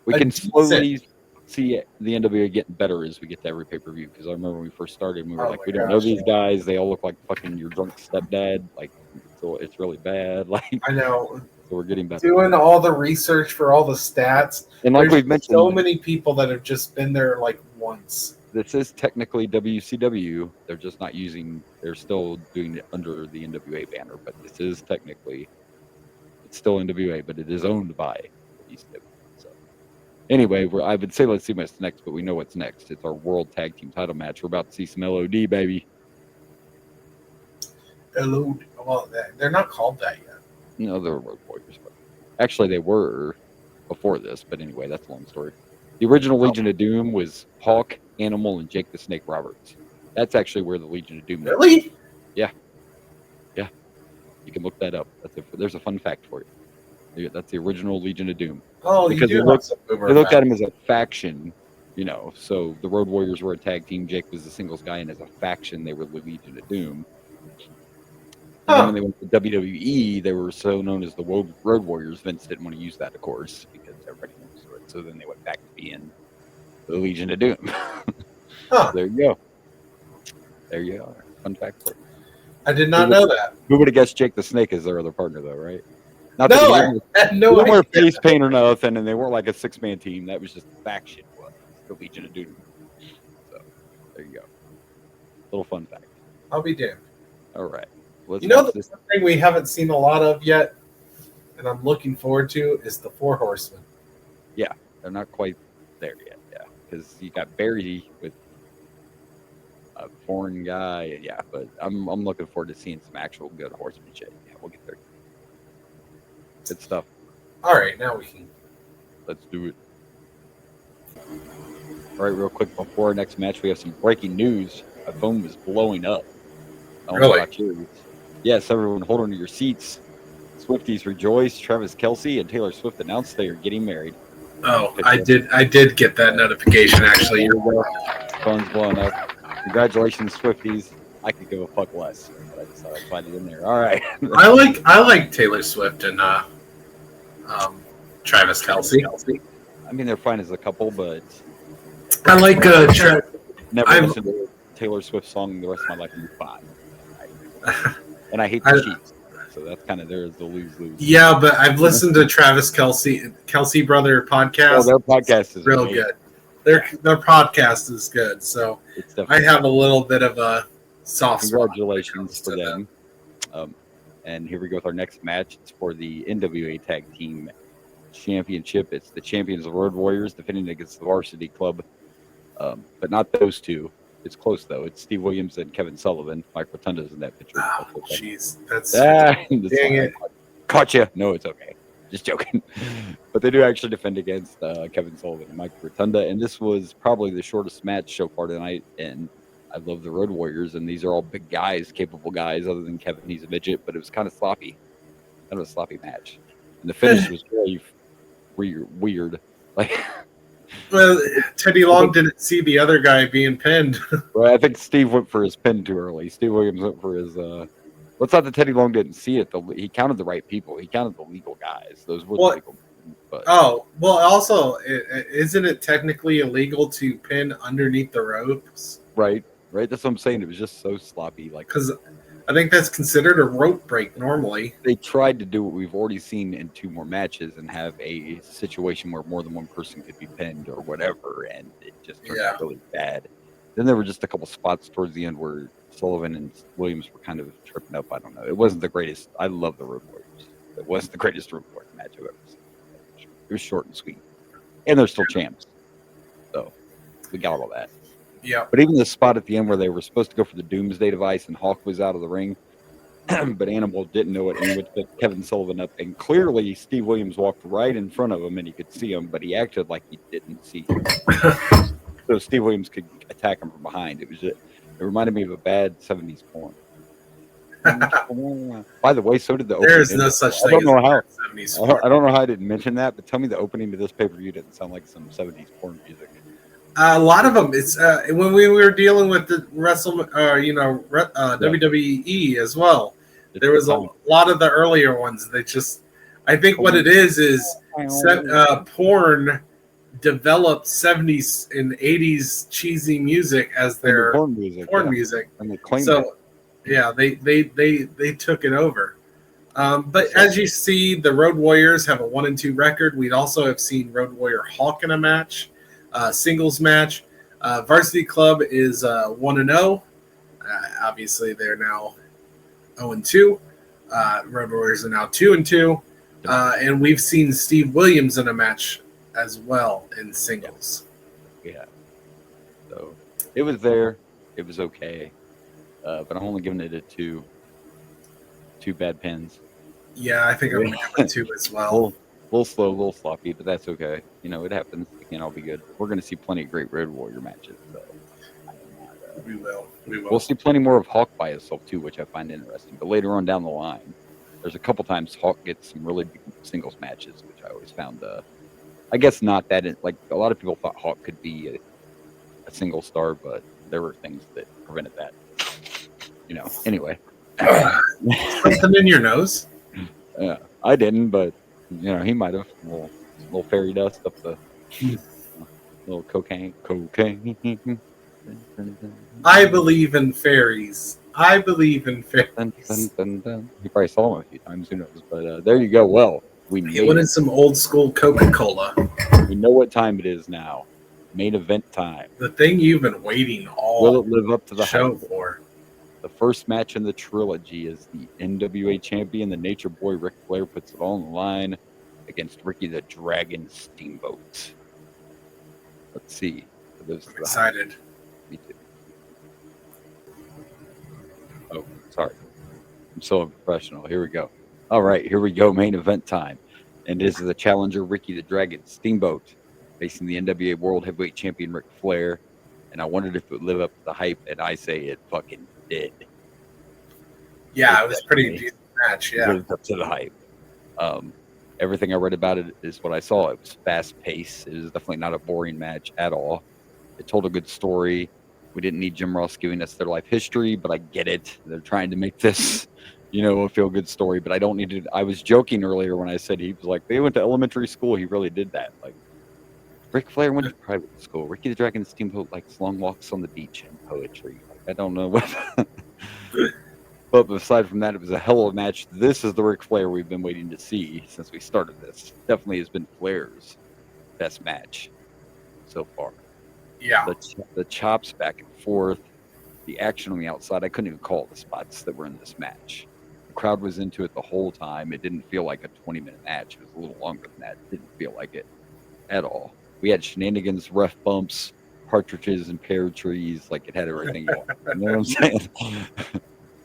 We can slowly see the NWA getting better as we get to every pay-per-view. Because I remember when we first started, we were like, we don't know these guys. They all look like fucking your drunk stepdad. Like, so it's really bad. Like, I know. So we're getting better. Doing all the research for all the stats, and like we've mentioned, so many people that have just been there like once. This is technically WCW. They're just not using. They're still doing it under the NWA banner, but this is technically. It's still NWA, but it is owned by WCW. So, anyway, I would say let's see what's next, but we know what's next. It's our World Tag Team Title match. We're about to see some LOD, baby. LOD. Well, they're not called that yet. No, they're Road Warriors. But actually, they were before this. But anyway, that's a long story. The original Legion of Doom was Hawk, Animal, and Jake the Snake Roberts. That's actually where the Legion of Doom. Really? Yeah. Yeah. You can look that up. There's a fun fact for you. That's the original Legion of Doom. Oh, because you they looked at him as a faction, So the Road Warriors were a tag team. Jake was the singles guy, and as a faction, they were the Legion of Doom. And then when they went to WWE, they were so known as the Road Warriors. Vince didn't want to use that, of course, because everybody knows it. So then they went back to being the Legion of Doom. There you go. There you are. Fun fact for you. I did not know that. Who would have guessed Jake the Snake as their other partner, though, right? I had no idea. They weren't face paint or nothing, and they weren't like a 6-man team. That was just a faction. The Legion of Doom. So there you go. Little fun fact. I'll be damned. All right. The thing we haven't seen a lot of yet, and I'm looking forward to, is the Four Horsemen. Yeah, they're not quite there yet. Yeah, because you got Barry with a foreign guy. Yeah, but I'm looking forward to seeing some actual good horsemanship. Yeah, we'll get there. Good stuff. All right, now we can. Let's do it. All right, real quick before our next match, we have some breaking news. My phone was blowing up. Really? Yes, everyone hold on to your seats. Swifties rejoice. Travis Kelce and Taylor Swift announced they are getting married. Oh, I did get that notification, actually. Phone's blowing up. Congratulations, Swifties. I could go a fuck less, but I just thought I'd find it in there. All right. I like Taylor Swift and Travis Kelce. I mean, they're fine as a couple, but I like never listened to a Taylor Swift song the rest of my life and be fine. And I hate the Chiefs, so that's kind of the lose-lose. Yeah, but I've listened to Travis Kelce Brother podcast. Oh, their podcast is real good. Their podcast is good, so I have a little bit of a soft spot. Congratulations for them. And here we go with our next match. It's for the NWA Tag Team Championship. It's the champions of Road Warriors defending against the Varsity Club, but not those two. It's close though. It's Steve Williams and Kevin Sullivan. Mike Rotunda's in that picture. Oh, jeez, that's dang it. Caught you. No, it's okay. Just joking. But they do actually defend against Kevin Sullivan and Mike Rotunda, and this was probably the shortest match so far tonight. And I love the Road Warriors, and these are all big guys, capable guys. Other than Kevin, he's a midget, but it was kind of sloppy. Kind of a sloppy match, and the finish was really weird. Like. Well, Teddy Long didn't see the other guy being pinned. Well, I think Steve went for his pin too early. Steve Williams went for his. Well, it's not that Teddy Long didn't see it. He counted the right people. He counted the legal guys. Those were the legal. But. Oh, well, also, isn't it technically illegal to pin underneath the ropes? Right. That's what I'm saying. It was just so sloppy. Because I think that's considered a rope break normally. They tried to do what we've already seen in 2 more matches and have a situation where more than one person could be pinned or whatever, and it just turned out really bad. Then there were just a couple spots towards the end where Sullivan and Williams were kind of tripping up. I don't know. It wasn't the greatest. I love the Road Warriors. It wasn't the greatest Road Warriors match I've ever seen. It was short and sweet. And they're still champs. So we got all that. Yeah. But even the spot at the end where they were supposed to go for the Doomsday device and Hawk was out of the ring, but Animal didn't know it and would pick Kevin Sullivan up. And clearly Steve Williams walked right in front of him and he could see him, but he acted like he didn't see him. So Steve Williams could attack him from behind. It reminded me of a bad 70s porn. By the way, so did the opening. There is no such thing as 70s porn. I don't know how I didn't mention that, but tell me the opening to this pay-per-view didn't sound like some 70s porn music. A lot of them. It's when we were dealing with the WWE as well. There was a lot of the earlier ones. They just I think what it is porn developed 70s and 80s cheesy music as their porn music, and they claimed so yeah, they took it over. But as you see, the Road Warriors have a 1-2 record. We'd also have seen Road Warrior Hawk in a match, singles match. Varsity Club is 1-0. Obviously, they're now 0-2. Road Warriors are now 2-2. And we've seen Steve Williams in a match as well in singles. Yeah. So it was there. It was okay. But I'm only giving it a 2. 2 bad pins. Yeah, I think I'm going to give it 2 as well. A little slow, a little sloppy, but that's okay. You know, it happens. Again, I'll be good. We're going to see plenty of great Road Warrior matches. So we will. We'll see plenty more of Hawk by himself, too, which I find interesting. But later on down the line, there's a couple times Hawk gets some really big singles matches, which I always found, I guess not that, like, a lot of people thought Hawk could be a single star, but there were things that prevented that. You know, anyway. Something in your nose? Yeah, I didn't, but you know he might have. A little fairy dust up the little cocaine. I believe in fairies. I believe in fairies. He probably saw them a few times. Who knows? But there you go. Well, we wanted some old school Coca-Cola. We know what time it is now. Main event time. The thing you've been waiting all Will it live up to the show hype? For? The first match in the trilogy is the NWA champion, the Nature Boy Ric Flair, puts it all on the line against Ricky the Dragon Steamboat. Let's see. I'm excited. Me too. Oh, sorry. I'm so unprofessional. Here we go. All right, here we go. Main event time. And this is the challenger, Ricky the Dragon Steamboat, facing the NWA World Heavyweight Champion, Ric Flair. And I wondered if it would live up to the hype, and I say it fucking did. Yeah, it was a pretty decent match. Yeah, lived up to the hype. Everything I read about it is what I saw. It was fast paced. It was definitely not a boring match at all. It told a good story. We didn't need Jim Ross giving us their life history, but I get it. They're trying to make this, you know, a feel good story. But I don't need to. I was joking earlier when I said he was like they went to elementary school. He really did that. Like Ric Flair went to private school. Ricky the Dragon Steamboat likes long walks on the beach and poetry. Like, I don't know what. But aside from that, it was a hell of a match. This is the Ric Flair we've been waiting to see since we started this. Definitely has been Flair's best match so far. Yeah. The chops back and forth, the action on the outside. I couldn't even call the spots that were in this match. The crowd was into it the whole time. It didn't feel like a 20-minute match. It was a little longer than that. It didn't feel like it at all. We had shenanigans, ref bumps, partridges and pear trees. Like it had everything. You know what I'm saying?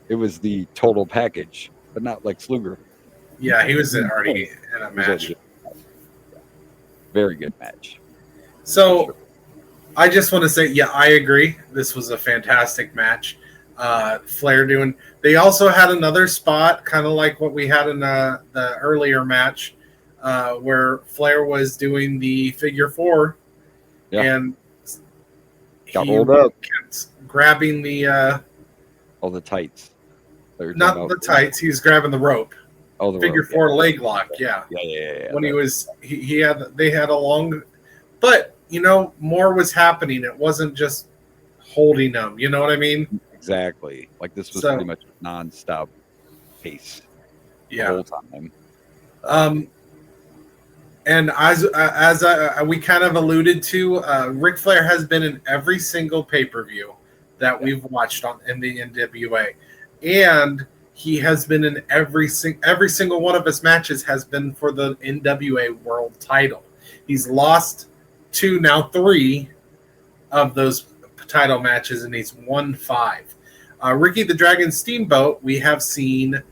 It was the total package, but not like Sluger. Yeah, he was already in a match. Very good match. So, I just want to say, yeah, I agree. This was a fantastic match. Flair doing. They also had another spot, kind of like what we had in the earlier match, where Flair was doing the figure 4, and got rolled up, kept grabbing the all the tights. Not the tights. He was grabbing the rope. Oh, the figure rope, 4 leg lock. Yeah. When they had a long, but you know, more was happening. It wasn't just holding them. You know what I mean? Exactly. Like this was pretty much nonstop pace. The whole time. And as we kind of alluded to, Ric Flair has been in every single pay-per-view that we've watched in the NWA. And he has been in every single one of his matches has been for the NWA World Title. He's lost 2, now 3 of those title matches, and he's won 5. Ricky the Dragon Steamboat, we have seen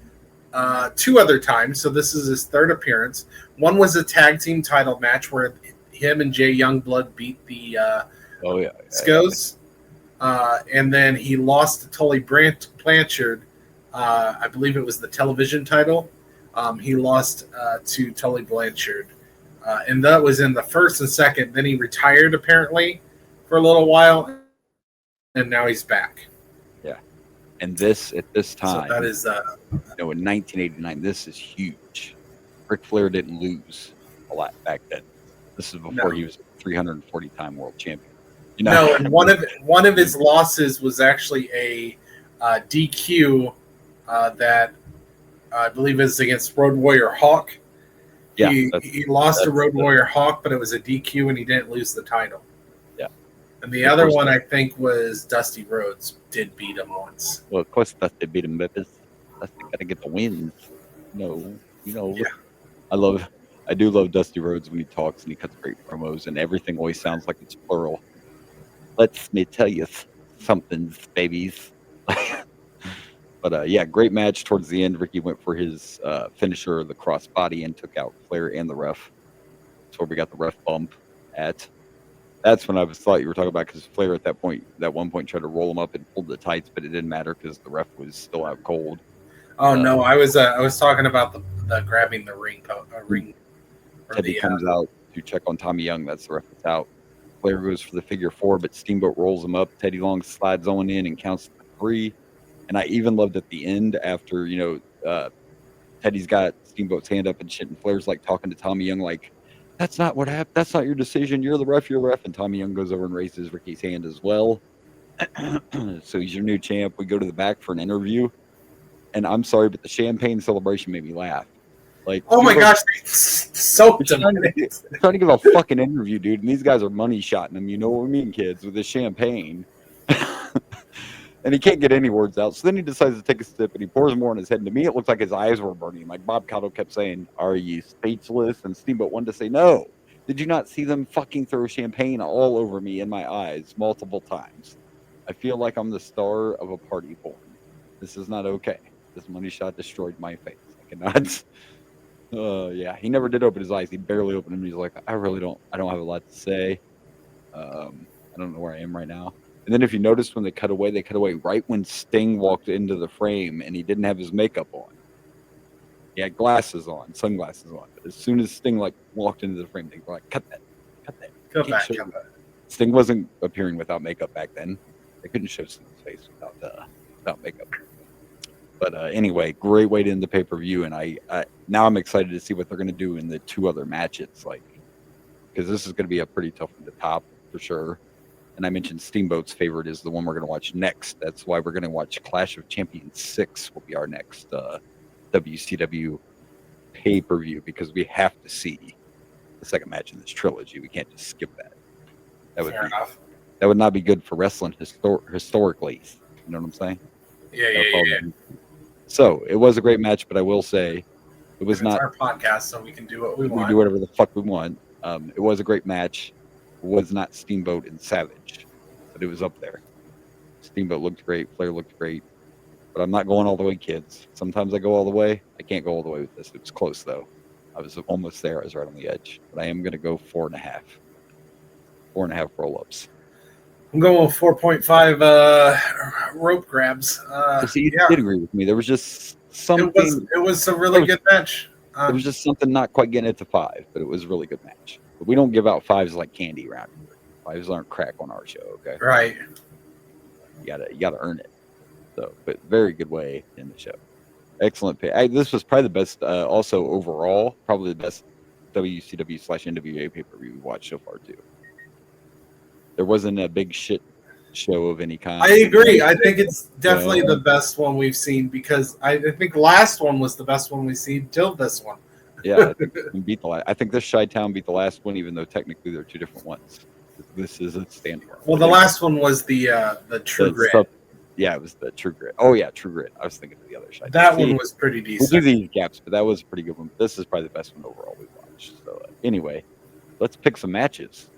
2 other times, so this is his 3rd appearance. One was a tag team title match where him and Jay Youngblood beat the Scos. And then he lost to Tully Blanchard. I believe it was the television title. He lost to Tully Blanchard. And that was in the 1st and 2nd. Then he retired, apparently, for a little while. And now he's back. Yeah. And this, at this time, so that is, in 1989, this is huge. Ric Flair didn't lose a lot back then. This is before he was a 340-time world champion. You know, No, and one of his losses was actually a DQ that I believe is against Road Warrior Hawk. Yeah, he lost to Road Warrior Hawk, but it was a DQ, and he didn't lose the title. Yeah. And the other one, I think, was Dusty Rhodes did beat him once. Well, of course, Dusty beat him, but Dusty got to get the wins. No, you know. Yeah. I do love Dusty Rhodes when he talks and he cuts great promos, and everything always sounds like it's plural. Let me tell you something, babies. But yeah, great match towards the end. Ricky went for his finisher, the crossbody, and took out Flair and the ref. That's where we got the ref bump at. That's when I thought you were talking about, because Flair at that one point tried to roll him up and pulled the tights, but it didn't matter because the ref was still out cold. Oh no, I was talking about the grabbing the ring. Teddy comes out to check on Tommy Young. That's the ref that's out. Flair goes for the figure 4, but Steamboat rolls him up. Teddy Long slides on in and counts to 3. And I even loved at the end after, Teddy's got Steamboat's hand up and shit, and Flair's like talking to Tommy Young like, that's not what happened. That's not your decision. You're the ref. And Tommy Young goes over and raises Ricky's hand as well. So he's your new champ. We go to the back for an interview. And I'm sorry, but the champagne celebration made me laugh. Like, oh my gosh, so trying to give a fucking interview, dude, and these guys are money shotting him. You know what I mean, kids, with the champagne. And he can't get any words out. So then he decides to take a sip, and he pours more on his head. And to me, it looked like his eyes were burning. Like Bob Cotto kept saying, "Are you speechless?" And Steamboat wanted to say, "No. Did you not see them fucking throw champagne all over me in my eyes multiple times? I feel like I'm the star of a party porn. This is not okay. This money shot destroyed my face. I cannot." Yeah, he never did open his eyes. He barely opened them. He's like, I don't have a lot to say. I don't know where I am right now. And then if you notice when they cut away right when Sting walked into the frame and he didn't have his makeup on. He had glasses on, sunglasses on. But as soon as Sting walked into the frame, they were like, cut that. Cut that. Sting wasn't appearing without makeup back then. They couldn't show Sting's face without makeup. But anyway, great way to end the pay-per-view, and now I'm excited to see what they're going to do in the 2 other matches, because this is going to be a pretty tough one to top for sure. And I mentioned Steamboat's favorite is the one we're going to watch next. That's why we're going to watch Clash of Champions 6 will be our next WCW pay-per-view, because we have to see the second match in this trilogy. We can't just skip that. That would not be good for wrestling historically. You know what I'm saying? Yeah. So it was a great match, but I will say it was not our podcast, so we can do what we want. We do whatever the fuck we want. It was a great match. It was not Steamboat and Savage, but it was up there. Steamboat looked great. Flair looked great. But I'm not going all the way, kids. Sometimes I go all the way. I can't go all the way with this. It was close, though. I was almost there. I was right on the edge. But I am going to go 4.5. 4.5 roll-ups. I'm going with 4.5 rope grabs. You did agree with me. There was just something. It was a really good match. There was just something not quite getting it to 5, but it was a really good match. But we don't give out 5s like candy around here. 5s aren't crack on our show, okay? Right. You gotta earn it. So, but very good way in the show. Excellent pay. This was probably the best. Also overall, probably the best WCW/NWA pay-per-view we watched so far too. There wasn't a big shit show of any kind. I agree. I think it's definitely the best one we've seen, because I think last one was the best one we've seen till this one. Yeah, I think this Chi-Town beat the last one, even though technically they're 2 different ones. This is a standalone. Well, the last one was the True Grit. Yeah, it was the True Grit. Oh yeah, True Grit. I was thinking of the other Chi-Town. That one was pretty decent. We'll do these gaps, but that was a pretty good one. This is probably the best one overall we've watched. So anyway, let's pick some matches.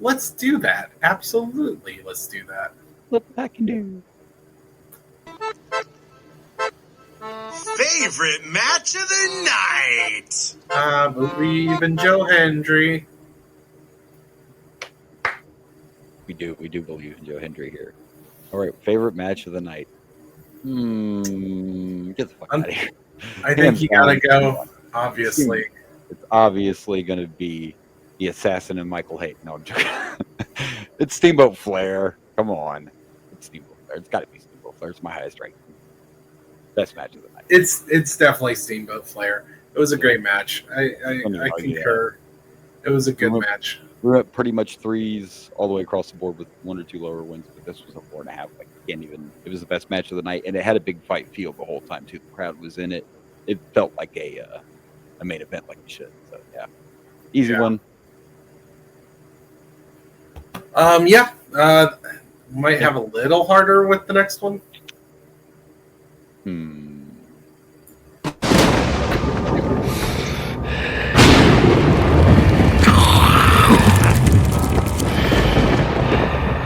Let's do that. Absolutely, let's do that. What I can do. Favorite match of the night. I believe in Joe Hendry. We do believe in Joe Hendry here. All right, favorite match of the night. Get the fuck out of here. I think you gotta go. Obviously, it's obviously going to be the Assassin and Michael Hayden. No, I'm joking. It's Steamboat Flair. Come on, it's Steamboat Flair. It's got to be Steamboat Flair. It's my highest rank. Best match of the night. It's definitely Steamboat Flair. It was a great match. I concur. It was a good match. We went pretty much threes all the way across the board with 1 or 2 lower wins, but this was a 4.5. Like, can't even. It was the best match of the night, and it had a big fight feel the whole time too. The crowd was in it. It felt like a main event, like it should. So yeah, easy one. Might have a little harder with the next one.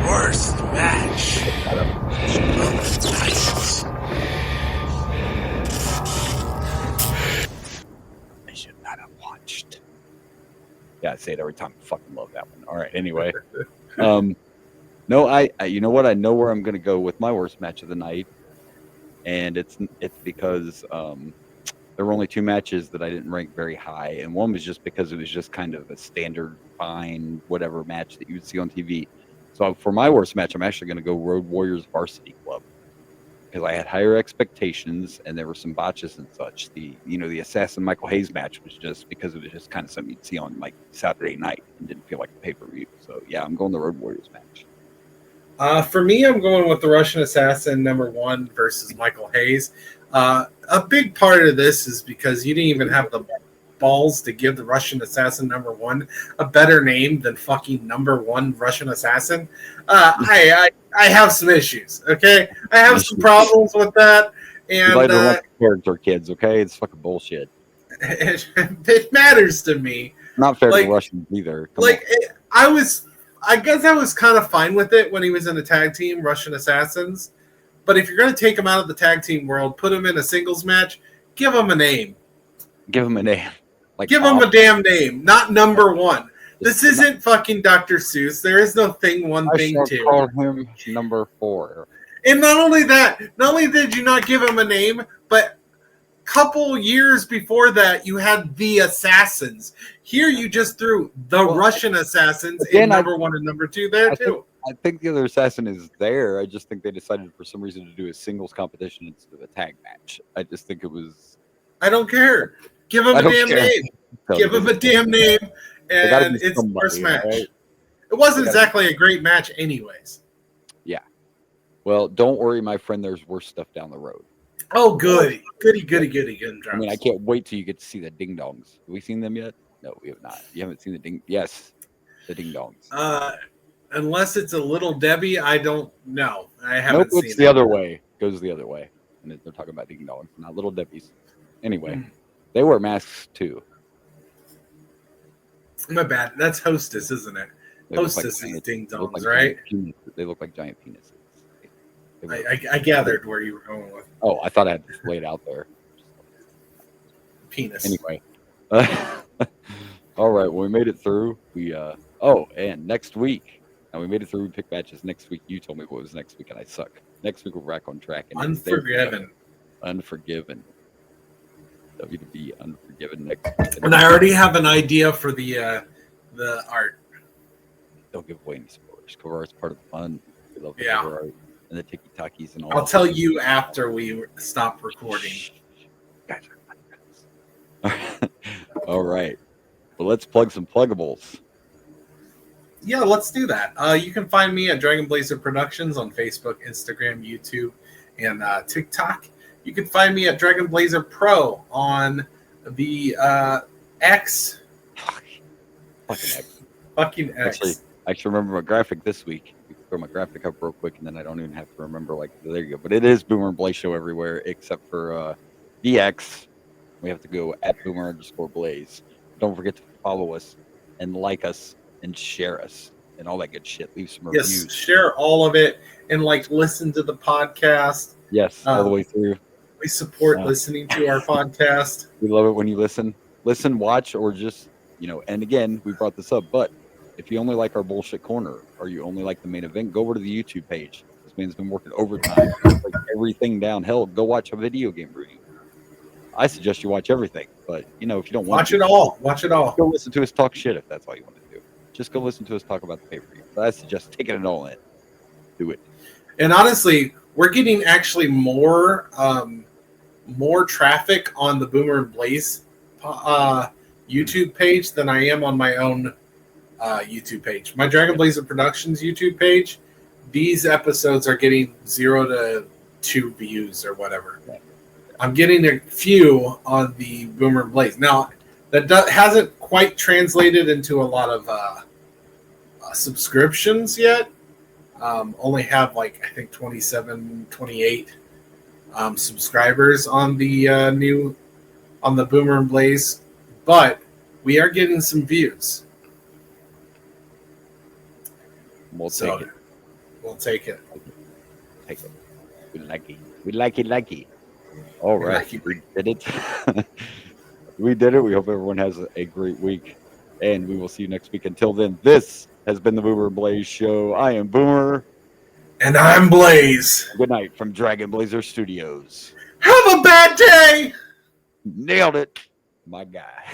Worst match of the night. I should not have watched. Yeah, I say it every time. I fucking love that one. All right, anyway. No, I you know what? I know where I'm going to go with my worst match of the night, and it's because there were only 2 matches that I didn't rank very high, and one was just because it was just kind of a standard, fine, whatever match that you would see on TV. So for my worst match, I'm actually going to go Road Warriors Varsity Club, because I had higher expectations, and there were some botches and such. The Assassin Michael Hayes match was just because it was just kind of something you'd see on like Saturday night and didn't feel like a pay-per-view. So yeah, I'm going the Road Warriors match. For me, I'm going with the Russian Assassin #1 versus Michael Hayes. A big part of this is because you didn't even have the balls to give the Russian Assassin #1 a better name than fucking #1 Russian Assassin. I have some issues. Okay, I have some problems with that, and character kids. Okay, it's fucking bullshit. It matters to me. Not fair to the Russians either. I guess I was kind of fine with it when he was in the tag team, Russian Assassins. But if you're going to take him out of the tag team world, put him in a singles match, give him a name. Give him a name. Give him a damn name, not #1. This isn't fucking Dr. Seuss. There is no thing 1, thing 2. I shall call him #4. And not only that, not only did you not give him a name, but couple years before that, you had the Assassins. Here, you just threw the Russian Assassins in #1 and #2 there, too. I think the other assassin is there. I just think they decided for some reason to do a singles competition instead of a tag match. I just think it was. I don't care. Give him a damn name. Give him a damn name, and it's the first match. Right? It wasn't exactly a great match, anyways. Yeah. Well, don't worry, my friend. There's worse stuff down the road. Oh, goody. I mean, I can't wait till you get to see the ding dongs. Have we seen them yet? No, we have not. You haven't seen the ding. Yes, the ding dongs. Unless it's a Little Debbie, I don't know. I haven't seen it. It's the other way. Goes the other way. And they're talking about ding dongs, not Little Debbies. Anyway, they wear masks too. My bad. That's Hostess, isn't it? Hostess is ding dongs, right? They look like giant penises. I gathered where you were going with. Oh, I thought I had to lay it out there. Penis. Anyway. All right. Well, we made it through. And next week. Now we made it through. We picked matches. Next week, you told me what was next week, and I suck. Next week, we're back on track. And Unforgiven. Unforgiven. WWE Unforgiven next week. And I already have an idea for the art. Don't give away any spoilers. Cover art's part of the fun. We love Yeah. cover art and the tiki-takis and all. I'll tell you after we stop recording. Guys are fun. All right. Well, let's plug some pluggables. Yeah, let's do that. You can find me at Dragon Blazer Productions on Facebook, Instagram, YouTube, and TikTok. You can find me at Dragon Blazer Pro on the X. Fucking X. Actually remember my graphic this week. You can throw my graphic up real quick, and then I don't even have to remember. There you go. But it is Boomer and Blaze Show everywhere except for DX. We have to go at Boomer_Blaze. Don't forget to follow us and like us and share us and all that good shit. Leave some reviews. Yes, share all of it and listen to the podcast. Yes, all the way through. We support listening to our podcast. We love it when you listen, watch, or just, and again, we brought this up, but if you only like our bullshit corner or you only like the main event, go over to the YouTube page. This man's been working overtime. Like everything down. Hell, go watch a video game review. I suggest you watch everything, but if you don't want to. Watch it all. Go listen to us talk shit if that's all you want to do. Just go listen to us talk about the pay-per-view. But I suggest taking it all in. Do it. And honestly, we're getting actually more traffic on the Boomer and Blaze YouTube page than I am on my own YouTube page. My Dragon Blazer Productions YouTube page, these episodes are getting 0 to 2 views or whatever. I'm getting a few on the Boomer and Blaze. Now, that hasn't quite translated into a lot of subscriptions yet. Only have I think 27, 28 subscribers on the on the Boomer and Blaze, but we are getting some views. We'll take it. We'll take it. Take it. We like it. We like it. All right. We did it. We did it. We hope everyone has a great week. And we will see you next week. Until then, this has been the Boomer and Blaze Show. I am Boomer. And I'm Blaze. Good night from Dragon Blazer Studios. Have a bad day. Nailed it. My guy.